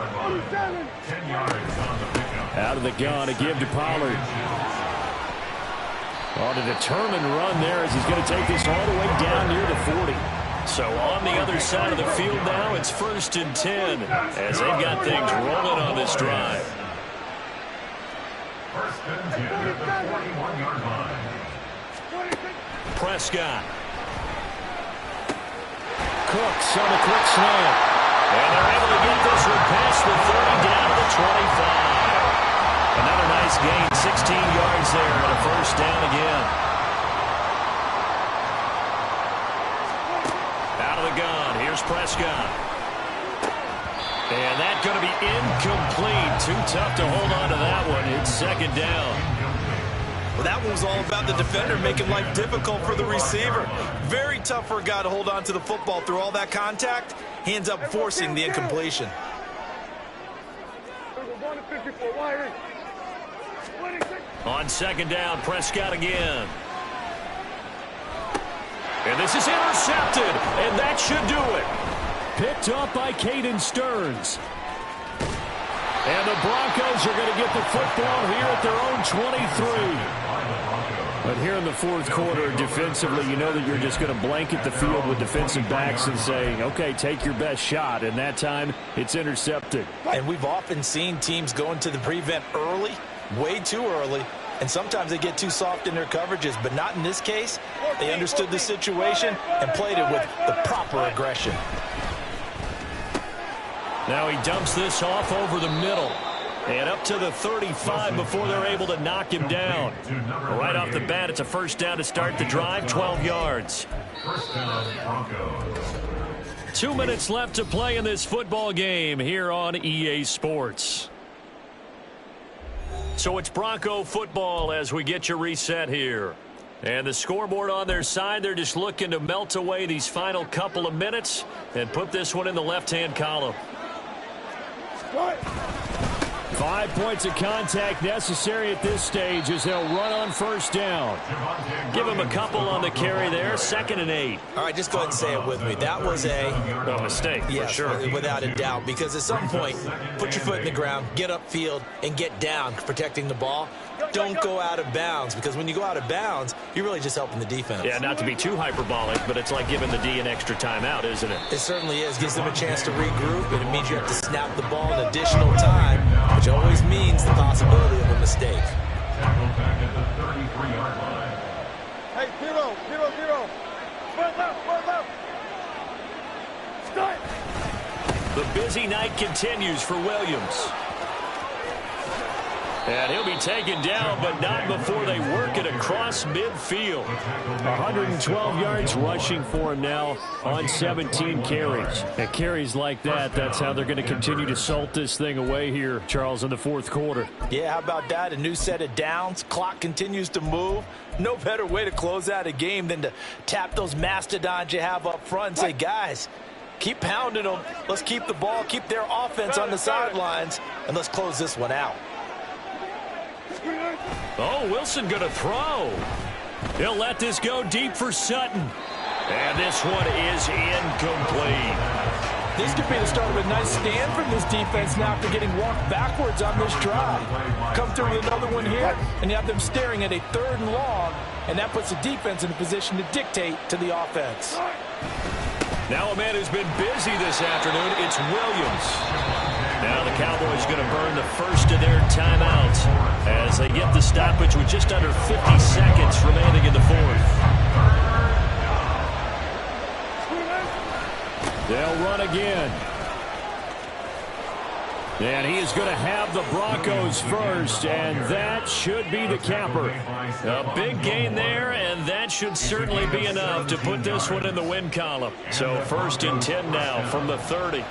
yards on the pickup. Out of the gun to give to Pollard. On a determined run there as he's going to take this all the way down near the 40. So on the other side of the field now, it's 1st and 10 as they've got things rolling on this drive. First and 10 at the 41-yard line. Prescott. Cooks on a quick slant. And they're able to get this one past the 30 down to the 25. Another nice gain, 16 yards there and a 1st down again. Out of the gun, here's Prescott. And that's going to be incomplete. Too tough to hold on to that one. It's 2nd down. Well, that one was all about the defender making life difficult for the receiver. Very tough for a guy to hold on to the football through all that contact. Hands up forcing the incompletion. On 2nd down, Prescott again. And this is intercepted, and that should do it. Picked up by Caden Stearns. And the Broncos are going to get the football here at their own 23. But here in the fourth quarter, defensively, you know that you're just going to blanket the field with defensive backs and say, okay, take your best shot. And that time, it's intercepted. And we've often seen teams go into the prevent early, way too early, and sometimes they get too soft in their coverages. But not in this case. They understood the situation and played it with the proper aggression. Now he dumps this off over the middle. And up to the 35 before they're able to knock him down. Right off the bat, it's a 1st down to start the drive, 12 yards. 1st down, Broncos. 2 minutes left to play in this football game here on EA Sports. So it's Bronco football as we get you reset here. And the scoreboard on their side, they're just looking to melt away these final couple of minutes and put this one in the left-hand column. 5 points of contact necessary at this stage as they'll run on first down. Give him a couple on the carry there, 2nd and 8. All right, just go ahead and say it with me. That was a mistake, yes, for sure. Without a doubt, because at some point, put your foot in the ground, get upfield, and get down protecting the ball. Don't go out of bounds, because when you go out of bounds, you're really just helping the defense. Yeah, not to be too hyperbolic, but it's like giving the D an extra timeout, isn't it? It certainly is. Gives them a chance to regroup, and it means you have to snap the ball in additional time, which always means the possibility of a mistake. Tackle back at the 33-yard line. Hey, 0-0-0. Foot left. Start. The busy night continues for Williams. And he'll be taken down, but not before they work it across midfield. 112 yards rushing for him now on 17 carries. And carries like that, that's how they're going to continue to salt this thing away here, Charles, in the fourth quarter. Yeah, how about that? A new set of downs. Clock continues to move. No better way to close out a game than to tap those mastodons you have up front and say, guys, keep pounding them. Let's keep the ball, keep their offense on the sidelines, and let's close this one out. Oh, Wilson going to throw. He'll let this go deep for Sutton. And this one is incomplete. This could be the start of a nice stand from this defense now after getting walked backwards on this drive. Come through with another one here, and you have them staring at a 3rd and long, and that puts the defense in a position to dictate to the offense. Now a man who's been busy this afternoon, it's Williams. Now the Cowboys going to burn the first of their timeouts as they get the stoppage with just under 50 seconds remaining in the fourth. They'll run again. And he is going to have the Broncos first, and that should be the capper. A big gain there, and that should certainly be enough to put this one in the win column. So 1st and 10 now from the 30.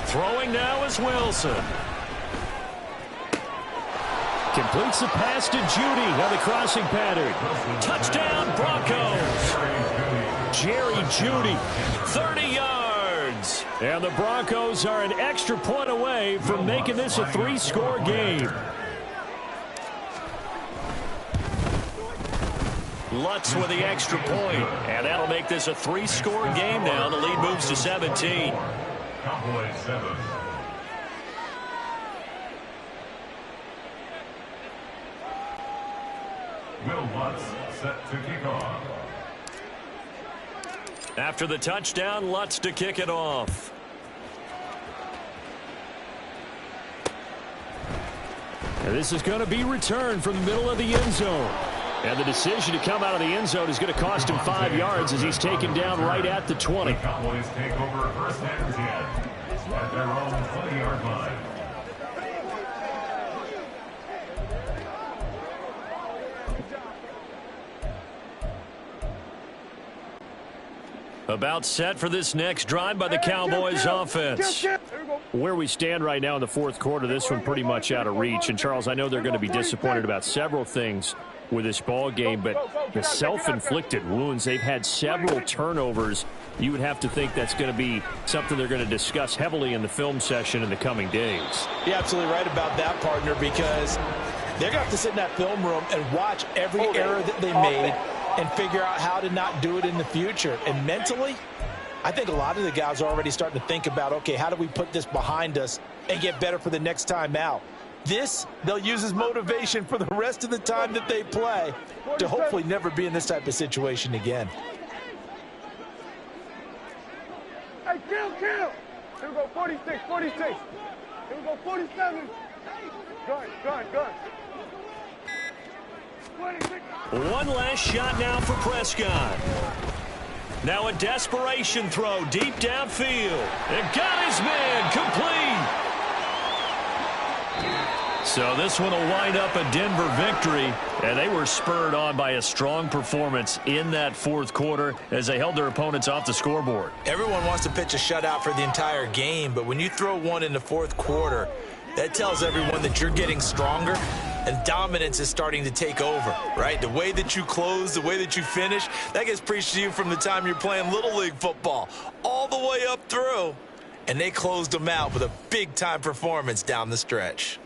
Throwing now is Wilson. Completes the pass to Judy on the crossing pattern. Touchdown, Broncos. Jerry Judy. 30 yards. And the Broncos are an extra point away from making this a 3-score game. Lutz with the extra point, and that'll make this a 3-score game now. The lead moves to 17. Cowboys 7. Will Lutz set to kick off. After the touchdown, Lutz to kick it off. And this is going to be returned from the middle of the end zone. And the decision to come out of the end zone is going to cost him 5 yards as he's taken down right at the 20. The Cowboys take over 1st and 10 at their own 20-yard line. About set for this next drive by the Cowboys offense. Where we stand right now in the fourth quarter, this one pretty much out of reach. And, Charles, I know they're going to be disappointed about several things with this ball game, but the self-inflicted wounds, they've had several turnovers. You would have to think that's going to be something they're going to discuss heavily in the film session in the coming days. You're absolutely right about that, partner, because they're going to have to sit in that film room and watch every error that they made and figure out how to not do it in the future. And mentally, I think a lot of the guys are already starting to think about, okay, how do we put this behind us and get better for the next time out? This, they'll use as motivation for the rest of the time that they play to hopefully never be in this type of situation again. Hey, kill. Here we go, 46. Here we go, 47. Gun. 26. One last shot now for Prescott. Now a desperation throw deep downfield. And got his man complete. So this one will wind up a Denver victory, and they were spurred on by a strong performance in that fourth quarter as they held their opponents off the scoreboard. Everyone wants to pitch a shutout for the entire game, but when you throw one in the fourth quarter, That tells everyone that you're getting stronger and dominance is starting to take over, right? The way that you close, the way that you finish, that gets preached to you from the time you're playing Little League football all the way up through. And they closed them out with a big-time performance down the stretch.